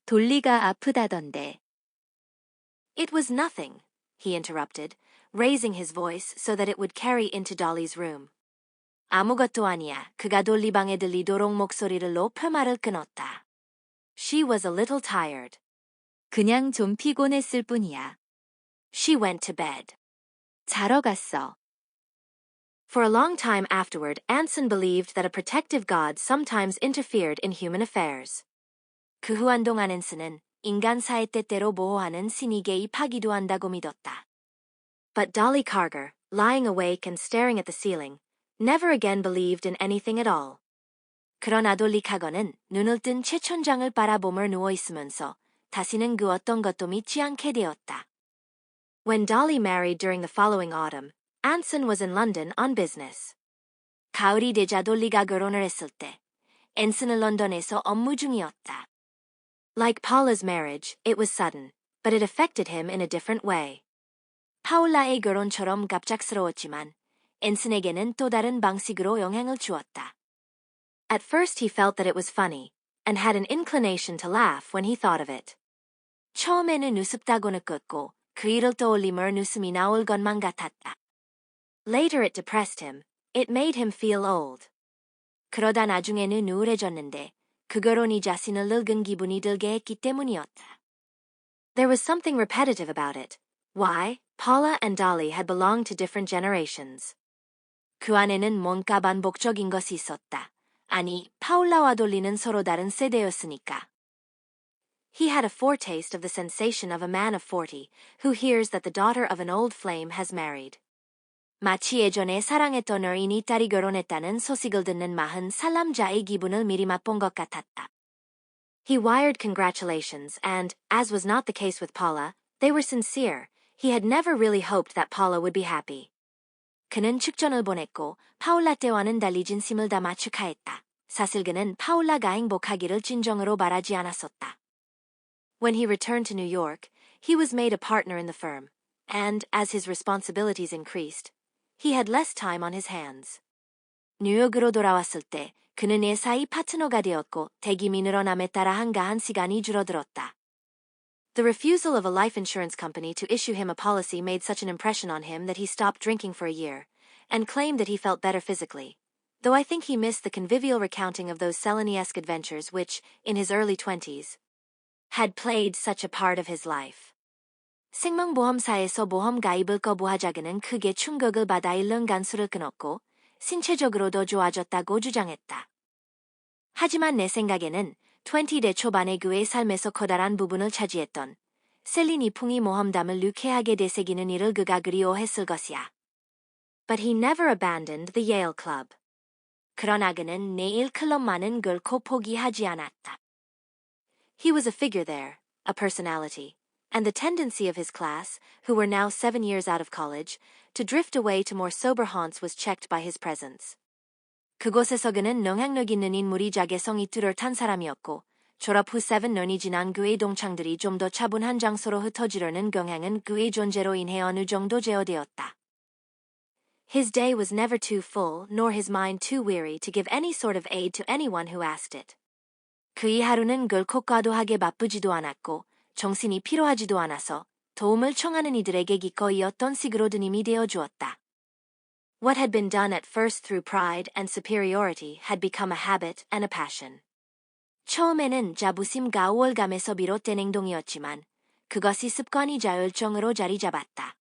돌리가 아프다던데. It was nothing, he interrupted, raising his voice so that it would carry into Dolly's room. 아무것도 아니야. 그가 돌리 방에 들리도록 목소리를 높여 말을 끊었다. She was a little tired. 그냥 좀 피곤했을 뿐이야. She went to bed. 자러 갔어. For a long time afterward, Anson believed that a protective God sometimes interfered in human affairs. 그 후 한동안 앤슨은 인간사의 때때로 보호하는 신이 개입하기도 한다고 믿었다. But Dolly Carter, lying awake and staring at the ceiling, never again believed in anything at all. 그러나 돌리 카거는 눈을 뜬 최천장을 바라보며 누워있으면서 다시는 그 어떤 것도 믿지 않게 되었다. When Dolly married during the following autumn, Anson was in London on business. 가을이 되자 돌리가 결혼을 했을 때, 앤슨은 런던에서 업무 중이었다. Like Paula's marriage, it was sudden, but it affected him in a different way. 파울라의 결혼처럼 갑작스러웠지만, 앤슨에게는 또 다른 방식으로 영향을 주었다. At first he felt that it was funny, and had an inclination to laugh when he thought of it. 처음에는 우습다고 느꼈고, 그 일을 떠올리며 웃음이 나올 것만 같았다. Later it depressed him. It made him feel old. 그러다 나중에는 우울해졌는데 그 결혼이 자신을 늙은 기분이 들게 했기 때문이었다. There was something repetitive about it. Why? Paula and Dolly had belonged to different generations. 그 안에는 뭔가 반복적인 것이 있었다. 아니, 파울라와 돌리는 서로 다른 세대였으니까. He had a foretaste of the sensation of a man of 40 who hears that the daughter of an old flame has married. 마치 예전에 사랑했던 어린이 딸이 결혼했다는 소식을 듣는 40살 남자의 기분을 미리 맛본 것 같았다. He wired congratulations and, as was not the case with Paula, they were sincere. He had never really hoped that Paula would be happy. 그는 축전을 보냈고 파울라 때와는 달리 진심을 담아 축하했다. 사실 그는 파울라가 행복하기를 진정으로 바라지 않았었다. When he returned to New York, he was made a partner in the firm, and, as his responsibilities increased, he had less time on his hands. 뉴욕으로 돌아왔을 때 그는 회사의 파트너가 되었고 대기미 늘어남에 따라 한가한 시간이 줄어들었다. The refusal of a life insurance company to issue him a policy made such an impression on him that he stopped drinking for a year, and claimed that he felt better physically, though I think he missed the convivial recounting of those Selene-esque adventures which, in his early 20s, had played such a part of his life. 생명보험사에서 보험 가입을 거부하자 그는 크게 충격을 받아 1년 간수를 끊었고 신체적으로도 좋아졌다고 주장했다. 하지만 내 생각에는 20대 초반의 그의 삶에서 커다란 부분을 차지했던 셀린이 풍이 모험담을 유쾌하게 되새기는 일을 그가 그리워했을 것이야. But he never abandoned the Yale Club. 그러나 그는 내일 클럽만은 결코 포기하지 않았다. He was a figure there, a personality, and the tendency of his class, who were now 7 years out of college, to drift away to more sober haunts was checked by his presence. 그곳에서 그는 영향력 있는 인물이 자개성이 뚜렷한 사람이었고, 졸업 후 7년이 지난 그의 동창들이 좀 더 차분한 장소로 흩어지려는 경향은 그의 존재로 인해 어느 정도 제어되었다. His day was never too full, nor his mind too weary to give any sort of aid to anyone who asked it. 그의 하루는 결코 과도하게 바쁘지도 않았고 정신이 피로하지도 않아서 도움을 청하는 이들에게 기꺼이 어떤 식으로든 힘이 되어 주었다. What had been done at first through pride and superiority had become a habit and a passion. 처음에는 자부심과 우월감에서 비롯된 행동이었지만 그것이 습관이자 열정으로 자리 잡았다.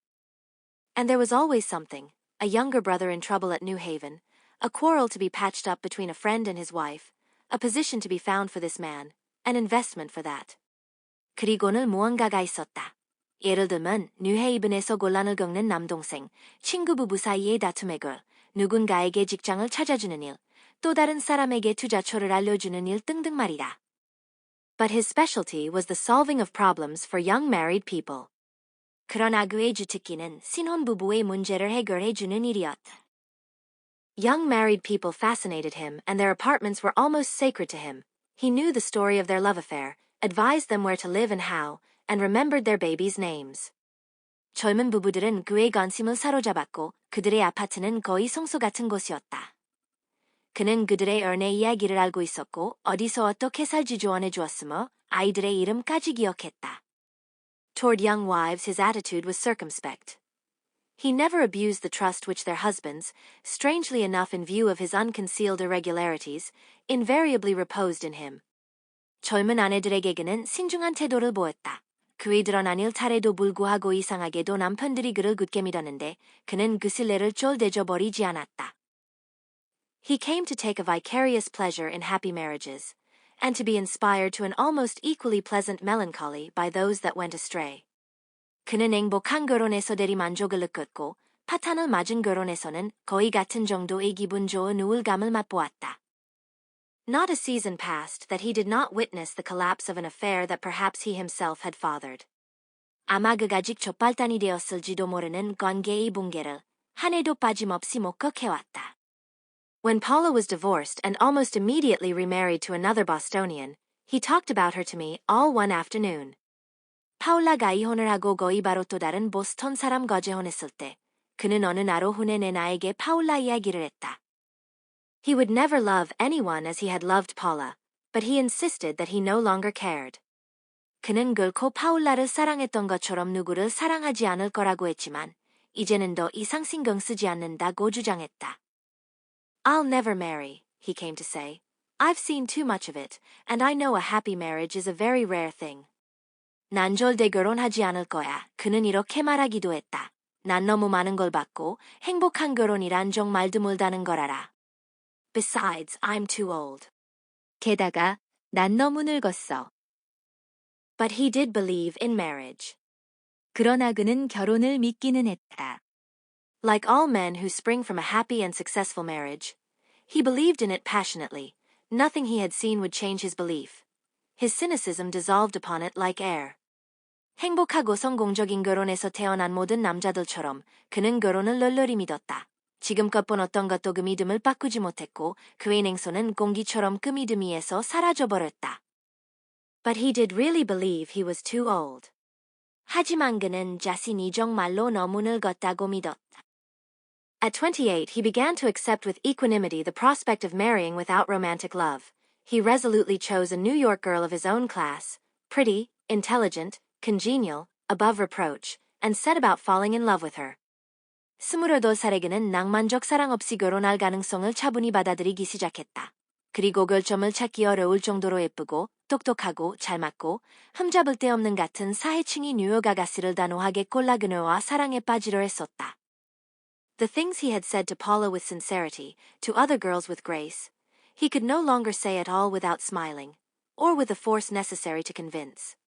And there was always something, a younger brother in trouble at New Haven, a quarrel to be patched up between a friend and his wife, a position to be found for this man, an investment for that. 그리고는 무언가가 있었다. 예를 들면 뉴헤이븐에서 곤란을 겪는 남동생, 친구 부부 사이의 다툼의 글, 누군가에게 직장을 찾아주는 일, 또 다른 사람에게 투자처를 알려주는 일 등등 말이다. But his specialty was the solving of problems for young married people. 그러나 그의 주특기는 신혼부부의 문제를 해결해주는 일이었다. Young married people fascinated him and their apartments were almost sacred to him. He knew the story of their love affair, advised them where to live and how, and remembered their babies' names. 젊은 부부들은 그의 관심을 사로잡았고 그들의 아파트는 거의 성소 같은 곳이었다. 그는 그들의 연애 이야기를 알고 있었고 어디서 어떻게 살지 조언해 주었으며 아이들의 이름까지 기억했다. Toward young wives his attitude was circumspect. He never abused the trust which their husbands, strangely enough in view of his unconcealed irregularities, invariably reposed in him. 젊은 아내들에게 그는 신중한 태도를 보였다. 그의 드러난 일탈에도 불구하고 이상하게도 남편들이 그를 굳게 믿었는데 그는 그 신뢰를 쫄대줘 버리지 않았다. He came to take a vicarious pleasure in happy marriages, and to be inspired to an almost equally pleasant melancholy by those that went astray. 그는 행복한 결혼에서 대리 만족을 느꼈고 파탄을 맞은 결혼에서는 거의 같은 정도의 기분 좋은 우울감을 맛보았다. Not a season passed that he did not witness the collapse of an affair that perhaps he himself had fathered. 아마 그가 아직 촛발단이 되었을지도 모르는 관계의 붕괴를 한 해도 빠짐없이 목격해왔다. When Paula was divorced and almost immediately remarried to another Bostonian, he talked about her to me all one afternoon. 파울라가 이혼을 하고 거의 바로 또 다른 보스턴 사람과 재혼했을 때 그는 어느 날 오후에 나에게 파울라 이야기를 했다. He would never love anyone as he had loved Paula, but he insisted that he no longer cared. 그는 결코 파울라를 사랑했던 것처럼 누구를 사랑하지 않을 거라고 했지만 이제는 더 이상 신경 쓰지 않는다고 주장했다. I'll never marry, he came to say. I've seen too much of it, and I know a happy marriage is a very rare thing. 난 절대 결혼하지 않을 거야. 그는 이렇게 말하기도 했다. 난 너무 많은 걸 봤고 행복한 결혼이란 정말 드물다는 걸 알아. Besides, I'm too old. 게다가 난 너무 늙었어. But he did believe in marriage. 그러나 그는 결혼을 믿기는 했다. Like all men who spring from a happy and successful marriage, he believed in it passionately. Nothing he had seen would change his belief. His cynicism dissolved upon it like air. 행복하고 성공적인 결혼에서 태어난 모든 남자들처럼 그는 결혼을 널널히 믿었다. 지금껏 본 어떤 것도 그 믿음을 바꾸지 못했고 그의 냉소는 공기처럼 그 믿음 위에서 사라져버렸다. But he did really believe he was too old. 하지만 그는 자신이 정말로 너무 늙었다고 믿었다. At 28, he began to accept with equanimity the prospect of marrying without romantic love. He resolutely chose a New York girl of his own class, pretty, intelligent, congenial, above reproach, and set about falling in love with her. 28살의 그는 낭만적 사랑 없이 결혼할 가능성을 차분히 받아들이기 시작했다. 그리고 결점을 찾기 어려울 정도로 예쁘고 똑똑하고 잘 맞고 흠잡을 데 없는 같은 사회층이 뉴욕 아가씨를 단호하게 골라 그녀와 사랑에 빠지려 했었다. The things he had said to Paula with sincerity, to other girls with grace, he could no longer say at all without smiling, or with the force necessary to convince.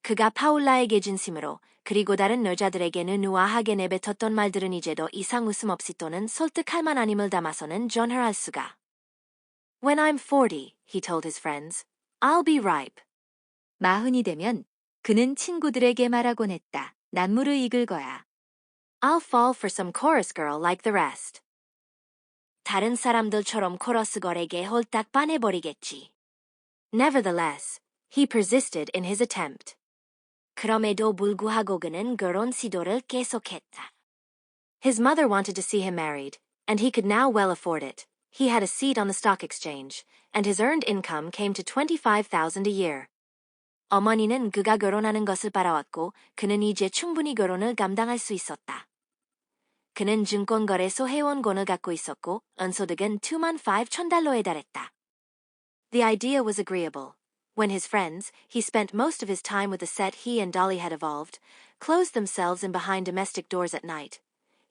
그가 파울라에게 진심으로 그리고 다른 여자들에게는 우아하게 내뱉었던 말들은 이제도 이상 웃음 없이 또는 설득할 만한 힘을 담아서는 전할 수가. When I'm 40, he told his friends, I'll be ripe. 40이 되면 그는 친구들에게 말하곤 했다. 난 무르 익을 거야. I'll fall for some chorus girl like the rest. 다른 사람들처럼 코러스 걸에게 홀딱 반해버리겠지. Nevertheless, he persisted in his attempt. 그럼에도 불구하고 그는 결혼 시도를 계속했다. His mother wanted to see him married, and he could now well afford it. He had a seat on the stock exchange, and his earned income came to $25,000 a year. 어머니는 그가 결혼하는 것을 바라왔고 그는 이제 충분히 결혼을 감당할 수 있었다. 그는 증권거래소 회원권을 갖고 있었고 은소득은 $25,000에 달했다. The idea was agreeable. When his friends, he spent most of his time with the set he and Dolly had evolved, closed themselves in behind domestic doors at night.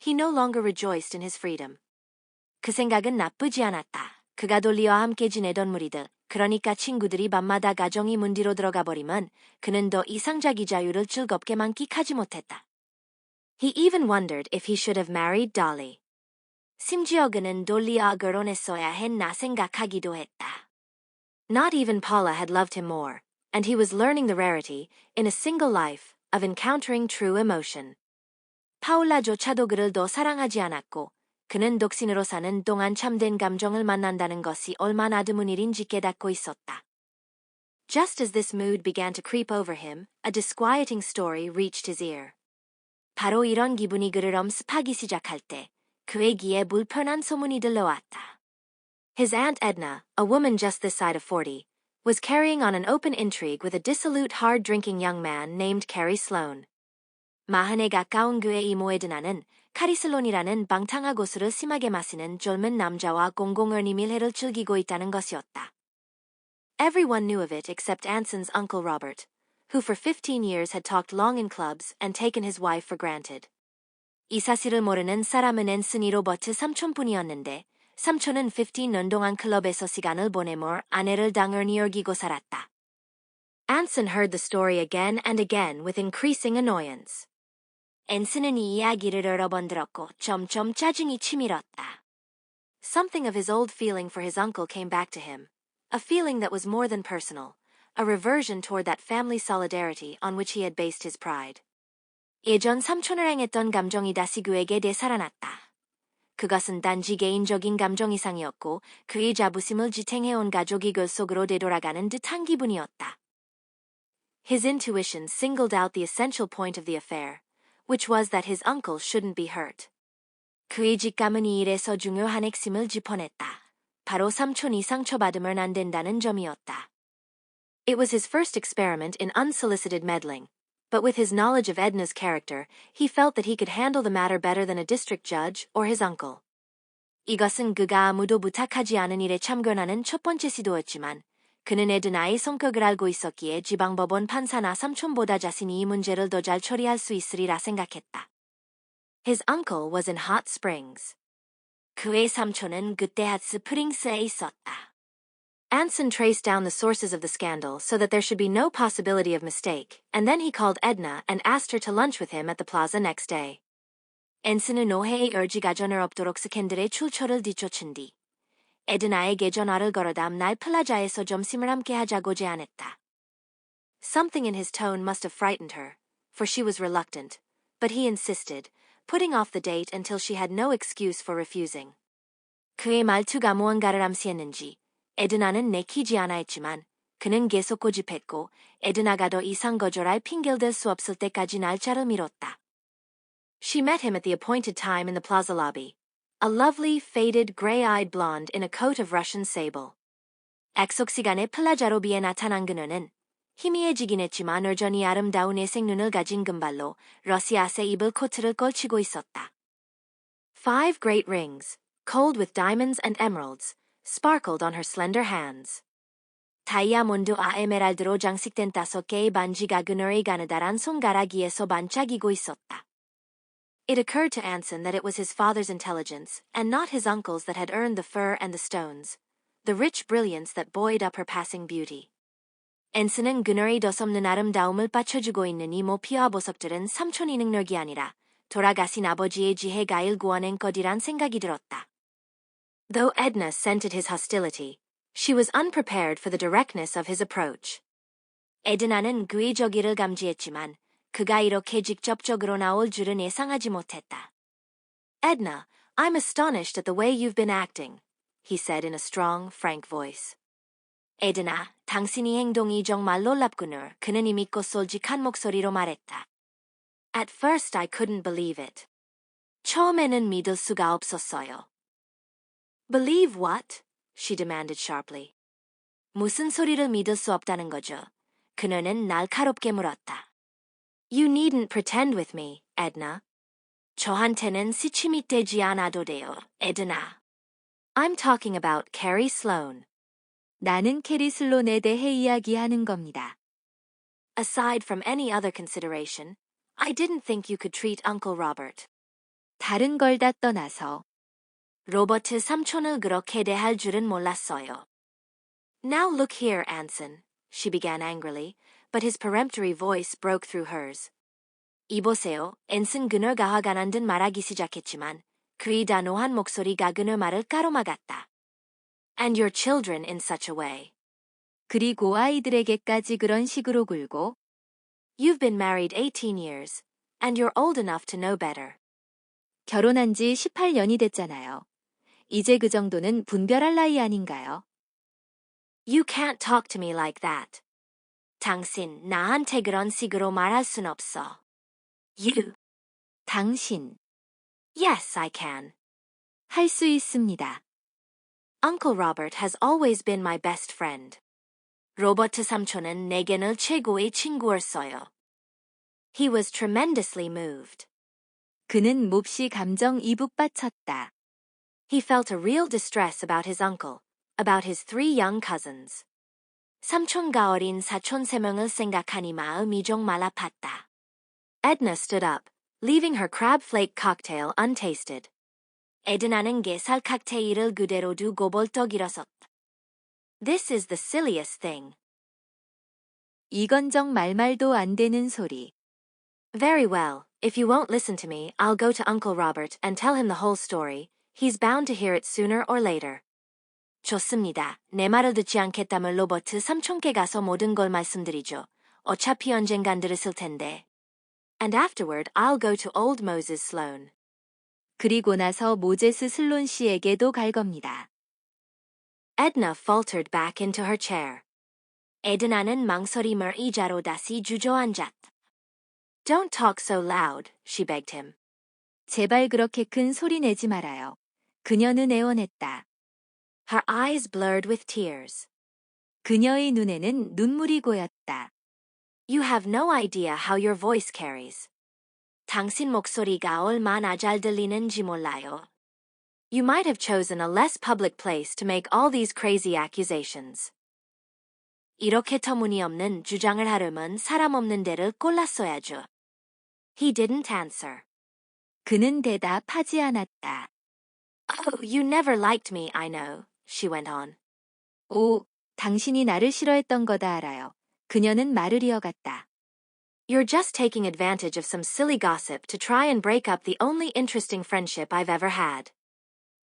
He no longer rejoiced in his freedom. 그 생각은 나쁘지 않았다. 그가 돌리와 함께 지내던 무리들, 그러니까 친구들이 밤마다 가정이 문 뒤로 들어가 버리면 그는 더 이상 자기 자유를 즐겁게 만끽하지 못했다. He even wondered if he should have married Dolly. 심지어 그는 돌리와 결혼했어야 했나 생각하기도 했다. Not even Paula had loved him more, and he was learning the rarity, in a single life, of encountering true emotion. 파울라조차도 그를 더 사랑하지 않았고 그는 독신으로 사는 동안 참된 감정을 만난다는 것이 얼마나 드문 일인지 깨닫고 있었다. Just as this mood began to creep over him, a disquieting story reached his ear. 바로 이런 기분이 그를 엄습하기 시작할 때 그의 귀에 불편한 소문이 들려왔다. His Aunt Edna, a woman just this side of 40, was carrying on an open intrigue with a dissolute, hard-drinking young man named Carrie Sloane. 마흔에 가까운 그의 이모 에드나는 카리 슬론이라는 방탕한 고수를 심하게 마시는 젊은 남자와 공공연히 밀회를 즐기고 있다는 것이었다. Everyone knew of it except Anson's Uncle Robert, who for 15 years had talked long in clubs and taken his wife for granted. 이 사실을 모르는 사람은 앤슨이 로버트 삼촌뿐이었는데 삼촌은 15년 동안 클럽에서 시간을 보내며 아내를 당연히 여기고 살았다. Anson heard the story again and again with increasing annoyance. 앤슨은 이 이야기를 여러 번 들었고 점점 짜증이 치밀었다. Something of his old feeling for his uncle came back to him, a feeling that was more than personal, a reversion toward that family solidarity on which he had based his pride. 예전 삼촌을 행했던 감정이 다시 그에게 되살아났다. 그것은 단지 개인적인 감정 이상이었고 그의 자부심을 지탱해온 가족이 그 속으로 되돌아가는 듯한 기분이었다. His intuition singled out the essential point of the affair, which was that his uncle shouldn't be hurt. 그의 직감은 이 일에서 중요한 핵심을 짚어냈다. 바로 삼촌이 상처받으면 안 된다는 점이었다. It was his first experiment in unsolicited meddling, but with his knowledge of Edna's character, he felt that he could handle the matter better than a district judge or his uncle. 이것은 그가 아무도 부탁하지 않은 일에 참견하는 첫 번째 시도였지만 그는 에드나의 성격을 알고 있었기에 지방법원 판사나 삼촌보다 자신이 이 문제를 더 잘 처리할 수 있으리라 생각했다. His uncle was in Hot Springs. 그의 삼촌은 그때 핫스프링스에 있었다. Anson traced down the sources of the scandal so that there should be no possibility of mistake, and then he called Edna and asked her to lunch with him at the plaza next day. 앤슨은 오해의 여지가 전혀 없도록 스캔들의 출처를 뒤쫓은 뒤 에드나에게 전화를 걸어 다음 날 플라자에서 점심을 함께 하자고 제안했다. Something in his tone must have frightened her, for she was reluctant, but he insisted, putting off the date until she had no excuse for refusing. 그의 말투가 무언가를 암시했는지 에드나는 내키지 않아 했지만 그는 계속 고집했고 에드나가 더 이상 거절할 핑계를 댈 수 없을 때까지 날짜를 미뤘다. She met him at the appointed time in the plaza lobby, a lovely, faded, gray-eyed blonde in a coat of Russian sable. 약속 시간에 플라자 로비에 나타난 그녀는 희미해지긴 했지만 여전히 아름다운 회색 눈을 가진 금발로 러시아새 입을 코트를 걸치고 있었다. 5 great rings, cold with diamonds and emeralds, sparkled on her slender hands. 다이아몬드와 에메랄드로 장식된 5개의 반지가 그녀의 가느다란 손가락위에서 반짝이고 있었다. It occurred to Anson that it was his father's intelligence, and not his uncle's, that had earned the fur and the stones, the rich brilliance that buoyed up her passing beauty. 앤슨은 그녀의 덧없는 아름다움을 받쳐주고 있는 이 모피와 보석들은 삼촌의 능력이 아니라 돌아가신 아버지의 지혜가 일구어낸 것이란 생각이 들었다. Though Edna scented his hostility, she was unprepared for the directness of his approach. 에드나는 그의 저기를 감지했지만 그가 이렇게 직접적으로 나올 줄은 예상하지 못했다. Edna, I'm astonished at the way you've been acting, he said in a strong, frank voice. 에드나, 당신의 행동이 정말 놀랍군요. 그는 믿고 솔직한 목소리로 말했다. At first I couldn't believe it. 처음에는 믿을 수가 없었어요. Believe what? She demanded sharply. 무슨 소리를 믿을 수 없다는 거죠? 그녀는 날카롭게 물었다. You needn't pretend with me, Edna. 저한테는 시침이 되지 않아도 돼요, 에드나. I'm talking about Carrie Sloane. 나는 캐리 슬론에 대해 이야기하는 겁니다. Aside from any other consideration, I didn't think you could treat Uncle Robert. 다른 걸 다 떠나서 로버트 삼촌을 그렇게 대할 줄은 몰랐어요. Now look here, Anson, she began angrily, but his peremptory voice broke through hers. 이보세요, 앤슨 그녀가 화가 난 듯 말하기 시작했지만 그의 단호한 목소리가 그녀 말을 가로막았다. And your children in such a way. 그리고 아이들에게까지 그런 식으로 굴고 You've been married 18 years, and you're old enough to know better. 결혼한 지 18년이 됐잖아요. 이제 그 정도는 분별할 나이 아닌가요? You can't talk to me like that. 당신, 나한테 그런 식으로 말할 순 없어. You. 당신. Yes, I can. 할 수 있습니다. Uncle Robert has always been my best friend. 로버트 삼촌은 내게는 최고의 친구였어요. He was tremendously moved. 그는 몹시 감정이입 바쳤다. He felt a real distress about his uncle, about his three young cousins. 삼촌과 어린 사촌 세 명을 생각하니 마음이 정말 아팠다. Edna stood up, leaving her crab flake cocktail untasted. 에드나는 게살 칵테일을 그대로 두고 벌떡 일어섰다. This is the silliest thing. 이건 정말 말도 안 되는 소리. Very well, if you won't listen to me, I'll go to Uncle Robert and tell him the whole story. He's bound to hear it sooner or later. 좋습니다. 내 말을 듣지 않겠다면 로버트 삼촌께 가서 모든 걸 말씀드리죠. 어차피 언젠간 들으실 텐데. And afterward, I'll go to old Moses Sloan. 그리고 나서 모제스 슬론 씨에게도 갈 겁니다. Edna faltered back into her chair. 에드나는 망설임을 의자로 다시 주저앉았다. Don't talk so loud, she begged him. 제발 그렇게 큰 소리 내지 말아요. 그녀는 애원했다. Her eyes blurred with tears. 그녀의 눈에는 눈물이 고였다. You have no idea how your voice carries. 당신 목소리가 얼마나 잘 들리는지 몰라요. You might have chosen a less public place to make all these crazy accusations. 이렇게 터무니없는 주장을 하려면 사람 없는 데를 골랐어야죠. He didn't answer. 그는 대답하지 않았다. Oh, you never liked me, I know, she went on. 오, 당신이 나를 싫어했던 거다 알아요. 그녀는 말을 이어갔다. You're just taking advantage of some silly gossip to try and break up the only interesting friendship I've ever had.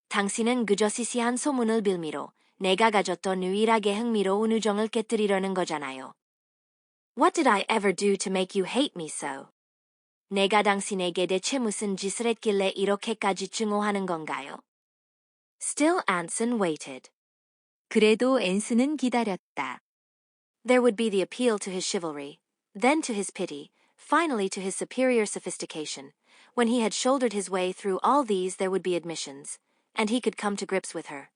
당신은 그저 시시한 소문을 빌미로 내가 가졌던 유일하게 흥미로운 우정을 깨뜨리려는 거잖아요. What did I ever do to make you hate me so? 내가 당신에게 대체 무슨 짓을 했길래 이렇게까지 증오하는 건가요? Still Anson waited. 그래도 앤스는 기다렸다. There would be the appeal to his chivalry, then to his pity, finally to his superior sophistication. When he had shouldered his way through all these there would be admissions, and he could come to grips with her.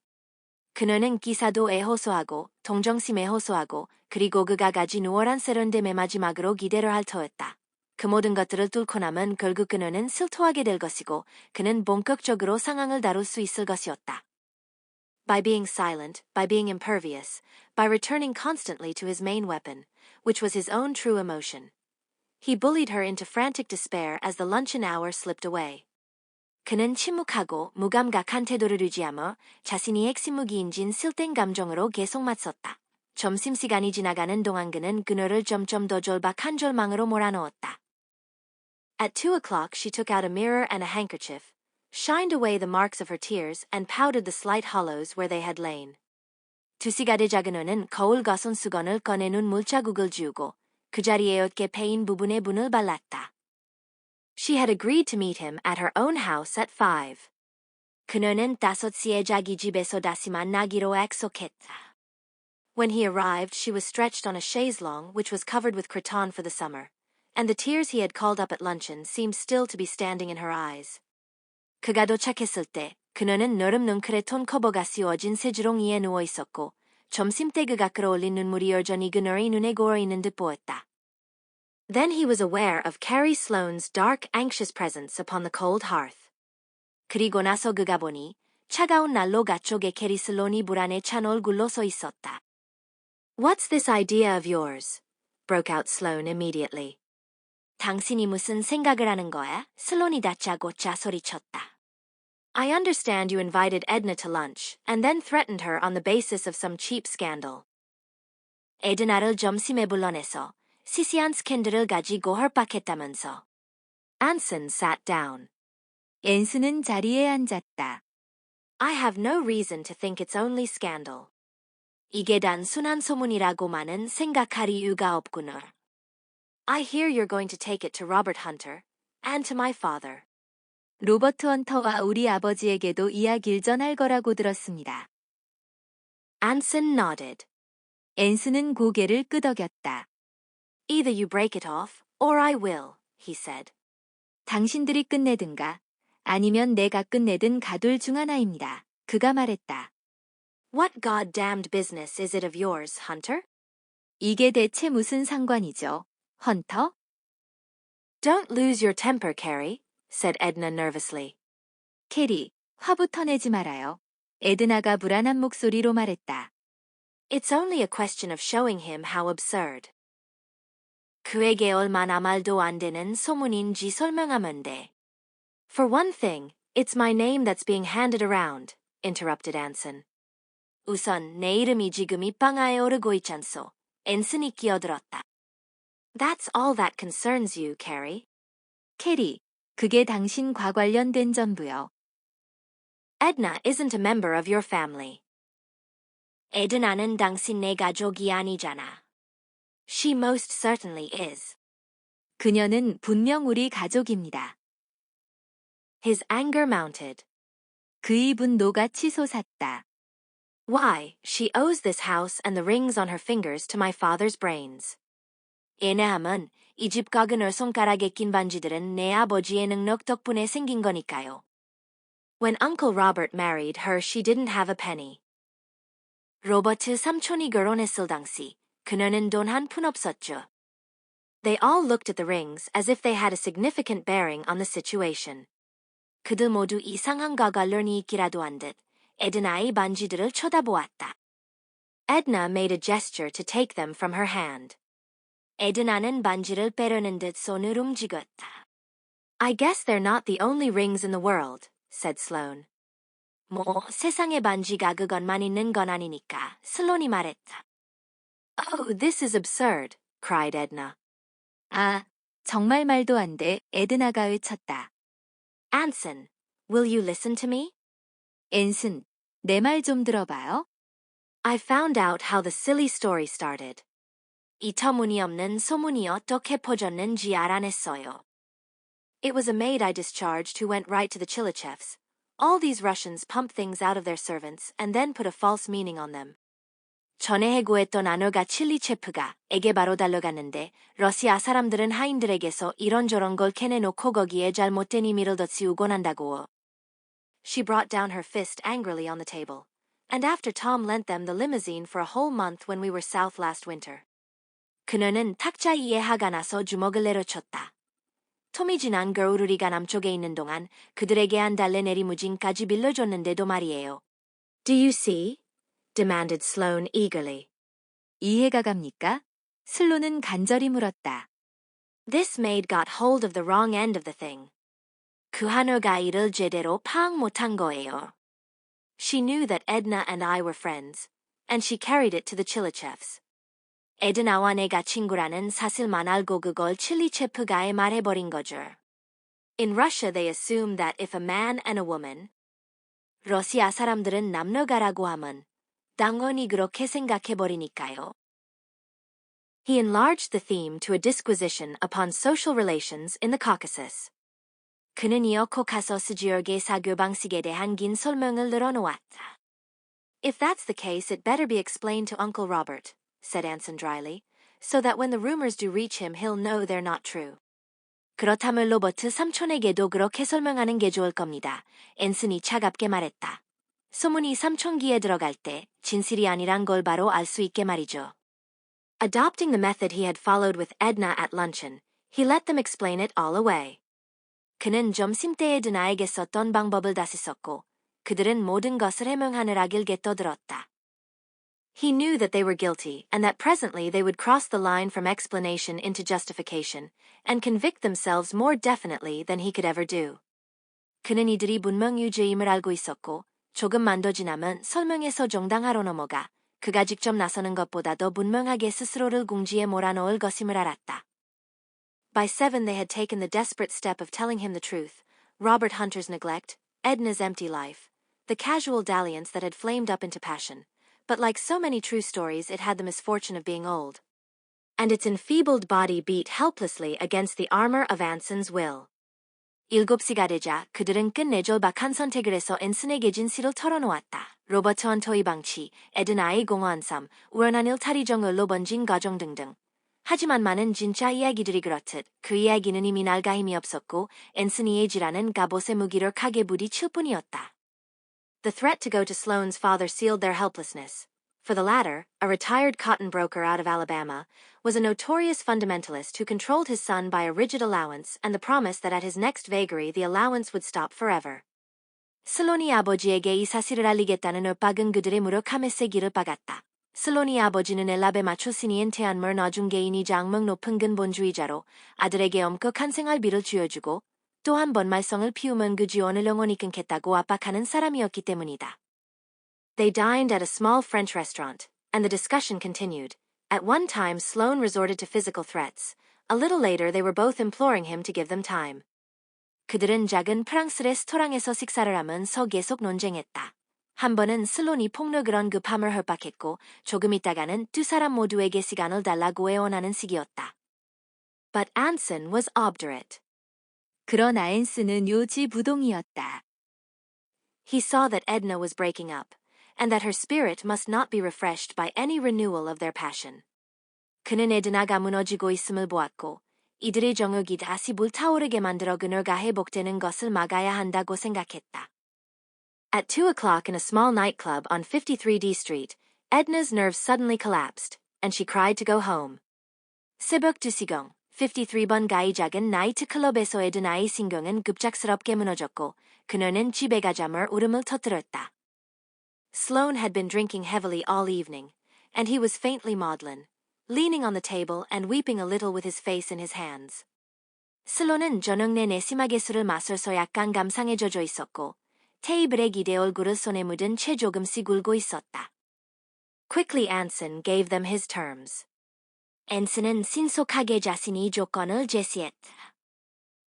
그녀는 기사도에 호소하고 동정심에 호소하고 그리고 그가 가진 우월한 세련됨의 마지막으로 기대를 할 터였다. 그 모든 것들을 뚫고 나면 결국 그녀는 실토하게 될 것이고 그는 본격적으로 상황을 다룰 수 있을 것이었다. By being silent, by being impervious, by returning constantly to his main weapon, which was his own true emotion. He bullied her into frantic despair as the luncheon hour slipped away. 그는 침묵하고 무감각한 태도를 유지하며 자신이 핵심 무기인진 쓸땐 감정으로 계속 맞섰다. 점심시간이 지나가는 동안 그는 그녀를 점점 더 절박한 절망으로 몰아넣었다. At 2 o'clock she took out a mirror and a handkerchief, shined away the marks of her tears and powdered the slight hollows where they had lain. 2시가 되자 그녀는 거울 거선 수건을 꺼내 눈물 자국을 지우고 그 자리에 옅게 패인 부분에 분을 발랐다. She had agreed to meet him at her own house at 5. 그녀는 5시에 자기 집에서 다시 만나기로 약속했다. When he arrived, she was stretched on a chaise longue which was covered with cretonne for the summer, and the tears he had called up at luncheon seemed still to be standing in her eyes. 그가 도착했을 때 그녀는 너름 크레톤 커버가 씌워진 세주롱 위에 누워 있었고 점심때 그가 끌어올린 눈물이 여전히 그녀의 눈에 고여 있는 듯 보였다. Then he was aware of Carrie Sloane's dark, anxious presence upon the cold hearth. 그리고 나서 그가 보니 차가운 난로 가쪽에 캐리 슬론이 불안에 찬 얼굴로 서 있었다. What's this idea of yours? broke out Sloane immediately. 당신이 무슨 생각을 하는 거야? 슬론이 다짜고짜 소리쳤다. I understand you invited Edna to lunch, and then threatened her on the basis of some cheap scandal. 에드나를 점심에 불러내서 시시한 스캔들을 가지고 헐박했다면서. Anson sat down. 앤스는 자리에 앉았다. I have no reason to think it's only scandal. 이게 단순한 소문이라고만은 생각할 이유가 없구나. I hear you're going to take it to Robert Hunter, and to my father. 로버트 헌터와 우리 아버지에게도 이야기를 전할 거라고 들었습니다. Anson nodded. 앤스는 고개를 끄덕였다. Either you break it off, or I will, he said. 당신들이 끝내든가 아니면 내가 끝내든 가둘 중 하나입니다. 그가 말했다. What goddamned business is it of yours, Hunter? 이게 대체 무슨 상관이죠, 헌터? Don't lose your temper, Carrie, said Edna nervously. 캐리, 화부터 내지 말아요. 에드나가 불안한 목소리로 말했다. It's only a question of showing him how absurd. 그에게 얼마나 말도 안 되는 소문인지 설명하면 돼. For one thing, it's my name that's being handed around, interrupted Anson. 우선 내 이름이 지금 이 방아에 오르고 있잖소. 앤슨이 끼어들었다. That's all that concerns you, Carrie. 캐리, 그게 당신과 관련된 전부요. Edna isn't a member of your family. 에드나는 당신 내 가족이 아니잖아. She most certainly is. 그녀는 분명 우리 가족입니다. His anger mounted. 그의 분노가 치솟았다. Why, she owes this house and the rings on her fingers to my father's brains. 왜냐하면 이 집 가구널 손가락에 낀 반지들은 내 아버지의 능력 덕분에 생긴 거니까요. When Uncle Robert married her, she didn't have a penny. 로버트 삼촌이 결혼했을 당시 그녀는 돈 한 푼 없었죠. They all looked at the rings as if they had a significant bearing on the situation. 그들 모두 이상한가 관련이 있기라도 한 듯 에드나의 반지들을 쳐다보았다. Edna made a gesture to take them from her hand. 에드나는 반지를 빼려는 듯 손을 움직였다. I guess they're not the only rings in the world, said Sloane. 뭐 세상에 반지가 그것만 있는 건 아니니까, 슬론이 말했다. Oh, this is absurd, cried Edna. 아, 정말 말도 안 돼, 에드나가 외쳤다. Anson, will you listen to me? 앤슨, 내 말 좀 들어봐요. I found out how the silly story started. 이 터무니없는 소문이 어떻게 퍼졌는지 알아냈어요. It was a maid I discharged who went right to the Chilichevs. All these Russians pump things out of their servants and then put a false meaning on them. 전에 해고했던 아내가 칠리체프가 에게 바로 달려갔는데 러시아 사람들은 하인들에게서 이런저런 걸 캐내놓고 거기에 잘못된 의미를 덧씌우곤 한다고. She brought down her fist angrily on the table. And after Tom lent them the limousine for a whole month when we were south last winter. 그녀는 탁자 위에 화가 나서 주먹을 내려쳤다. 톰이 지난 겨울 우리가 남쪽에 있는 동안 그들에게 한 달러 내리무진까지 빌려줬는데도 말이에요. Do you see? demanded Sloane eagerly. 이해가 갑니까? 슬론은 간절히 물었다. This maid got hold of the wrong end of the thing. 그 하녀가 일을 제대로 파악 못한 거예요. She knew that Edna and I were friends, and she carried it to the Chilichevs. 에드나와 내가 친구라는 사실만 알고 그걸 칠리체프가에 말해버린 거죠. In Russia they assume that if a man and a woman, 러시아 사람들은 남녀가라고 하면 당연히 그렇게 생각해버리니까요. He enlarged the theme to a disquisition upon social relations in the Caucasus. 그는 이어 코카소스 지역의 사교 방식에 대한 긴 설명을 늘어놓았다. If that's the case, it better be explained to Uncle Robert, said Anson dryly, so that when the rumors do reach him, he'll know they're not true. 그렇다면 로버트 삼촌에게도 그렇게 설명하는 게 좋을 겁니다. 앤슨이 차갑게 말했다. 소문이 삼촌 귀에 들어갈 때 진실이 아니란 걸 바로 알 수 있게 말이죠. Adopting the method he had followed with Edna at luncheon, he let them explain it all away. 그는 점심때에 에드나에게 썼던 방법을 다시 썼고 그들은 모든 것을 해명하느라 길게 떠들었다. He knew that they were guilty and that presently they would cross the line from explanation into justification and convict themselves more definitely than he could ever do. 그는 이들이 분명유죄임을 알고 있었고 조금만 더 지나면 설명에서 정당화로 넘어가 그가 직접 나서는 것보다 더 분명하게 스스로를 궁지에 몰아넣을 것임을 알았다. By 7 they had taken the desperate step of telling him the truth, Robert Hunter's neglect, Edna's empty life, the casual dalliance that had flamed up into passion, but like so many true stories it had the misfortune of being old. And its enfeebled body beat helplessly against the armor of Anson's will. 7시가 되자 그들은 끝내절박한 선택을 해서 앤슨에게 진실을 털어놓았다. 로버트 헌터의 방치, 에드나의 공허한 삶, 우연한 일탈이 정을로 번진 가정 등등. 하지만 많은 진짜 이야기들이 그렇듯 그 이야기는 이미 날가 힘이 없었고 앤슨이의 지라는 갑옷의 무기를 칼게 부딪힐 뿐이었다. The threat to go to Sloane's father sealed their helplessness. For the latter, a retired cotton broker out of Alabama, was a notorious fundamentalist who controlled his son by a rigid allowance and the promise that at his next vagary the allowance would stop forever. 슬론이 아버지에게 이 사실을 알리겠다는 윽박은 그들의 무력 함에세 길을 박았다. 슬론이 아버지는 엘라베마 출신인 태안물 나중개인이자 악명 높은 근본주의자로 아들에게 엄격한 생활비를 쥐어주고 또 한 번 말썽을 피우면 그 지원을 영원히 끊겠다고 압박하는 사람이었기 때문이다. They dined at a small French restaurant, and the discussion continued. At one time Sloane resorted to physical threats. A little later they were both imploring him to give them time. 그들은 작은 프랑스 레스토랑에서 식사를 하면서 계속 논쟁했다. 한 번은 슬론이 폭력을 언급함을 협박했고 조금 있다가는 두 사람 모두에게 시간을 달라고 애원하는 시기였다. But Anson was obdurate. 그러나 앤슨은 요지부동이었다. He saw that Edna was breaking up, and that her spirit must not be refreshed by any renewal of their passion. 그는 에드나가 무너지고 있음을 보았고 이들의 정욕이 다시 불타오르게 만들어 그녀가 회복되는 것을 막아야 한다고 생각했다. At 2 o'clock in a small nightclub on 53D Street, Edna's nerves suddenly collapsed, and she cried to go home. 새벽 2시경, 53번 가의 작은 나이트클럽에서 에드나의 신경은 급작스럽게 무너졌고 그녀는 집에 가자며 울음을 터뜨렸다. Sloane had been drinking heavily all evening, and he was faintly maudlin, leaning on the table and weeping a little with his face in his hands. 슬론은 저녁 내내 심하게 술을 마셔서 약간 감상에 젖어 있었고 테이블에 기대 얼굴을 손에 묻은 채 조금씩 울고 있었다. Quickly Anson gave them his terms. 앤슨은 신속하게 자신의 조건을 제시했다.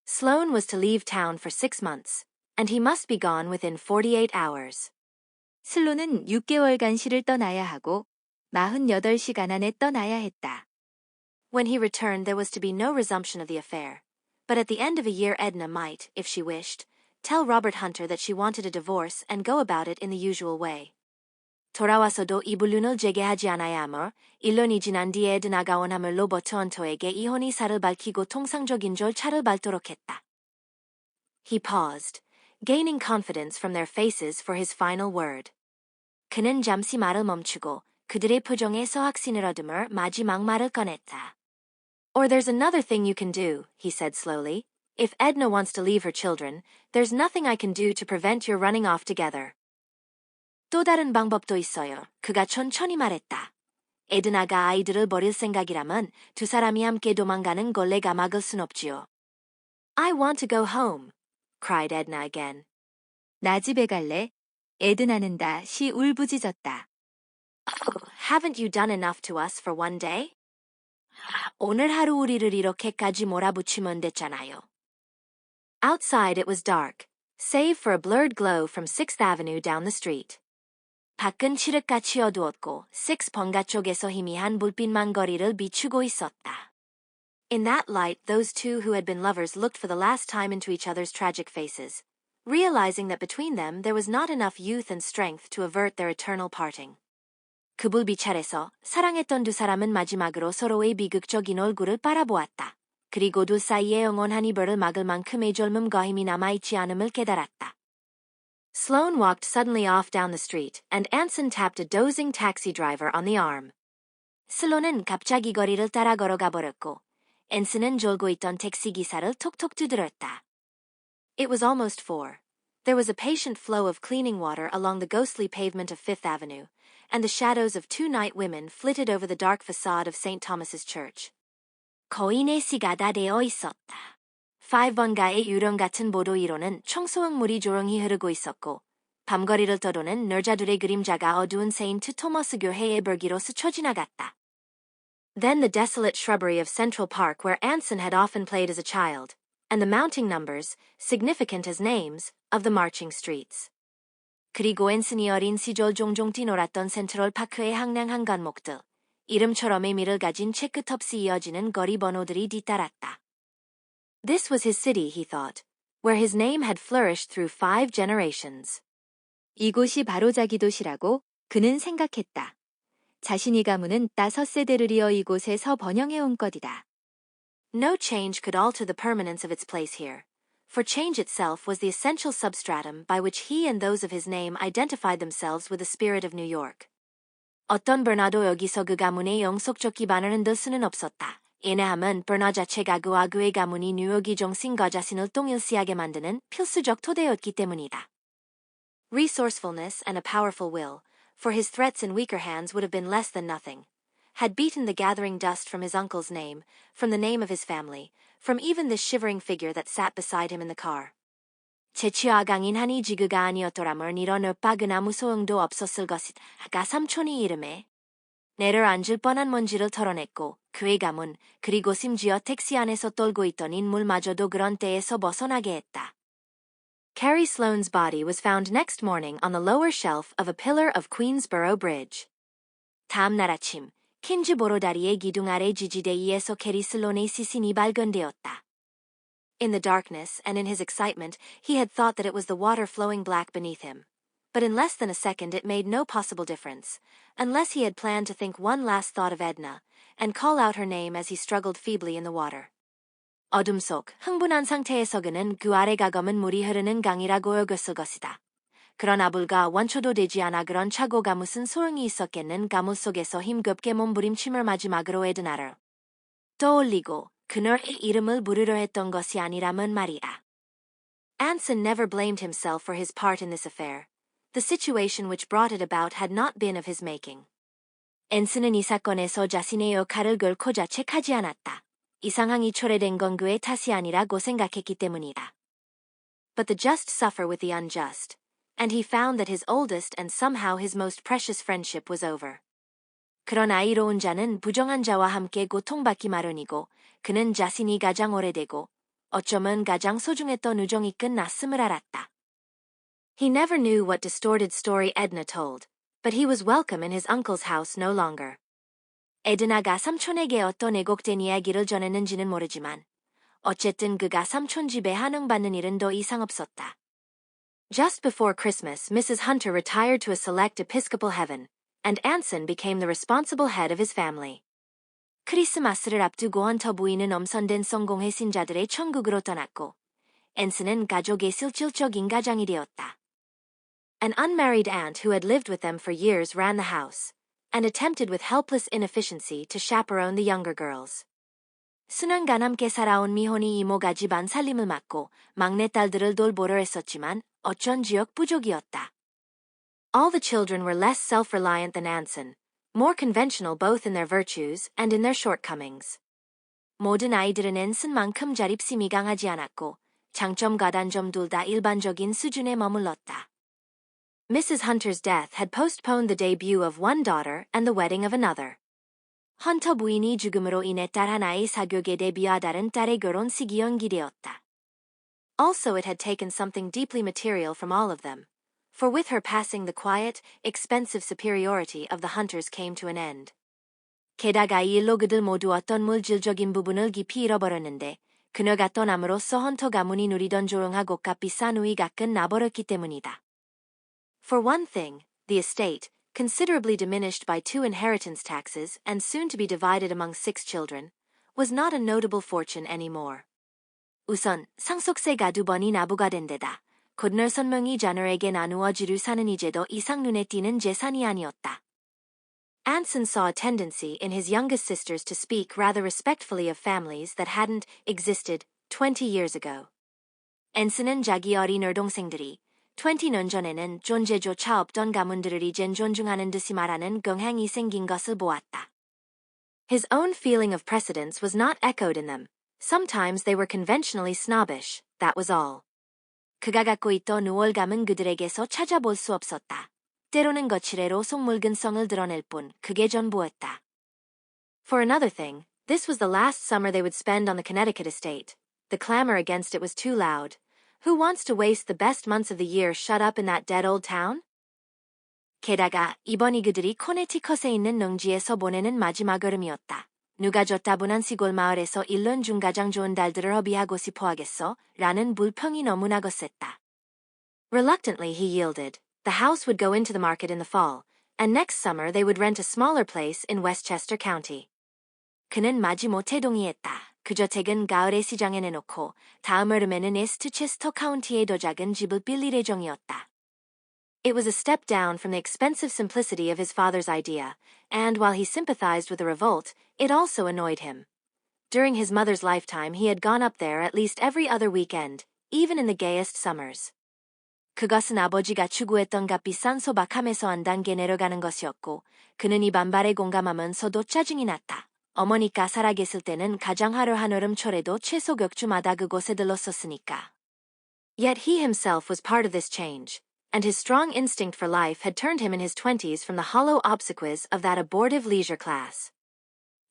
Sloane was to leave town for 6 months, and he must be gone within 48 hours. 슬론은 6개월간 시를 떠나야 하고 48시간 안에 떠나야 했다. When he returned there was to be no resumption of the affair, but at the end of a year Edna might, if she wished, tell Robert Hunter that she wanted a divorce and go about it in the usual way. 돌아와서도 이 불륜을 재개하지 않아야 하며 1년이 지난 뒤에 에드나가 원함을 로버트 헌터에게 이혼 이사를 밝히고 통상적인 절차를 밟도록 했다. He paused, gaining confidence from their faces for his final word. 그는 잠시 말을 멈추고 그들의 표정에서 확신을 얻으며 마지막 말을 꺼냈다. Or there's another thing you can do, he said slowly. If Edna wants to leave her children, there's nothing I can do to prevent your running off together. 또 다른 방법도 있어요. 그가 천천히 말했다. 에드나가 아이들을 버릴 생각이라면 두 사람이 함께 도망가는 걸 내가 막을 순 없지요. I want to go home, cried Edna again. 나 집에 갈래? 에드나는 다시 울부짖었다. Oh, haven't you done enough to us for one day? 오늘 하루 우리를 이렇게까지 몰아붙이면 됐잖아요. Outside it was dark, save for a blurred glow from 6th Avenue down the street. 밖은 칠흑같이 어두웠고 6th 번가 쪽에서 희미한 불빛만 거리를 비추고 있었다. In that light those two who had been lovers looked for the last time into each other's tragic faces, realizing that between them there was not enough youth and strength to avert their eternal parting. 그 불빛 아래서 사랑했던 두 사람은 마지막으로 서로의 비극적인 얼굴을 바라보았다. 그리고 둘 사이에 영원한 이별을 막을 만큼의 젊음과 힘이 남아있지 않음을 깨달았다. Sloane walked suddenly off down the street, and Anson tapped a dozing taxi driver on the arm. 슬론은 갑자기 거리를 따라 걸어가 버렸고, 앤슨은 졸고 있던 택시 기사를 톡톡 두드렸다. It was almost 4. There was a patient flow of cleaning water along the ghostly pavement of 5th Avenue, and the shadows of 2 night women flitted over the dark facade of St. Thomas's Church. 거의 4시가 다 되어 있었다. 5번가의 유령 같은 보도 1호는 청소흙물이 조용히 흐르고 있었고 밤거리를 떠도는 널자들의 그림자가 어두운 세인트 토머스 교회의 벌기로 스쳐 지나갔다. Then the desolate shrubbery of Central Park where Anson had often played as a child, and the mounting numbers, significant as names, of the marching streets. 그리고 앤슨이 어린 시절 종종 뛰놀았던 센트럴 파크의 황량한 간목들, 이름처럼 의미를 가진 채끝 없이 이어지는 거리 번호들이 뒤따랐다. This was his city, he thought, where his name had flourished through 5 generations. 이곳이 바로 자기 도시라고 그는 생각했다. 자신이 가문은 5세대를 이어 이곳에서 번영해온 것이다. No change could alter the permanence of its place here, for change itself was the essential substratum by which he and those of his name identified themselves with the spirit of New York. 어떤 버나도 여기서 그 가문의 영속적 기반을 흔들 수는 없었다. 이내함은 버나 자체가 그와 그의 가문이 뉴욕이 정신과 자신을 동일시하게 만드는 필수적 토대였기 때문이다. Resourcefulness and a powerful will, for his threats in weaker hands would have been less than nothing, had beaten the gathering dust from his uncle's name, from the name of his family, from even the shivering figure that sat beside him in the car. 재치와 강인하니 지그가 아니었더라면 이런 엇박이나 무소용도 없었을 것이다. 아까 삼촌이 이름에 내려앉을 뻔한 먼지를 털어냈고 그의 가문 그리고 심지어 택시 안에서 떨고 있던 인물마저도 그런 때에서 벗어나게 했다. Carrie Sloane's body was found next morning on the lower shelf of a pillar of Queensboro Bridge. 다음 날 아침 킨즈보로 다리의 기둥 아래 지지대위에서 캐리 슬론의 시신이 발견되었다. In the darkness and in his excitement, he had thought that it was the water flowing black beneath him. But in less than a second it made no possible difference, unless he had planned to think one last thought of Edna, and call out her name as he struggled feebly in the water. 어둠 속 흥분한 상태에서 그는 그 아래가 검은 물이 흐르는 강이라고 여겼을 것이다. 그러나 불과 원초도 되지 않아 그런 착오가 무슨 소용이 있었겠는. 가물 속에서 힘겹게 몸부림침을 마지막으로 에드나를 떠올리고 그녀의 이름을 부르려 했던 것이 아니라면 말이야. Anson never blamed himself for his part in this affair. The situation which brought it about had not been of his making. 앤슨은 이 사건에서 자신의 역할을 결코 자책하지 않았다. 이 상황이 초래된 건 그의 탓이 아니라고 생각했기 때문이다. But the just suffer with the unjust, and he found that his oldest and somehow his most precious friendship was over. 그런 아이로운 자는 부정한 자와 함께 고통받기 마련이고 그는 자신이 가장 오래되고 어쩌면 가장 소중했던 우정이 끝났음을 알았다. He never knew what distorted story Edna told, but he was welcome in his uncle's house no longer. 에드나가 삼촌에게 어떤 애곡된 이야기를 전했는지는 모르지만 어쨌든 그가 삼촌 집에 환영받는 일은 더 이상 없었다. Just before Christmas, Mrs. Hunter retired to a select Episcopal heaven, and Anson became the responsible head of his family. 크리스마스를 앞두고 헌터 부인은 엄선된 성공의 신자들의 천국으로 떠났고, 앤슨은 가족의 실질적인 가장이 되었다. An unmarried aunt who had lived with them for years ran the house, and attempted with helpless inefficiency to chaperone the younger girls. 수년간 함께 살아온 미혼이 이모가 집안 살림을 맡고 막내딸들을 돌보려 했었지만 어쩐지역 부족이었다. All the children were less self-reliant than Anson, more conventional both in their virtues and in their shortcomings. 모든 아이들은 앤슨만큼 자립심이 강하지 않았고 장점과 단점 둘 다 일반적인 수준에 머물렀다. Mrs. Hunter's death had postponed the debut of one daughter and the wedding of another. 헌터 부인이 죽음으로 인해 딸 하나의 사교계 데뷔와 다른 딸의 결혼식이 연기되었다. Also it had taken something deeply material from all of them, for with her passing the quiet, expensive superiority of the Hunters came to an end. 게다가 이 일로 그들 모두 어떤 물질적인 부분을 깊이 잃어버렸는데 그녀가 떠남으로써 헌터 가문이 누리던 조용하고 값비싼 우위가 끝나버렸기 때문이다. For one thing, the estate, considerably diminished by 2 inheritance taxes and soon to be divided among 6 children, was not a notable fortune anymore. 우선 상속세가 2번이 납부가 된 데다 건널 선명이 자녀에게 나누어지를 사는 이제도 이상 눈에 띄는 재산이 아니었다. Anson saw a tendency in his youngest sisters to speak rather respectfully of families that hadn't existed 20 years ago. 앤슨은 자기 어린 여동생들이 20년 전에는 존재조차 없던 가문들을 이젠 존중하는 듯이 말하는 경향이 생긴 것을 보았다. His own feeling of precedence was not echoed in them. Sometimes they were conventionally snobbish, that was all. 그가 갖고 있던 우월감은 그들에게서 찾아볼 수 없었다. 때로는 거칠애로 속물근성을 드러낼 뿐 그게 전부였다. For another thing, this was the last summer they would spend on the Connecticut estate. The clamor against it was too loud. Who wants to waste the best months of the year shut up in that dead old town? 게다가 이번이 그들이 코네티컷에 있는 농지에서 보내는 마지막 여름이었다. 누가 저 따분한 시골 마을에서 1년 중 가장 좋은 달들을 허비하고 싶어 하겠어? 라는 불평이 너무나 거셌다. Reluctantly he yielded. The house would go into the market in the fall, and next summer they would rent a smaller place in Westchester County. 그는 마지못해 동의했다. 그저 퇴근 가을에 시장에 내놓고 다음 여름에는 웨스트체스터 카운티에 더 작은 집을 빌릴 예정이었다. It was a step down from the expensive simplicity of his father's idea, and while he sympathized with the revolt, it also annoyed him. During his mother's lifetime he had gone up there at least every other weekend, even in the gayest summers. 그것은 아버지가 추구했던 값비싼 소박함에서 한 단계 내려가는 것이었고, 그는 이 반발에 공감하면서도 짜증이 났다. 어머니가 살아계실 때는 가장 화려한 여름철에도 최소 몇 주마다 그곳에 들렀었으니까. Yet he himself was part of this change, and his strong instinct for life had turned him in his 20s from the hollow obsequies of that abortive leisure class.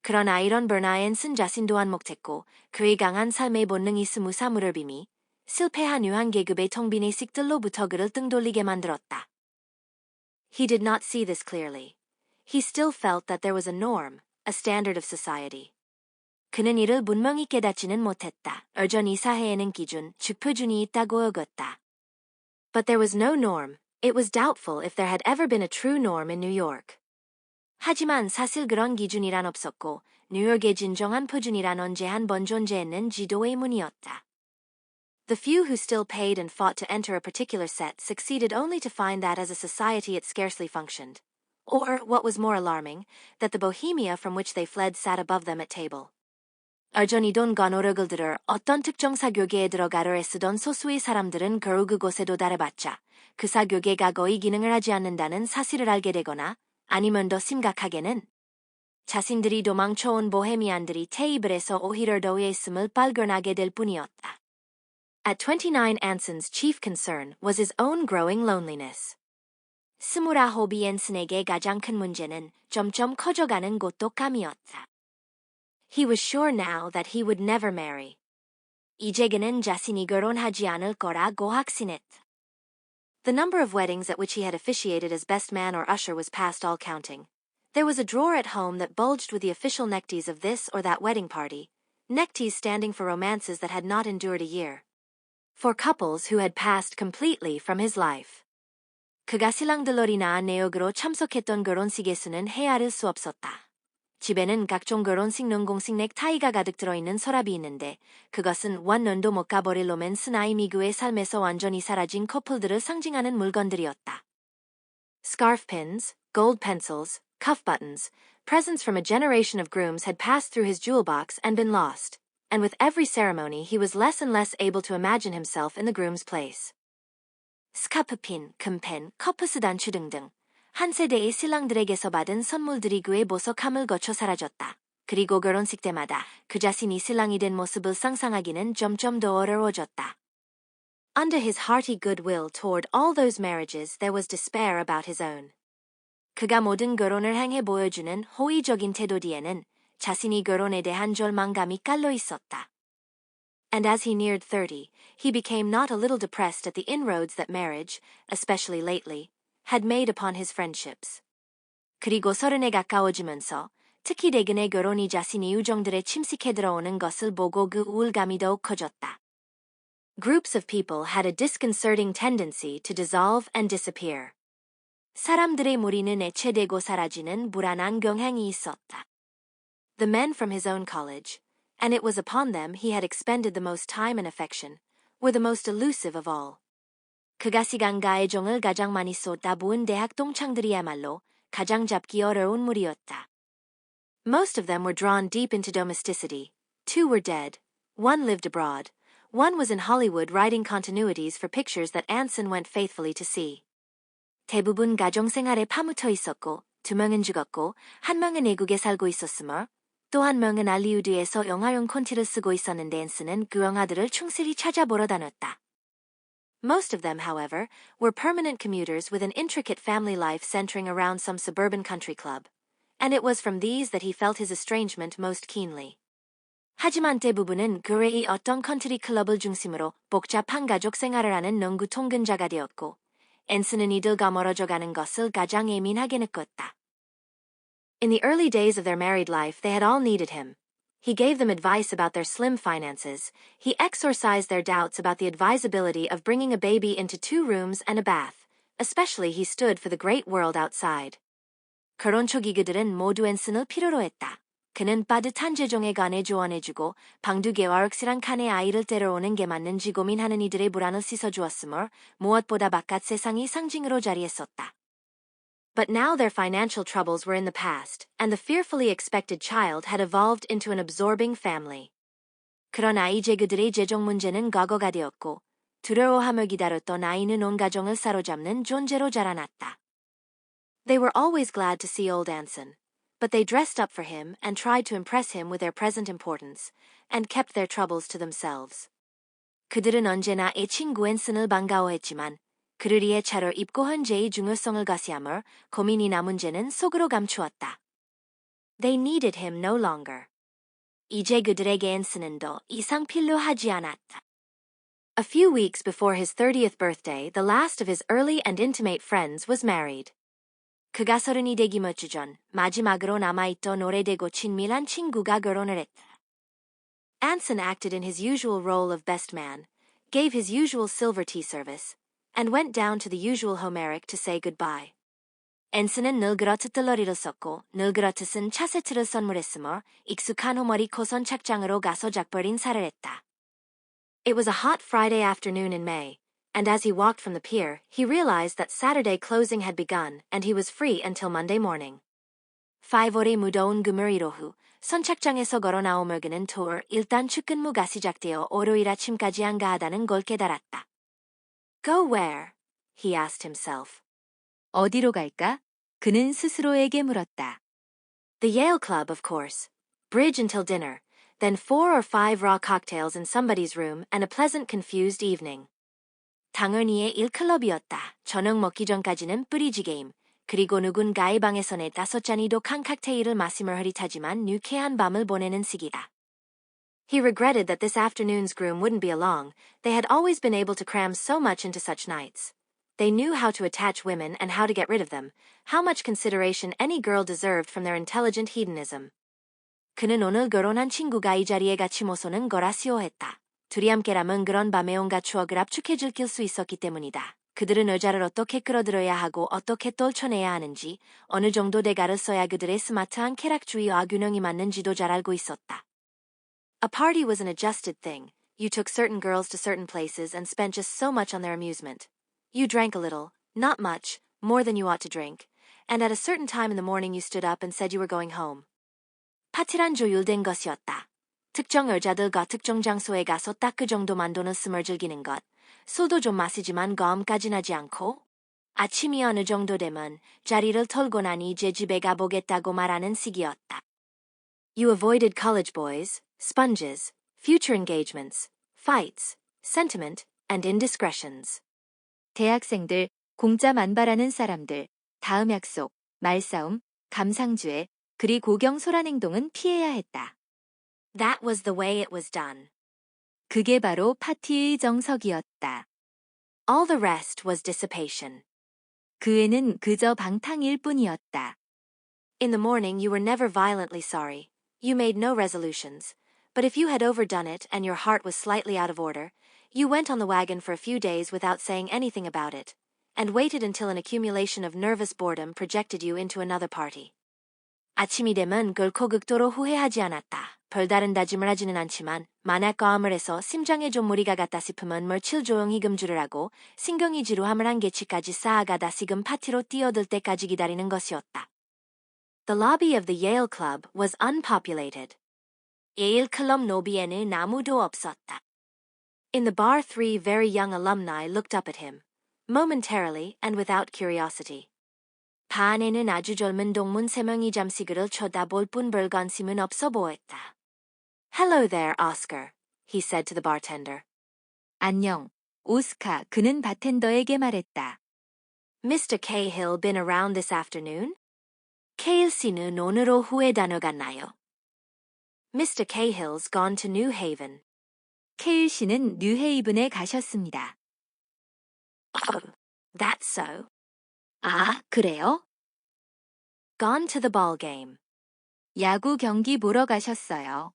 그러나 이런 버나앤슨 자신 또한 목했고, 그의 강한 삶의 본능이 스무사물을 빔이 실패한 유한 계급의 텅빈 의식들로부터 그를 등 돌리게 만들었다. He did not see this clearly. He still felt that there was a norm, a standard of society. 그는 이를 분명히 깨닫지는 못했다. 여전히 사회에는 기준, 즉 표준이 있다고 여겼다. But there was no norm. It was doubtful if there had ever been a true norm in New York. 하지만 사실 그런 기준이란 없었고, 뉴욕의 진정한 표준이란 언제 한 번 존재했는지도 의문이었다. The few who still paid and fought to enter a particular set succeeded only to find that as a society it scarcely functioned. Or, what was more alarming, that the bohemia from which they fled sat above them at table. 여전히 돈과 노력을 들여 어떤 특정 사교계에 들어가려 애쓰던 소수의 사람들은 겨우 그곳에 도달해봤자 그 사교계가 거의 기능을 하지 않는다는 사실을 알게 되거나 아니면 더 심각하게는 자신들이 도망쳐온 보헤미안들이 테이블에서 오히려 더 위에 있음을 발견하게 될 뿐이었다. At 29, Anson's chief concern was his own growing loneliness. 29이 앤슨에게 가장 큰 문제는 점점 커져가는 고독감이었다. He was sure now that he would never marry. 이제 그는 자신이 결혼하지 않을 거라고 확신했다. The number of weddings at which he had officiated as best man or usher was past all counting. There was a drawer at home that bulged with the official neckties of this or that wedding party, neckties standing for romances that had not endured a year. For couples who had passed completely from his life. 그가 신랑들러리나 내역으로 참석했던 결혼식의 수는 헤아릴 수 없었다. 집에는 각종 결혼식 눈공식 넥타이가 가득 들어있는 서랍이 있는데 그것은 원년도 못 가버릴 로맨스나이 미국의 삶에서 완전히 사라진 커플들을 상징하는 물건들이었다. Scarf pins, gold pencils, cuff buttons, presents from a generation of grooms had passed through his jewel box and been lost, and with every ceremony he was less and less able to imagine himself in the groom's place. 스카프핀, 금펜, 커프스 단추 등등 한 세대의 신랑들에게서 받은 선물들이 그의 보석함을 거쳐 사라졌다. 그리고 결혼식 때마다 그 자신이 신랑이 된 모습을 상상하기는 점점 더 어려워졌다. Under his hearty goodwill toward all those marriages there was despair about his own. 그가 모든 결혼을 향해 보여주는 호의적인 태도 뒤에는 자신이 결혼에 대한 절망감이 깔려 있었다. And as he neared 30, he became not a little depressed at the inroads that marriage, especially lately, had made upon his friendships. 그리고 30에 가까워지면서 특히 대근의 결혼이 자신이 우정들에 침식해 들어오는 것을 보고 그 우울감이 더욱 커졌다. Groups of people had a disconcerting tendency to dissolve and disappear. 사람들의 무리는 애체되고 사라지는 불안한 경향이 있었다. The men from his own college, and it was upon them he had expended the most time and affection, were the most elusive of all. 그가 시간과 애정을 가장 많이 쏟아부은 대학 동창들이야말로 가장 잡기 어려운 무리였다. Most of them were drawn deep into domesticity. 2 were dead. 1 lived abroad. 1 was in Hollywood writing continuities for pictures that Anson went faithfully to see. 대부분 가정생활에 파묻혀 있었고 2명은 죽었고 1명은 외국에 살고 있었으며 또 1명은 할리우드에서 영화용 콘티를 쓰고 있었는데 앤슨은 그 영화들을 충실히 찾아보러 다녔다. Most of them, however, were permanent commuters with an intricate family life centering around some suburban country club, and it was from these that he felt his estrangement most keenly. 하지만 대부분은 그의 어떤 컨트리 클럽을 중심으로 복잡한 가족 생활을 하는 농구 통근자가 되었고, 앤슨은 이들과 멀어져 가는 것을 가장 예민하게 느꼈다. In the early days of their married life, they had all needed him. He gave them advice about their slim finances. He exorcised their doubts about the advisability of bringing a baby into 2 rooms and a bath. Especially he stood for the great world outside. 결혼 초기 그들은 모두 앤슨을 필요로 했다. 그는 빠듯한 재정에 관해 조언해주고 방두개와 럭실한 칸에 아이를 데려오는 게 맞는지 고민하는 이들의 불안을 씻어주었으며 무엇보다 바깥 세상이 상징으로 자리했었다. But now their financial troubles were in the past, and the fearfully expected child had evolved into an absorbing family. 그러나 이제 그들의 재정 문제는 과거가 되었고 두려워하며 기다렸던 아이는 온 가정을 사로잡는 존재로 자라났다. They were always glad to see old Anson, but they dressed up for him and tried to impress him with their present importance, and kept their troubles to themselves. 그들은 언제나 애 친구 앤슨을 반가워했지만 그를 위해 차를 입고 현재의 중요성을 과시하며 고민이나 문제는 속으로 감추었다. They needed him no longer. 이제 그들에게 앤슨은 더 이상 필요하지 않았다. A few weeks before his 30th birthday, the last of his early and intimate friends was married. 그가 30이 되기 몇 주 전 마지막으로 남아있던 오래되고 친밀한 친구가 결혼을 했다. Anson acted in his usual role of best man, gave his usual silver tea service, and went down to the usual Homeric to say goodbye. 앤슨은 늘 그렇듯 들러리를 썼고 늘 그렇듯은 차 세트를 선물했으며 익숙한 호머리 코선 착장으로 가서 작별 인사를 했다. It was a hot Friday afternoon in May, and as he walked from the pier, he realized that Saturday closing had begun and he was free until Monday morning. 5월의 무더운 금요일 오후, 선착장에서 걸어 나오며 그는 토요일 일단 출근무가 시작되어 월요일 아침까지 한가하다는 걸 깨달았다. Go where? he asked himself. 어디로 갈까? 그는 스스로에게 물었다. The Yale Club, of course. Bridge until dinner, then 4 or 5 raw cocktails in somebody's room and a pleasant confused evening. 당연히의 일클럽이었다. 저녁 먹기 전까지는 뿌리지 게임, 그리고 누군가의 방에서 4-5잔이 독한 칵테일을 마시며 흐릿하지만 유쾌한 밤을 보내는 시기다. He regretted that this afternoon's groom wouldn't be along. They had always been able to cram so much into such nights. They knew how to attach women and how to get rid of them, how much consideration any girl deserved from their intelligent hedonism. 그는 오늘 결혼한 친구가 이 자리에 같이 모서는 걸 아쉬워했다. 둘이 함께라면 그런 밤의 온갖 추억을 압축해 즐길 수 있었기 때문이다. 그들은 여자를 어떻게 끌어들여야 하고 어떻게 떨쳐내야 하는지, 어느 정도 대가를 써야 그들의 스마트한 쾌락주의와 균형이 맞는지도 잘 알고 있었다. A party was an adjusted thing. You took certain girls to certain places and spent just so much on their amusement. You drank a little, not much, more than you ought to drink, and at a certain time in the morning you stood up and said you were going home. 파티란 조율된 것이었다. 특정 여자들과 특정 장소에 가서 딱 그 정도만 돈을 쓰며 즐기는 것. 술도 좀 마시지만 과음까진 하지 않고 아침이 어느 정도 되면 자리를 털고 나니 이제 집에 가보겠다고 말하는 시기였다. You avoided college boys, sponges, future engagements, fights, sentiment, and indiscretions. 대학생들, 공짜 만발하는 사람들, 다음 약속, 말싸움, 감상주에, 그리 고경솔한 행동은 피해야 했다. That was the way it was done. 그게 바로 파티의 정석이었다. All the rest was dissipation. 그 애는 그저 방탕일 뿐이었다. In the morning you were never violently sorry. You made no resolutions. But if you had overdone it and your heart was slightly out of order, you went on the wagon for a few days without saying anything about it, and waited until an accumulation of nervous boredom projected you into another party. 아침이 되면 결코 극도로 후회하지 않았다. 별다른 다짐을 하지는 않지만 만약 과음을 해서 심장에 좀 무리가 갔다 싶으면 며칠 조용히 금주를 하고 신경이 지루함을 한계치까지 쌓아가다 지금 파티로 뛰어들 때까지 기다리는 것이었다. The lobby of the Yale Club was unpopulated. 예일 클럽 로비에는 아무도 없었다. In the bar 3 very young alumni looked up at him, momentarily and without curiosity. 바 안에는 아주 젊은 동문 3명이 잠시 그를 쳐다볼 뿐 별 관심은 없어 보였다. Hello there, Oscar, he said to the bartender. 안녕, 오스카, 그는 바텐더에게 말했다. Mr. Cahill been around this afternoon? Cahill 씨는 오늘 오후에 다녀갔나요? Mr. Cahill's gone to New Haven. 케일 씨는 뉴헤이븐에 가셨습니다. Oh, that's so. 아, 그래요? Gone to the ball game. 야구 경기 보러 가셨어요.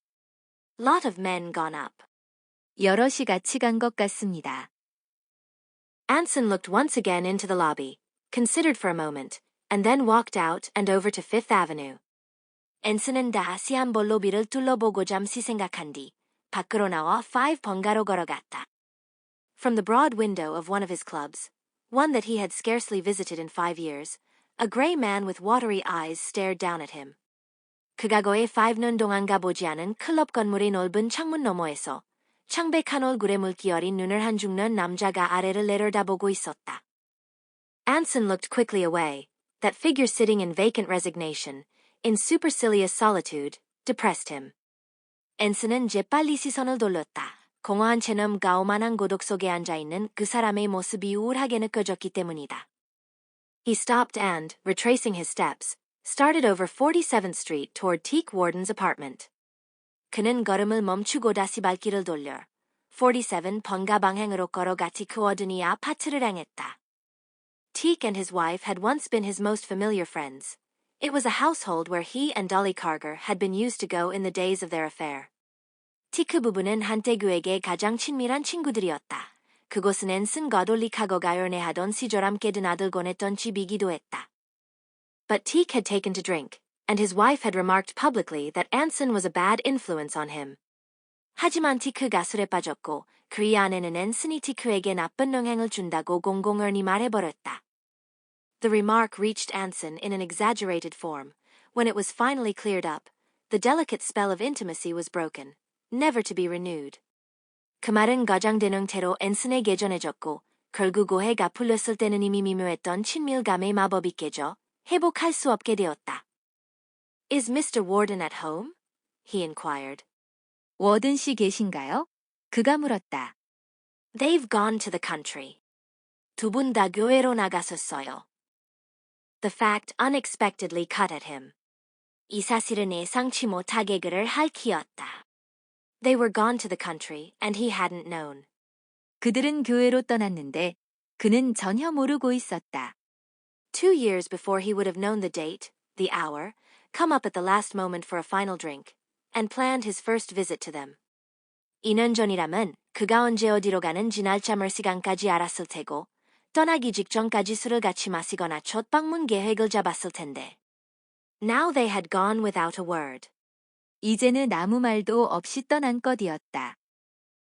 Lot of men gone up. 여럿이 같이 간 것 같습니다. Anson looked once again into the lobby, considered for a moment, and then walked out and over to Fifth Avenue. 앤슨은 다시 한번 로비를 둘러보고 잠시 생각한 뒤 밖으로 나와 5번가로 걸어갔다. From the broad window of one of his clubs, one that he had scarcely visited in 5 years, a gray man with watery eyes stared down at him. 그가 거의 5년 동안 가보지 않은 클럽 건물의 넓은 창문 너머에서 창백한 얼굴에 물기 어린 눈을 한 중년 남자가 아래를 내려다보고 있었다. Anson looked quickly away. That figure sitting in vacant resignation, in supercilious solitude, depressed him. 앤슨은 재빨리 시선을 돌렸다. 공허한 체념 가오만한 고독 속에 앉아있는 그 사람의 모습이 우울하게 느껴졌기 때문이다. He stopped and, retracing his steps, started over 47th Street toward Teak Warden's apartment. 그는 걸음을 멈추고 다시 발길을 돌려 47번가 방향으로 걸어가 티크 워든의 아파트를 향했다. Teak and his wife had once been his most familiar friends. It was a household where he and Dolly Carger had been used to go in the days of their affair. 티크 부부는 한때 그에게 가장 친밀한 친구들이었다. 그곳은 앤슨과 돌리 카거가 연애하던 시절 함께 드나들곤 했던 집이기도 했다. But Teak had taken to drink, and his wife had remarked publicly that Anson was a bad influence on him. 하지만 티크가 술에 빠졌고 그의 아내는 앤슨이 티크에게 나쁜 영향을 준다고 공공연히 말해버렸다. The remark reached Anson in an exaggerated form. When it was finally cleared up, the delicate spell of intimacy was broken, never to be renewed. 그 말은 과장된 형태로 앤슨에게 전해졌고 결국 오해가 풀렸을 때는 이미 미묘했던 친밀감의 마법이 깨져 회복할 수 없게 되었다. Is Mr. Warden at home? He inquired. 워든 씨 계신가요? 그가 물었다. They've gone to the country. 두 분 다 교회로 나갔었어요. The fact unexpectedly cut at him. 이 사실은 예상치 못하게 그를 핥히었다. They were gone to the country, and he hadn't known. 그들은 교회로 떠났는데 그는 전혀 모르고 있었다. 2 years before he would have known the date, the hour, come up at the last moment for a final drink, and planned his first visit to them. 2년 전이라면 그가 언제 어디로 가는지 날짜 시간까지 알았을 테고 떠나기 직전까지 술을 같이 마시거나 첫 방문 계획을 잡았을 텐데. Now they had gone without a word. 이제는 아무 말도 없이 떠난 것이었다.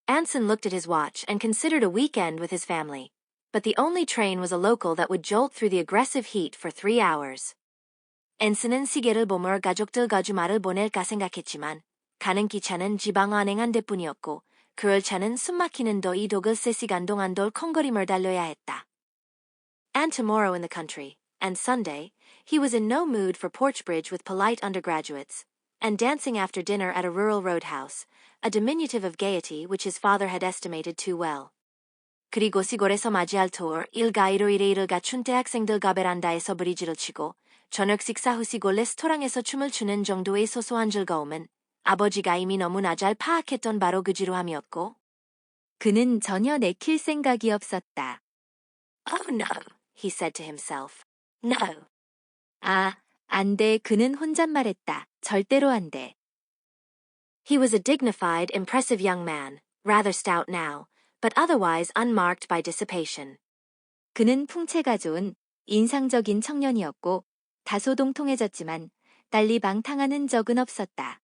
Anson looked at his watch and considered a weekend with his family, but the only train was a local that would jolt through the aggressive heat for 3 hours. 앤슨은 시계를 보며 가족들과 주말을 보낼까 생각했지만 가는 기차는 지방 안행한 데뿐이었고 그 열차는 숨막히는 더위 독을 3시간 동안 덜컹거림을 달려야 했다. And tomorrow in the country, and Sunday, he was in no mood for Porchbridge with polite undergraduates, and dancing after dinner at a rural roadhouse, a diminutive of gaiety which his father had estimated too well. 그리고 시골에서 맞이할 토요일 일과 일요일에 일을 갖춘 대학생들과 베란다에서 브리지를 치고 저녁 식사 후 시골 레스토랑에서 춤을 추는 정도의 소소한 즐거움은 아버지가 이미 너무나 잘 파악했던 바로 그 지루함이었고 그는 전혀 내킬 생각이 없었다. Oh no, he said to himself. No. 안 돼. 그는 혼잣말했다. 절대로 안 돼. He was a dignified, impressive young man, rather stout now, but otherwise unmarked by dissipation. 그는 풍채가 좋은 인상적인 청년이었고 다소 동통해졌지만 달리 방탕하는 적은 없었다.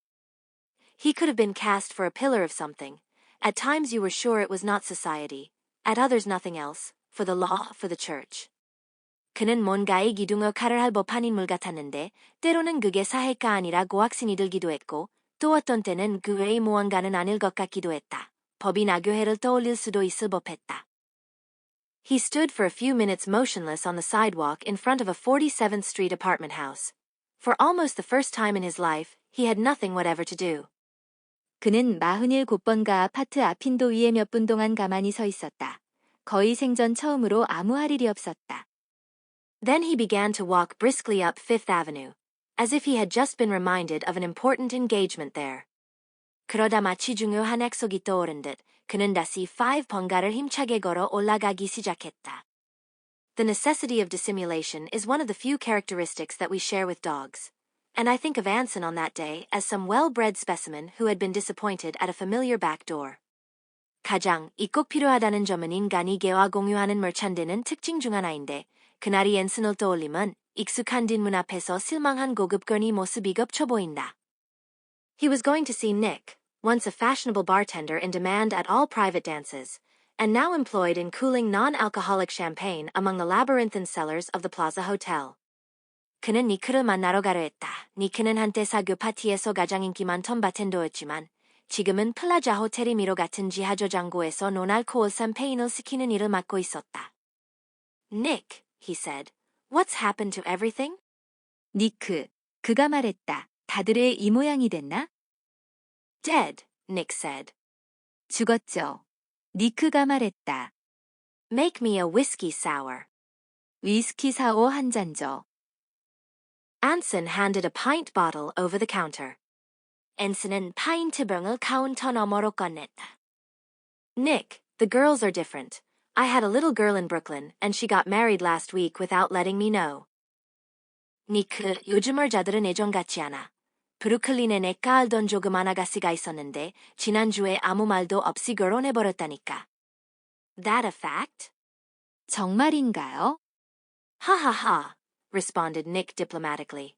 He could have been cast for a pillar of something. At times you were sure it was not society, at others nothing else, for the law, for the church. 그는 뭔가의 기둥을 칼을 할 법한 인물 같았는데 때로는 그게 사회가 아니라 고학신이 들기도 했고 또 어떤 때는 그 외의 무언가는 아닐 것 같기도 했다. 법이나 교회를 떠올릴 수도 있을 법했다. He stood for a few minutes motionless on the sidewalk in front of a 47th Street apartment house. For almost the first time in his life, he had nothing whatever to do. 그는 47번가 아파트 앞인도 위에 몇 분 동안 가만히 서 있었다. 거의 생전 처음으로 아무 할 일이 없었다. Then he began to walk briskly up Fifth Avenue, as if he had just been reminded of an important engagement there. 그러다 마치 중요한 약속이 떠오른 듯 그는 다시 5번가를 힘차게 걸어 올라가기 시작했다. The necessity of dissimulation is one of the few characteristics that we share with dogs, and I think of Anson on that day as some well-bred specimen who had been disappointed at a familiar back door. 가장 이 꼭 필요하다는 점은 인간이 개와 공유하는 멀찬되는 특징 중 하나인데 그날이 앤슨을 떠올리면 익숙한 뒷문 앞에서 실망한 고급거니 모습이 겹쳐 보인다. He was going to see Nick, once a fashionable bartender in demand at all private dances, and now employed in cooling non-alcoholic champagne among the labyrinthine cellars of the Plaza Hotel. 그는 니크를 만나러 가려 했다. 니크는 한때 사교 파티에서 가장 인기 많던 바텐더였지만 지금은 플라자 호텔이 미로 같은 지하저장고에서 논알코올 샴페인을 시키는 일을 맡고 있었다. Nick, he said, what's happened to everything? 니크, 그가 말했다. 다들의 이 모양이 됐나? Dead, Nick said. 죽었죠. 니크가 말했다. Make me a whiskey sour. 위스키 사오 한 잔 줘. Anson handed a pint bottle over the counter. Anson은 파인트 병을 카운터 너머로 꺼냈다. Nick, the girls are different. I had a little girl in Brooklyn, and she got married last week without letting me know. 니크, 요즘 여자들은 예전 같지 않아. 브루클린에 내가 알던 조그만 아가씨가 있었는데 지난주에 아무 말도 없이 결혼해버렸다니까. That a fact? 정말인가요? 하하하, responded Nick diplomatically.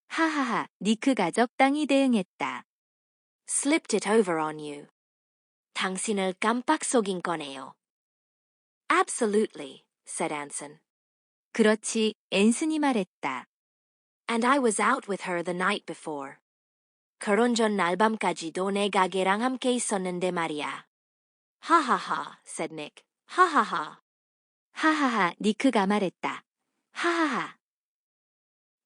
하하하, 니크가 적당히 대응했다. Slipped it over on you. 당신을 깜빡 속인 거네요. Absolutely, said Anson. 그렇지, 앤슨이 말했다. And I was out with her the night before. 결혼 전 날밤까지도 내 가게랑 함께 있었는데 말이야. 하하하, said Nick. 하하하. 하하하, 니크가 말했다. 하하하.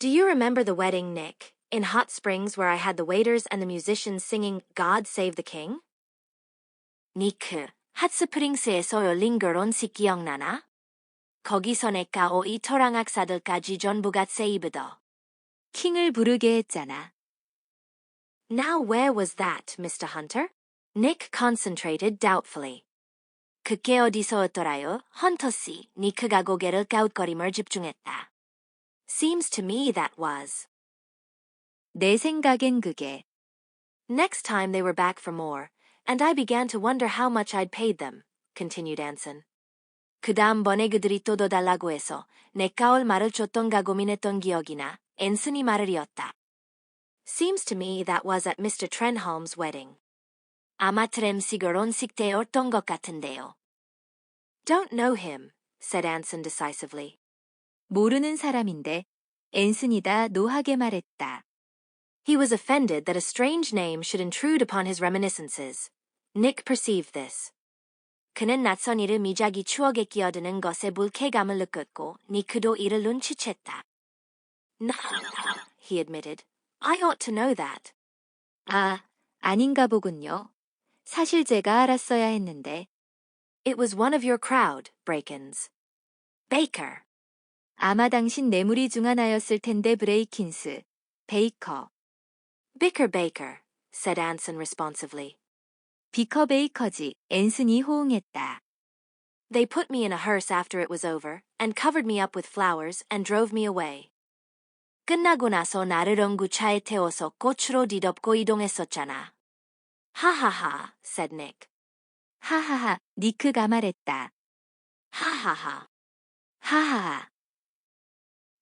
Do you remember the wedding, Nick, in Hot Springs where I had the waiters and the musicians singing God Save the King? 니크, 핫스프링스에서 열린 결혼식 기억나나? 거기서 내가 오이토랑 악사들까지 전부 갓세 입으더. 킹을 부르게 했잖아. Now where was that, Mr. Hunter? Nick concentrated doubtfully. 그게 어디서였더라요, 헌터 씨? 니크가 고개를 갸웃거림을 집중했다. Seems to me that was. 내 생각엔 그게. Next time they were back for more, and I began to wonder how much I'd paid them, continued Anson. 그 다음번에 그들이 또 더 달라고 해서 내가 얼마를 줬던가 고민했던 기억이나 앤슨이 말을 이었다. Seems to me that was at Mr. Trenholm's wedding. 아마 트램씨 결혼식 때였던 것 같은데요. Don't know him, said Anson decisively. 모르는 사람인데 앤슨이다 노하게 말했다. He was offended that a strange name should intrude upon his reminiscences. Nick perceived this. 그는 낯선 이름이 자기 추억에 끼어드는 것에 불쾌감을 느꼈고 니크도 이를 눈치챘다. No, he admitted. I ought to know that. 아, 아닌가 보군요. 사실 제가 알았어야 했는데. It was one of your crowd, Brakens. Baker. 아마 당신 뇌물이 중 하나였을 텐데 브레이킨스. 베이커. Bicker Baker, said Anson responsively. 비커 베이커지, 앤슨이 호응했다. They put me in a hearse after it was over, and covered me up with flowers, and drove me away. 끝나고 나서 나를 응구차에 태워서 꽃으로 뒤덮고 이동했었잖아. 하하하, said Nick. 하하하, 니크가 말했다. 하하하. 하하하.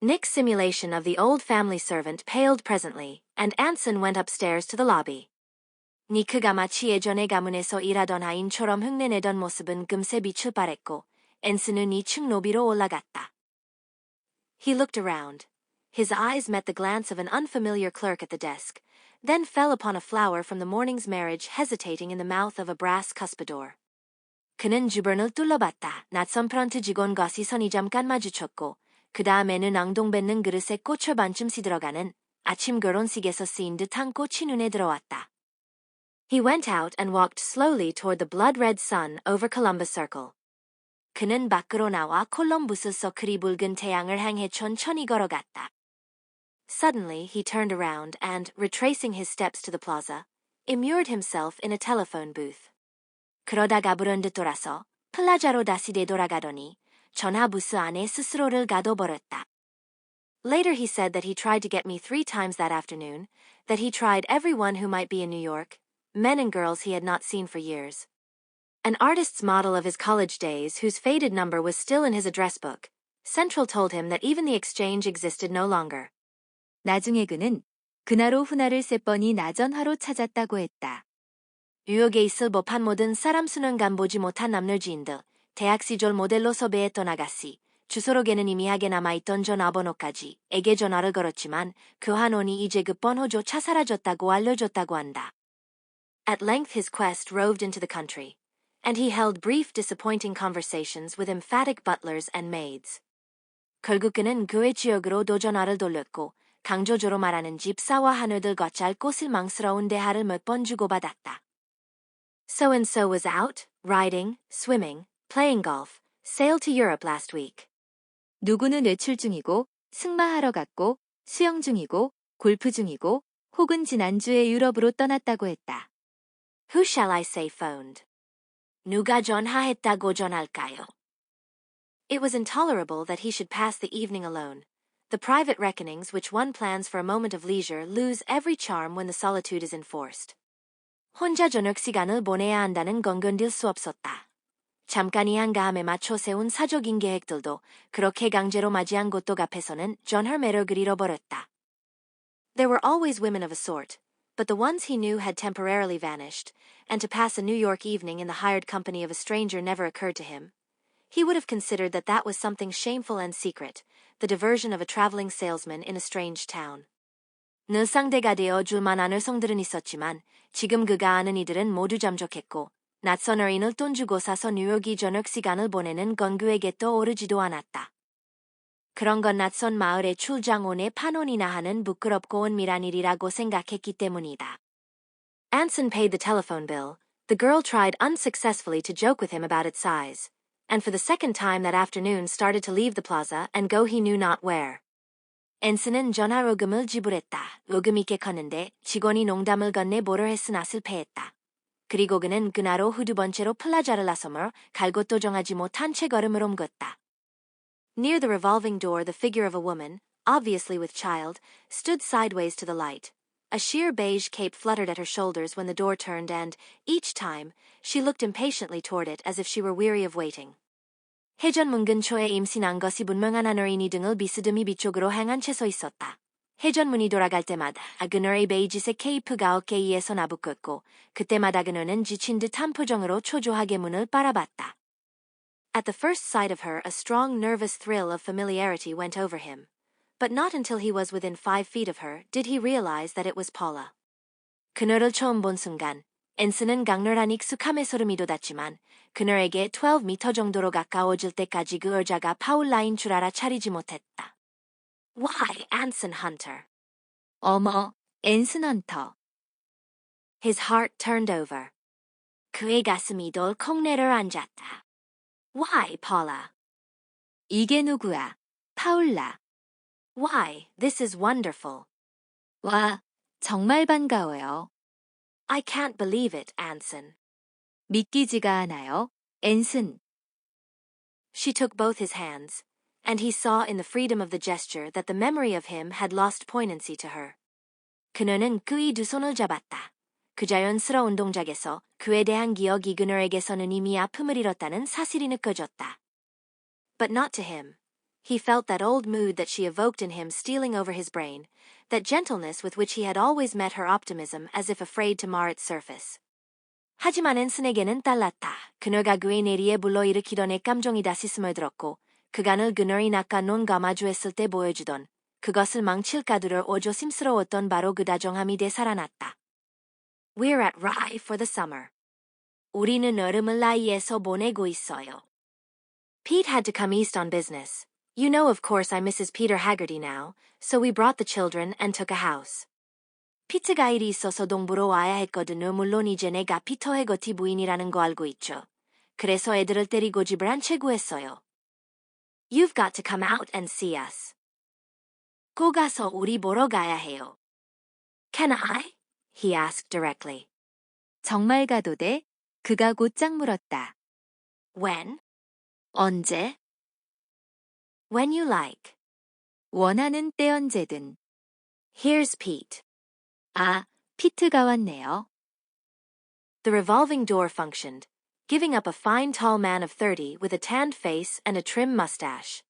Nick's simulation of the old family servant paled presently, and Anson went upstairs to the lobby. 니크가 마치 예전에 가문에서 일하던 아인처럼 흉내내던 모습은 금세 빛을 발했고, 앤슨은 2층 로비로 올라갔다. He looked around. His eyes met the glance of an unfamiliar clerk at the desk, then fell upon a flower from the morning's marriage hesitating in the mouth of a brass cuspidor. 그는 주변을 둘러봤다. 낯선 프런트 직원과 시선이 잠깐 마주쳤고, 그 다음에는 앙동뱉는 그릇에 꽃을 반쯤 시들어가는 아침 결혼식에서 쓰인 듯한 꽃이 눈에 들어왔다. He went out and walked slowly toward the blood-red sun over Columbus Circle. 그는 밖으로 나와 콜럼부스 서클이 붉은 태양을 향해 천천히 걸어갔다. Suddenly he turned around and, retracing his steps to the plaza, immured himself in a telephone booth. 그러다가 불현듯 돌아서 플라자로 다시 되돌아가더니 전화 부스 안에 스스로를 가둬버렸다. Later he said that he tried to get me 3 times that afternoon, that he tried everyone who might be in New York, men and girls he had not seen for years. An artist's model of his college days whose faded number was still in his address book, Central told him that even the exchange existed no longer. 나중에 그는 그나로 훈화를 세 번이 나전화로 찾았다고 했다. 뉴욕에 있을 법한 모든 사람 수는 간보지 못한 남녀지인들, 대학 시절 모델로 섭외해 떠나갔시. 주소록에는 희미하게 남아있던 전화번호까지 에게 전화를 걸었지만 그 한원이 이제 그 번호조차 사라졌다고 알려줬다고 한다. At length his quest roved into the country, and he held brief disappointing conversations with emphatic butlers and maids. 결국 그는 그의 지역으로 도전화를 돌렸고 강조조로 말하는 집사와 하늘들과 짧고 실망스러운 대화를 몇 번 주고받았다. So and so was out, riding, swimming, playing golf, sailed to Europe last week. 누구는 외출 중이고 승마하러 갔고 수영 중이고 골프 중이고 혹은 지난주에 유럽으로 떠났다고 했다. Who shall I say phoned? 누가 전화했다고 전할까요? It was intolerable that he should pass the evening alone. The private reckonings which one plans for a moment of leisure lose every charm when the solitude is enforced. 혼자 저녁 시간을 보내야 한다는 건 견딜 수 없었다. 잠깐이 한가함에 맞춰 세운 사적인 계획들도 그렇게 강제로 맞이한 곳도 앞에서는 전할 매력을 잃어버렸다. There were always women of a sort, but the ones he knew had temporarily vanished, and to pass a New York evening in the hired company of a stranger never occurred to him. He would have considered that that was something shameful and secret, the diversion of a traveling salesman in a strange town. 늘 상대가 되어 줄 만한 여성들은 있었지만 지금 그가 아는 이들은 모두 잠적했고 낯선 어린을 돈 주고 사서 뉴욕이 저녁 시간을 보내는 건 그에게 떠오르지도 않았다. 그런 건 낯선 마을에 출장 온에 판원이나 하는 부끄럽고 은밀한 일이라고 생각했기 때문이다. Anson paid the telephone bill. The girl tried unsuccessfully to joke with him about its size, and for the second time that afternoon started to leave the plaza and go he knew not where. 앤슨은 전화요금을 지불했다. 요금이 꽤 컸는데 직원이 농담을 건네 뭐를 했으나 실패했다. 그리고 그는 그나로 두 번째로 플라자를 나서며 갈 곳도 정하지 못한 채 걸음을 옮겼다. Near the revolving door the figure of a woman, obviously with child, stood sideways to the light. A sheer beige cape fluttered at her shoulders when the door turned and, each time, she looked impatiently toward it as if she were weary of waiting. 해전문 근처에 임신한 것이 분명한 한 어린이 등을 비스듬히 뒤쪽으로 향한 채 서 있었다. 해전문이 돌아갈 때마다 그녀의 베이지색 케이프가 어깨 위에서 나부꼈고 그때마다 그녀는 지친 듯한 표정으로 초조하게 문을 바라봤다. At the first sight of her a strong nervous thrill of familiarity went over him. But not until he was within 5 feet of her did he realize that it was Paula. 그녀를 처음 본 순간 앤슨은 강렬한 익숙함의 소름이 돋았지만 그녀에게 12미터 정도로 가까워질 때까지 그 여자가 파울라인 줄 알아 차리지 못했다. Why, Anson Hunter? 어머, 앤슨 헌터. His heart turned over. 그의 가슴이 덜컥 내려앉았다. Why, Paula? 이게 누구야? 파울라. Why, this is wonderful. 와, 정말 반가워요. I can't believe it, Anson. 믿기지가 않아요, 앤슨. She took both his hands, and he saw in the freedom of the gesture that the memory of him had lost poignancy to her. 그녀는 그의 두 손을 잡았다. 그 자연스러운 동작에서 그에 대한 기억이 그녀에게서는 이미 아픔을 잃었다는 사실이 느껴졌다. But not to him. He felt that old mood that she evoked in him stealing over his brain, that gentleness with which he had always met her optimism as if afraid to mar its surface. 하지만 앤슨에게는 달랐다. 그녀가 그의 내리에 불러일으키던 애감정이 다시 스며들었고 그간을 그녀의 낚아놓은 감아주었을 때 보여주던 그것을 망칠까 두려 조심스러웠던 바로 그 다정함이 되살아났다. We're at Rye for the summer. 우리는 여름을 라이에서 보내고 있어요. Pete had to come east on business. You know, of course, I'm Mrs. Peter Haggerty now, so we brought the children and took a house. 피트가 일이 있어서 동부로 와야 했거든요. 물론 이제 내가 피터 해거티 부인이라는 거 알고 있죠. 그래서 애들을 데리고 집을 한 채 구했어요. You've got to come out and see us. 꼭 가서 우리 보러 가야 해요. Can I? He asked directly. 정말 가도 돼? 그가 곧장 물었다. When? 언제? When you like. 원하는 때 언제든. Here's Pete. 아, 피트가 왔네요. The revolving door functioned, giving up a fine tall man of 30 with a tanned face and a trim mustache.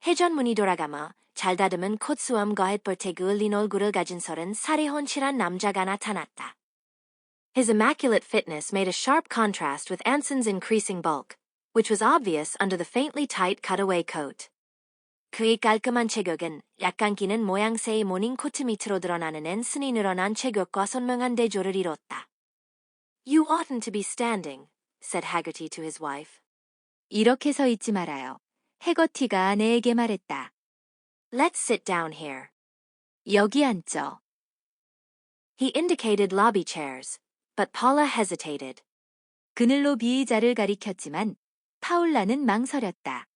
회전문이 돌아가며 잘 다듬은 콧수염과 햇벌테 그을린 얼굴을 가진 30살의 혼칠한 남자가 나타났다. His immaculate fitness made a sharp contrast with Anson's increasing bulk, which was obvious under the faintly tight cutaway coat. 그의 깔끔한 체격은 약간 끼는 모양새의 모닝코트 밑으로 드러나는 앤슨이 늘어난 체격과 선명한 대조를 이뤘다. You oughtn't to be standing, said Haggerty to his wife. 이렇게 서 있지 말아요. 해거티가 아내에게 말했다. Let's sit down here. 여기 앉죠. He indicated lobby chairs, but Paula hesitated. 그늘로 비의자를 가리켰지만 파울라는 망설였다.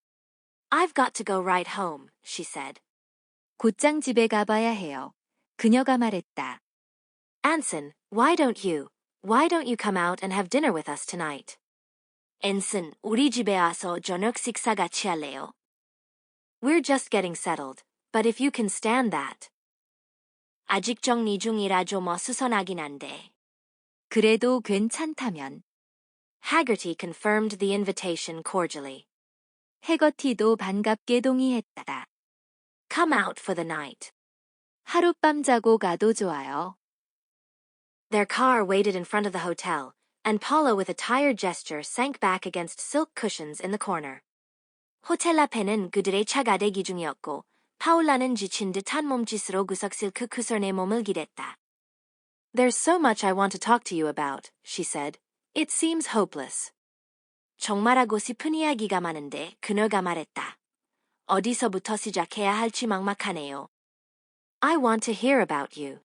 I've got to go right home, she said. 곧장 집에 가봐야 해요. 그녀가 말했다. Anson, why don't you come out and have dinner with us tonight? Anson, 우리 집에 와서 저녁 식사 같이 할래요? We're just getting settled, but if you can stand that. 아직 정리 중이라 좀 어수선하긴 한데. 그래도 괜찮다면. Haggerty confirmed the invitation cordially. 해거티도 반갑게 동의했다. Come out for the night. 하룻밤 자고 가도 좋아요. Their car waited in front of the hotel, and Paula with a tired gesture sank back against silk cushions in the corner. 호텔 앞에는 그들의 차가 대기 중이었고, 파울라는 지친 듯한 몸짓으로 구석 실크 쿠션에 몸을 기댔다. There's so much I want to talk to you about, she said. It seems hopeless. 정말 하고 싶은 이야기가 많은데 그녀가 말했다. 어디서부터 시작해야 할지 막막하네요. I want to hear about you.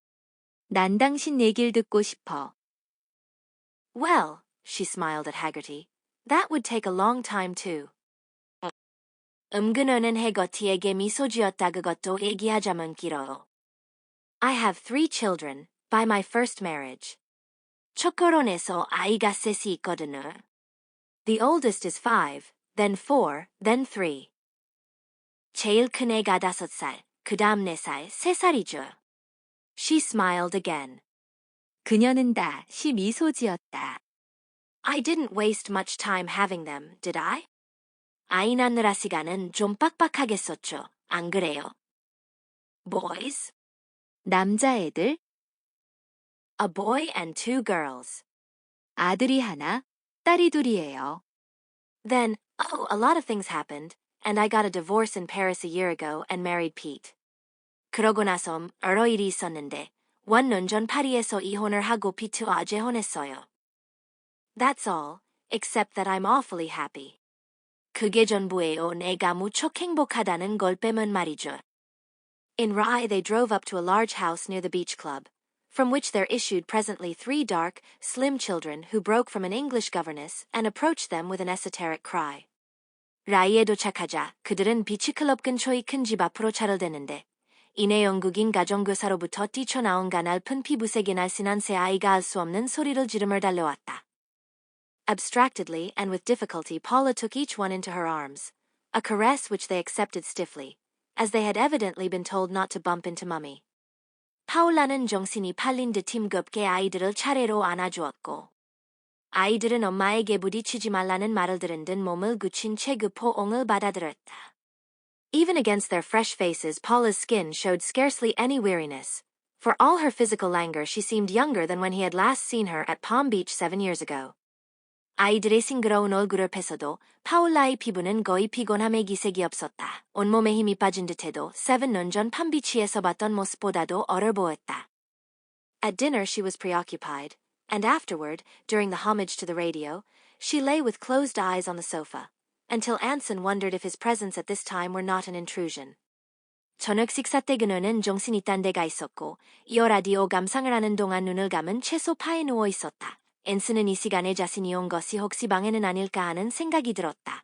난 당신 얘기를 듣고 싶어. Well, she smiled at Haggerty, that would take a long time too. 그녀는 해거티에게 미소 지었다. 그것도 얘기하자면 길어요. I have 3 children, by my first marriage. 첫 결혼해서 아이가 셋이 있거든요. The oldest is 5, then 4, then 3. 제일 큰 애가 5살, 그 다음 4살, 3살이죠. She smiled again. 그녀는 다시 미소 지었다. I didn't waste much time having them, did I? 아이 낳느라 시간은 좀 빡빡하겠었죠, 안 그래요? Boys? 남자애들, A boy and 2 girls. 아들이 하나, 딸이 둘이에요. Then, a lot of things happened, and I got a divorce in Paris a year ago and married Pete. 그러고 나서 여러 일이 있었는데, 1년 전 파리에서 이혼을 하고 피트와 재혼했어요. That's all, except that I'm awfully happy. 그게 전부예요. 내가 무척 행복하다는 걸 빼면 말이죠. In Rye they drove up to a large house near the beach club, from which there issued presently 3 dark, slim children who broke from an English governess and approached them with an esoteric cry. 라이에 도착하자 그들은 비치클럽 근처의 큰 집 앞으로 차를 대는데 이내 영국인 가정교사로부터 뛰쳐나온 가냘픈 피부색의 날씬한 새 아이가 알 수 없는 소리를 지르며 달려왔다. Abstractedly and with difficulty Paula took each one into her arms, a caress which they accepted stiffly, as they had evidently been told not to bump into Mummy. 파울라는 정신이 팔린 듯 힘겹게 아이들을 차례로 안아주었고 아이들은 엄마에게 부딪히지 말라는 말을 들은 듯 몸을 굳힌 채 그 포옹을 받아들였다. Even against their fresh faces Paula's skin showed scarcely any weariness. For all her physical languor she seemed younger than when he had last seen her at Palm Beach 7 years ago. 아이들의 싱그러운 얼굴을 펴서도 파울라의 피부는 거의 피곤함의 기색이 없었다. 온몸에 힘이 빠진 듯해도 7년 전 팜비치에서 봤던 모습보다도 어려 보였다. At dinner she was preoccupied, and afterward, during the homage to the radio, she lay with closed eyes on the sofa, until Anson wondered if his presence at this time were not an intrusion. 저녁 식사 때 그녀는 정신이 딴 데가 있었고, 이어 라디오 감상을 하는 동안 눈을 감은 채 소파에 누워 있었다. 앤슨은 이 시간에 자신이 온 것이 혹시 방해는 아닐까 하는 생각이 들었다.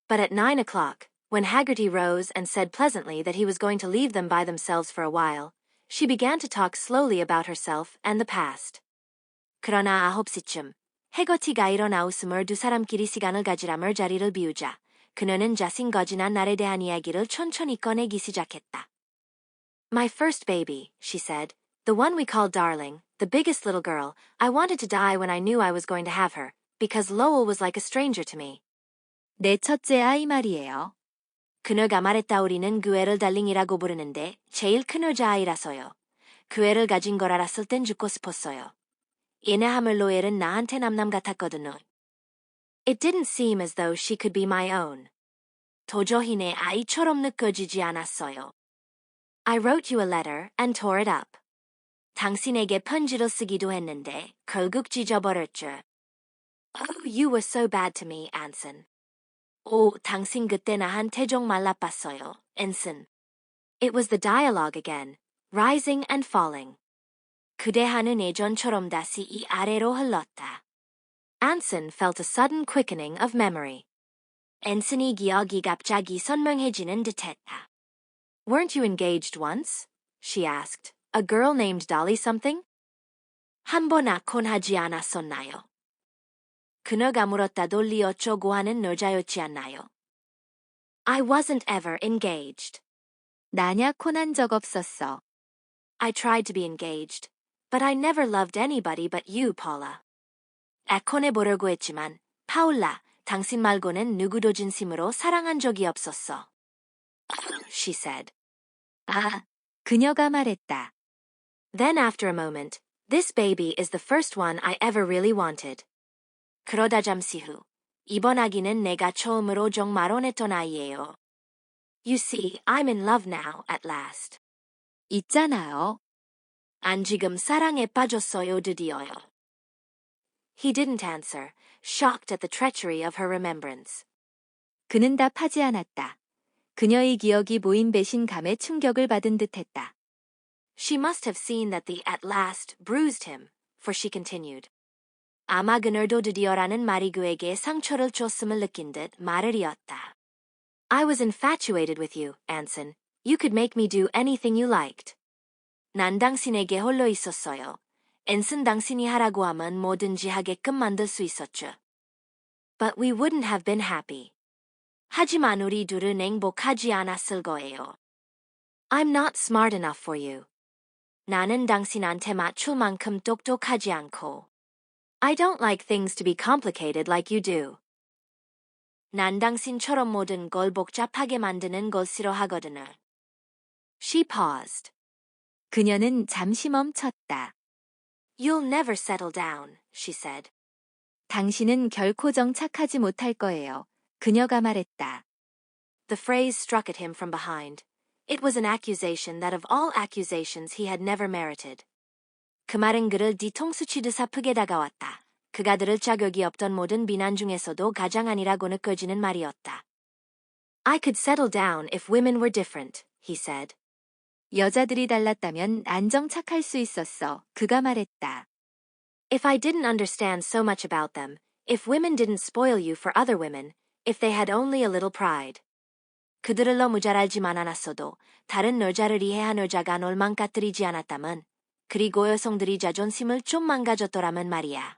But at 9 o'clock, when Haggerty rose and said pleasantly that he was going to leave them by themselves for a while, she began to talk slowly about herself and the past. 그러나 9시쯤, 해거티가 일어나 웃음을 두 사람끼리 시간을 가지라며 자리를 비우자, 그녀는 자신과 지난 날에 대한 이야기를 천천히 꺼내기 시작했다. My first baby, she said, the one we called Darling, the biggest little girl, I wanted to die when I knew I was going to have her, because Lowell was like a stranger to me. 내 첫째 아이 말이에요. 그녀가 말했다. 우리는 그 애를 달링이라고 부르는데 제일 큰 여자아이라서요. 그 애를 가진 걸 알았을 땐 죽고 싶었어요. 얘네하물로 애는 나한테 남남 같았거든요. It didn't seem as though she could be my own. 도저히 내 아이처럼 느껴지지 않았어요. I wrote you a letter and tore it up. 당신에게 편지를 쓰기도 했는데 결국 찢어버렸죠. Oh, you were so bad to me, Anson. 오, 당신 그때 나한테 정말 나빴어요, Anson. It was the dialogue again, rising and falling. 그대 하는 예전처럼 다시 이 아래로 흘렀다. Anson felt a sudden quickening of memory. Anson이 기억이 갑자기 선명해지는 듯했다. Weren't you engaged once? She asked. A girl named Dolly something? 한 번 약혼하지 않았었나요? 그녀가 물었다. 돌리 어쩌고 하는 여자였지 않나요? I wasn't ever engaged. 난 약혼한 적 없었어. I tried to be engaged, but I never loved anybody but you, Paula. 약혼해보려고 했지만, 파울라, 당신 말고는 누구도 진심으로 사랑한 적이 없었어. She said. 아, 그녀가 말했다. Then after a moment, this baby is the first one I ever really wanted. 그러다 잠시 후, 이번 아기는 내가 처음으로 정말 원했던 아이예요. You see, I'm in love now, at last. 있잖아요. 안 지금 사랑에 빠졌어요, 드디어요. He didn't answer, shocked at the treachery of her remembrance. 그는 답하지 않았다. 그녀의 기억이 모인 배신감에 충격을 받은 듯했다. She must have seen that the at last bruised him, for she continued. 아마 그녀도 드디어라는 말이 그에게 상처를 줬음을 느낀 듯 말을 이었다. I was infatuated with you, Anson. You could make me do anything you liked. 난 당신에게 홀려 있었어요. 앤슨 당신이 하라고 하면 뭐든지 하게끔 만들 수 있었죠. But we wouldn't have been happy. 하지만 우리 둘은 행복하지 않았을 거예요. I'm not smart enough for you. 나는 당신한테 맞출 만큼 똑똑하지 않고. I don't like things to be complicated like you do. 난 당신처럼 모든 걸 복잡하게 만드는 걸 싫어하거든요. She paused. 그녀는 잠시 멈췄다. You'll never settle down, she said. 당신은 결코 정착하지 못할 거예요. 그녀가 말했다. The phrase struck at him from behind. It was an accusation that of all accusations he had never merited. 그 말은 그를 뒤통수 치듯 아프게 다가왔다. 그가 들을 자격이 없던 모든 비난 중에서도 가장 아니라고 느껴지는 말이었다. I could settle down if women were different, he said. 여자들이 달랐다면 안정착할 수 있었어. 그가 말했다. If I didn't understand so much about them, if women didn't spoil you for other women, if they had only a little pride. 그들을 너무 잘 알지만 않았어도 다른 여자를 이해한 여자가 널 망가뜨리지 않았다면, 그리고 여성들이 자존심을 좀 망가졌더라면 말이야.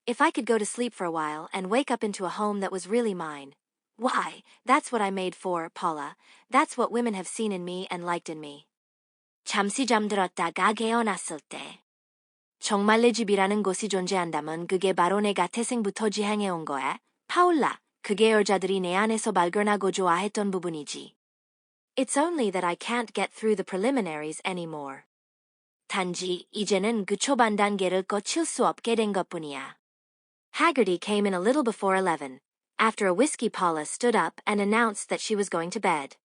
If I could go to sleep for a while and wake up into a home that was really mine. Why, that's what I'm made for, Paula. That's what women have seen in me and liked in me. 잠시 잠들었다가 깨어났을 때. 정말 내 집이라는 곳이 존재한다면 그게 바로 내가 태생부터 지향해온 거야, 파울라. 그게 여자들이 내 안에서 발견하고 좋아했던 부분이지. It's only that I can't get through the preliminaries anymore. 단지 이제는 그 초반 단계를 거칠 수 없게 된 것뿐이야. Haggerty came in a little before 11. After a whiskey, Paula stood up and announced that she was going to bed.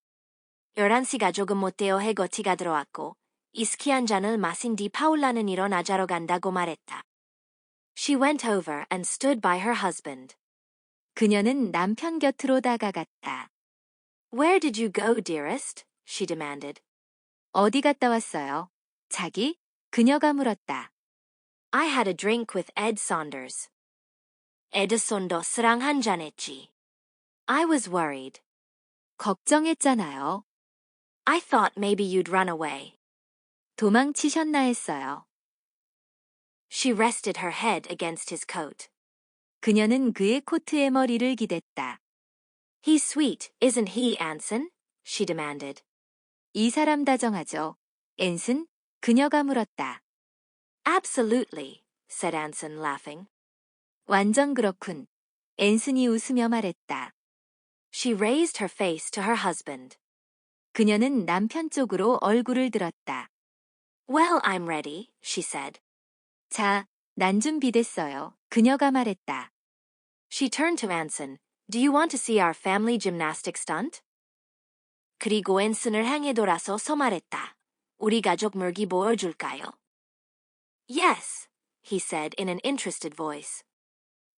11시가 조금 못되어 해거티가 들어왔고 위스키 한 잔을 마신 뒤 파울라는 일어나 자러 간다고 말했다. She went over and stood by her husband. 그녀는 남편 곁으로 다가갔다. Where did you go, dearest? She demanded. 어디 갔다 왔어요? 자기? 그녀가 물었다. I had a drink with Ed Saunders. 에드손더스랑 한잔 했지. I was worried. 걱정했잖아요. I thought maybe you'd run away. 도망치셨나 했어요. She rested her head against his coat. 그녀는 그의 코트의 머리를 기댔다. He's sweet, isn't he, Anson? She demanded. 이 사람 다정하죠. 앤슨? 그녀가 물었다. Absolutely, said Anson, laughing. 완전 그렇군. 앤슨이 웃으며 말했다. She raised her face to her husband. 그녀는 남편 쪽으로 얼굴을 들었다. Well, I'm ready, she said. 자, 난 준비됐어요. 그녀가 말했다. She turned to Anson. Do you want to see our family gymnastic stunt? 그리고 앤슨을 향해 돌아서서 말했다. 우리 가족 물기 보여줄까요? Yes, he said in an interested voice.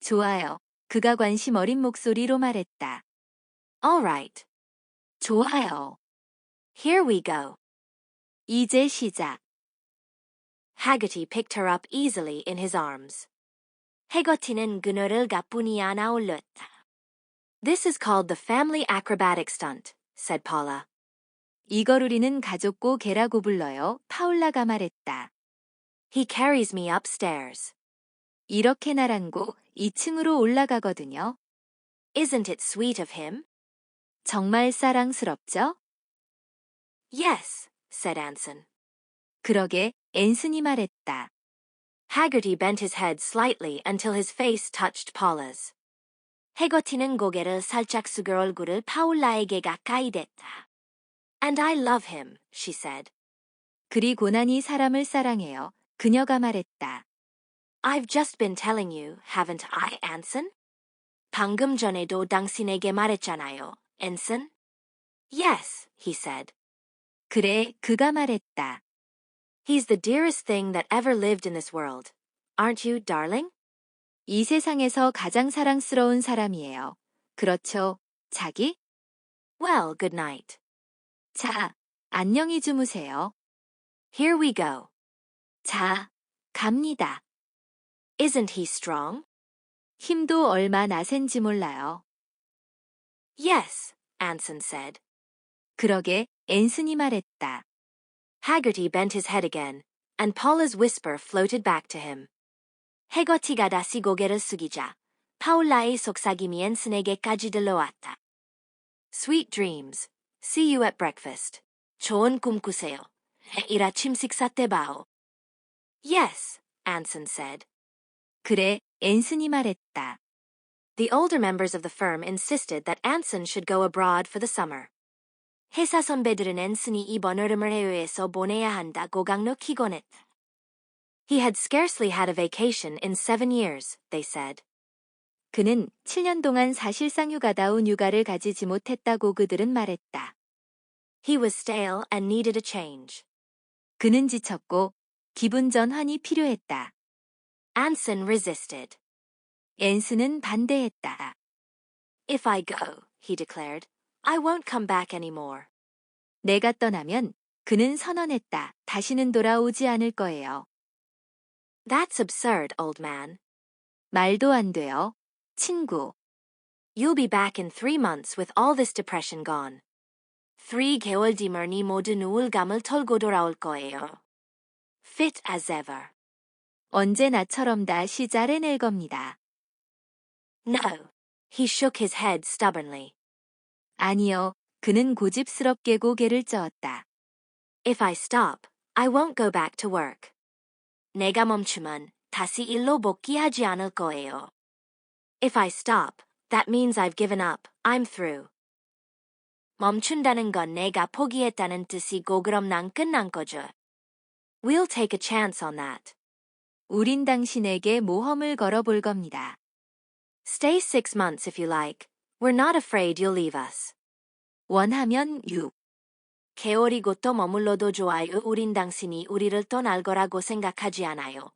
좋아요. 그가 관심 어린 목소리로 말했다. All right. 좋아요. Here we go. 이제 시작. Haggerty picked her up easily in his arms. 해거티는 그녀를 가뿐히 안아 올렸다. This is called the family acrobatic stunt, said Paula. 이걸 우리는 가족고 개라고 불러요. 파울라가 말했다. He carries me upstairs. 이렇게 나란고 2층으로 올라가거든요. Isn't it sweet of him? 정말 사랑스럽죠? Yes, said Anson. 그러게, 앤슨이 말했다. Haggerty bent his head slightly until his face touched Paula's. 해거티는 고개를 살짝 숙여 얼굴을 파울라에게 가까이 댔다. And I love him, she said. 그리 고난이 사람을 사랑해요. 그녀가 말했다. I've just been telling you, haven't I, Anson? 방금 전에도 당신에게 말했잖아요, Anson. Yes, he said. 그래, 그가 말했다. He's the dearest thing that ever lived in this world. Aren't you, darling? 이 세상에서 가장 사랑스러운 사람이에요. 그렇죠, 자기? Well, good night. 자, 안녕히 주무세요. Here we go. 자, 갑니다. Isn't he strong? 힘도 얼마 나센지 몰라요. Yes, Anson said. 그러게, 앤슨이 말했다. Haggerty bent his head again, and Paula's whisper floated back to him. 해거티가 다시 고개를 숙이자 파울라의 속삭임이 앤슨에게까지 들려왔다. Sweet dreams. See you at breakfast. 좋은 꿈 꾸세요. 내일 아침 식사 때 봐요. Yes, Anson said. 그래, 앤슨이 말했다. The older members of the firm insisted that Anson should go abroad for the summer. 회사 선배들은 앤슨이 이번 여름을 해외에서 보내야 한다고 강력히곤 했다. He had scarcely had a vacation in 7 years, they said. 그는 7년 동안 사실상 휴가다운 휴가를 가지지 못했다고 그들은 말했다. He was stale and needed a change. 그는 지쳤고 기분 전환이 필요했다. Anson resisted. 앤슨은 반대했다. If I go, he declared, I won't come back anymore. 내가 떠나면 그는 선언했다. 다시는 돌아오지 않을 거예요. That's absurd, old man. 말도 안 돼요. 친구. You'll be back in 3 months with all this depression gone. 3개월 뒤면 네 모든 우울감을 털고 돌아올 거예요. Fit as ever. 언제 나처럼 다시 잘해낼 겁니다. No. He shook his head stubbornly. 아니요. 그는 고집스럽게 고개를 저었다. If I stop, I won't go back to work. 내가 멈추면 다시 일로 복귀하지 않을 거예요. If I stop, that means I've given up. I'm through. 멈춘다는 건 내가 포기했다는 뜻이고 그럼 난 끝난 거죠. We'll take a chance on that. 우린 당신에게 모험을 걸어볼 겁니다. Stay 6 months if you like. We're not afraid you'll leave us. 원하면 6. 개월이고 또 머물러도 좋아요. 우린 당신이 우리를 떠날 거라고 생각하지 않아요.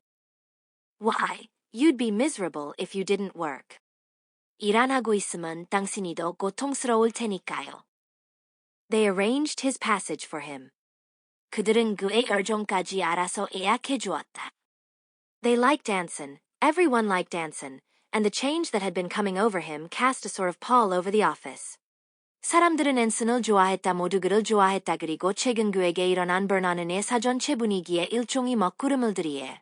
Why? You'd be miserable if you didn't work. 일 안 하고 있으면 당신이 더 고통스러울 테니까요. They arranged his passage for him. 그들은 그의 열정까지 알아서 예약해 주었다. They liked Anson. Everyone liked Anson, and the change that had been coming over him cast a sort of pall over the office. 사람들은 앤슨을 좋아했다. 모두 그를 좋아했다. 그리고 최근 그에게 일어난 번안은 회사 전체 분위기에 일종의 먹구름을 들이해.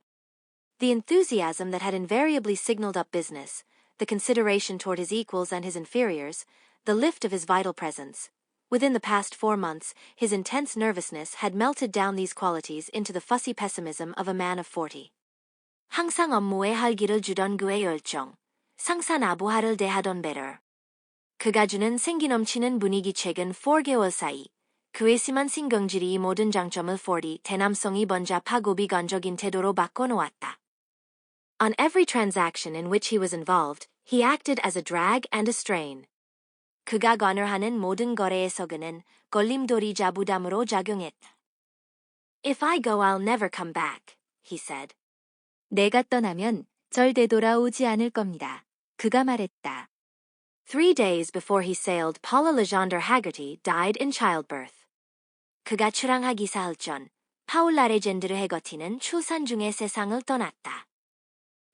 The enthusiasm that had invariably signaled up business, the consideration toward his equals and his inferiors, the lift of his vital presence. Within the past 4 months, his intense nervousness had melted down these qualities into the fussy pessimism of a man of 40. 항상 업무에 활기를 주던 그의 열정, 상사나부하를 대하던 배려. 그가 주는 생기 넘치는 분위기 최근 4개월 사이 그의 심한 신경질이 이 모든 장점을 40 대남성이 번잡하고 비관적인 태도로 바꿔놓았다. On every transaction in which he was involved, he acted as a drag and a strain. 그가 관여하는 모든 거래에서 그는 걸림돌이자 부담으로 작용했다. If I go, I'll never come back, he said. 내가 떠나면 절 되돌아오지 않을 겁니다. 그가 말했다. 3 days before he sailed, Paula Legendre Haggerty died in childbirth. 그가 출항하기 사흘 전, 파울라 레젠드르 해거티는 출산 중에 세상을 떠났다.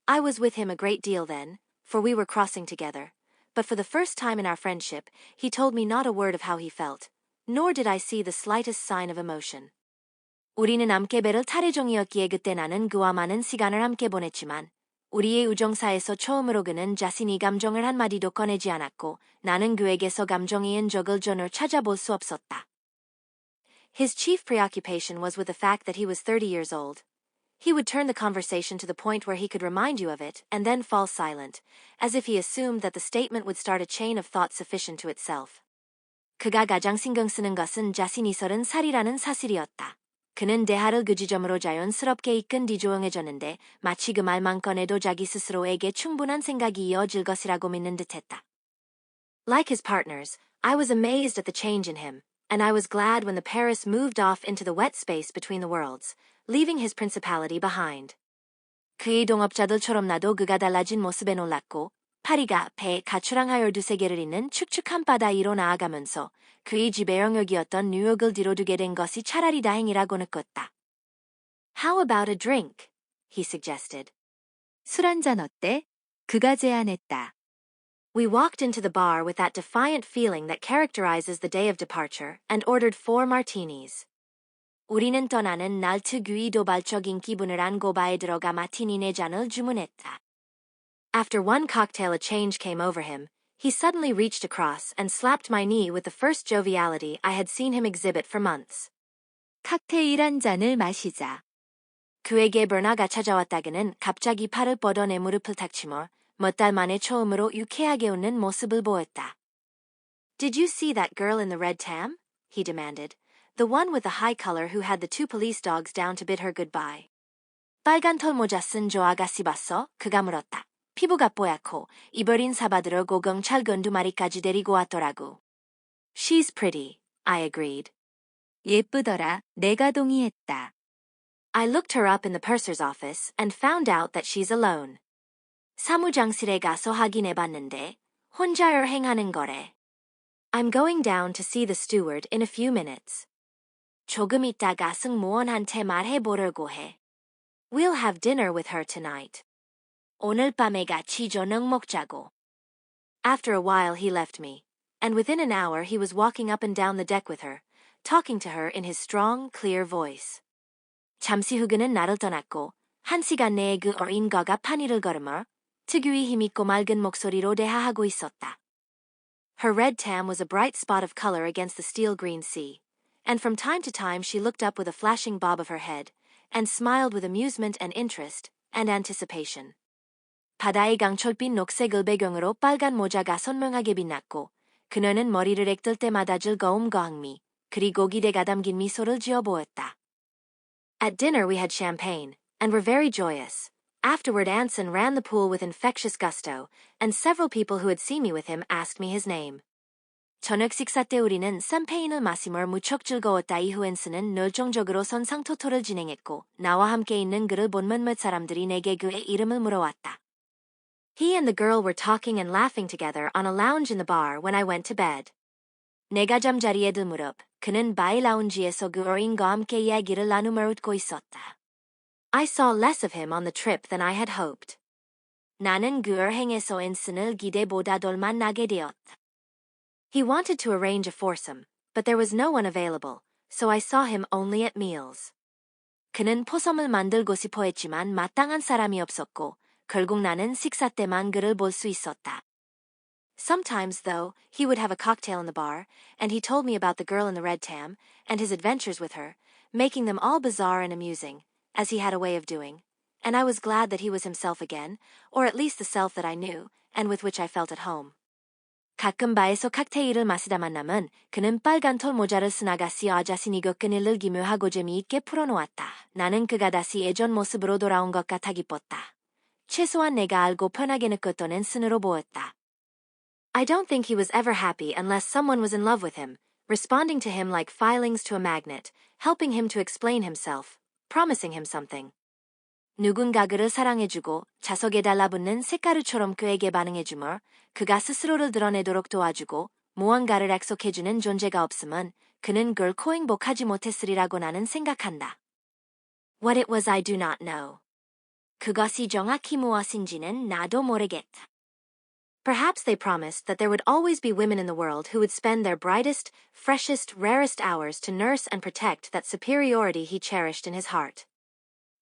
I was with him a great deal then, for we were crossing together, but for the first time in our friendship, he told me not a word of how he felt, nor did I see the slightest sign of emotion. 우리는 함께 배를 탈의 종이었기에 그때 나는 그와 많은 시간을 함께 보냈지만 우리의 우정사에서 처음으로 그는 자신이 감정을 한마디도 꺼내지 않았고 나는 그에게서 감정이인 적을 전혀 찾아볼 수 없었다. His chief preoccupation was with the fact that he was 30 years old. He would turn the conversation to the point where he could remind you of it and then fall silent, as if he assumed that the statement would start a chain of thought sufficient to itself. 그가 가장 신경 쓰는 것은 자신이 30살이라는 사실이었다. 그는 대화를 그 지점으로 자연스럽게 이끈 뒤 조용해졌는데 마치 그 말만 꺼내도 자기 스스로에게 충분한 생각이 이어질 것이라고 믿는 듯했다. Like his partners, I was amazed at the change in him, and I was glad when the Paris moved off into the wet space between the worlds, leaving his principality behind. 그의 동업자들처럼 나도 그가 달라진 모습에 놀랐고 파리가 배에 가출항하여 두세 개를 잇는 축축한 바다 위로 나아가면서 그의 지배 영역이었던 뉴욕을 뒤로 두게 된 것이 차라리 다행이라고 느꼈다. How about a drink? He suggested. 술 한잔 어때? 그가 제안했다. We walked into the bar with that defiant feeling that characterizes the day of departure and ordered 4 martinis. 우리는 떠나는 날 특유의 도발적인 기분을 안고 바에 들어가 마티니 4잔을 주문했다. After one cocktail, a change came over him. He suddenly reached across and slapped my knee with the first joviality I had seen him exhibit for months. 칵테일 한 잔을 마시자. 그에게 버나가 찾아왔다. 그는 갑자기 팔을 뻗어 내 무릎을 탁 치며 몇 달 만에 처음으로 유쾌하게 웃는 모습을 보였다. Did you see that girl in the red tam? He demanded. The one with the high color who had the 2 police dogs down to bid her goodbye. 빨간 털모자 쓴 저 아가씨 봤어? 그가 물었다. 피부가 뽀얗고 이버린 사바들어 고경찰 건 2마리까지 데리고 왔더라고. She's pretty, I agreed. 예쁘더라. 내가 동의했다. I looked her up in the purser's office and found out that she's alone. 사무장실에 가서 확인해봤는데 혼자 여행하는 거래. I'm going down to see the steward in a few minutes. 조금 있다가 승무원한테 말해보려고 해. We'll have dinner with her tonight. 오늘 밤에 같이 저녁 먹자고. After a while he left me, and within an hour he was walking up and down the deck with her, talking to her in his strong, clear voice. 잠시 후 그는 나를 떠났고 1시간 내에 그 어린 거가 파니를 걸으며 특유의 힘있고 맑은 목소리로 대화하고 있었다. Her red tam was a bright spot of color against the steel-green sea, and from time to time she looked up with a flashing bob of her head, and smiled with amusement and interest, and anticipation. 바다의 강철빛 녹색을 배경으로 빨간 모자가 선명하게 빛났고 그녀는 머리를 액들 때마다 즐거움과 흥미, 그리고 기대가 담긴 미소를 지어 보였다. At dinner we had champagne, and were very joyous. Afterward Anson ran the pool with infectious gusto, and several people who had seen me with him asked me his name. 저녁 식사 때 우리는 샴페인을 마시며 무척 즐거웠다. 이후 앤슨은 열정적으로 선상토토를 진행했고 나와 함께 있는 그를 본 몇몇 사람들이 내게 그의 이름을 물어왔다. He and the girl were talking and laughing together on a lounge in the bar when I went to bed. 내가 잠자리에 들 무렵 그는 바의 라운지에서 그 어린과 함께 이야기를 나누며 웃고 있었다. I saw less of him on the trip than I had hoped. 나는 그 여행에서 앤슨을 기대보다 덜 만나게 되었다. He wanted to arrange a foursome, but there was no one available, so I saw him only at meals. 그는 포섬을 만들고 싶어 했지만 마땅한 사람이 없었고 결국 나는 식사 때만 그를 볼 수 있었다. Sometimes, though, he would have a cocktail in the bar, and he told me about the girl in the red tam, and his adventures with her, making them all bizarre and amusing, as he had a way of doing, and I was glad that he was himself again, or at least the self that I knew, and with which I felt at home. 가끔 바에서 칵테일을 마시다 만남은 그는 빨간 털 모자를 쓴 아가씨 자신이고 끈을 기묘하고 재미있게 풀어놓았다. 나는 그가 다시 예전 모습으로 돌아온 것 같아 기뻤다. 최소한 내가 알고 편하게 느꼈던 쓴으로 보였다. I don't think he was ever happy unless someone was in love with him, responding to him like filings to a magnet, helping him to explain himself, promising him something. 누군가 그를 사랑해주고 자석에 달라붙는 색가루처럼 그에게 반응해주며 그가 스스로를 드러내도록 도와주고 무언가를 약속해주는 존재가 없으면 그는 결코 행복하지 못했으리라고 나는 생각한다. What it was I do not know. 그것이 정확히 무엇인지는 나도 모르겠다. Perhaps they promised that there would always be women in the world who would spend their brightest, freshest, rarest hours to nurse and protect that superiority he cherished in his heart.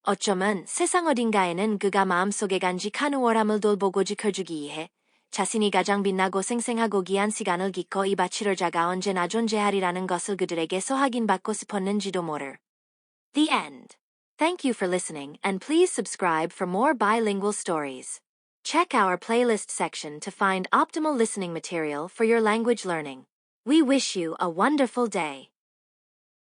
어쩌면 세상 어딘가에는 그가 마음속에 간직한 우월함을 돌보고 지켜주기 위해 자신이 가장 빛나고 생생하고 귀한 시간을 기꺼 이 바치를 자가 언제나 존재하리라는 것을 그들에게서 확인받고 싶었는지도 모를. The end. Thank you for listening and please subscribe for more bilingual stories. Check our playlist section to find optimal listening material for your language learning. We wish you a wonderful day.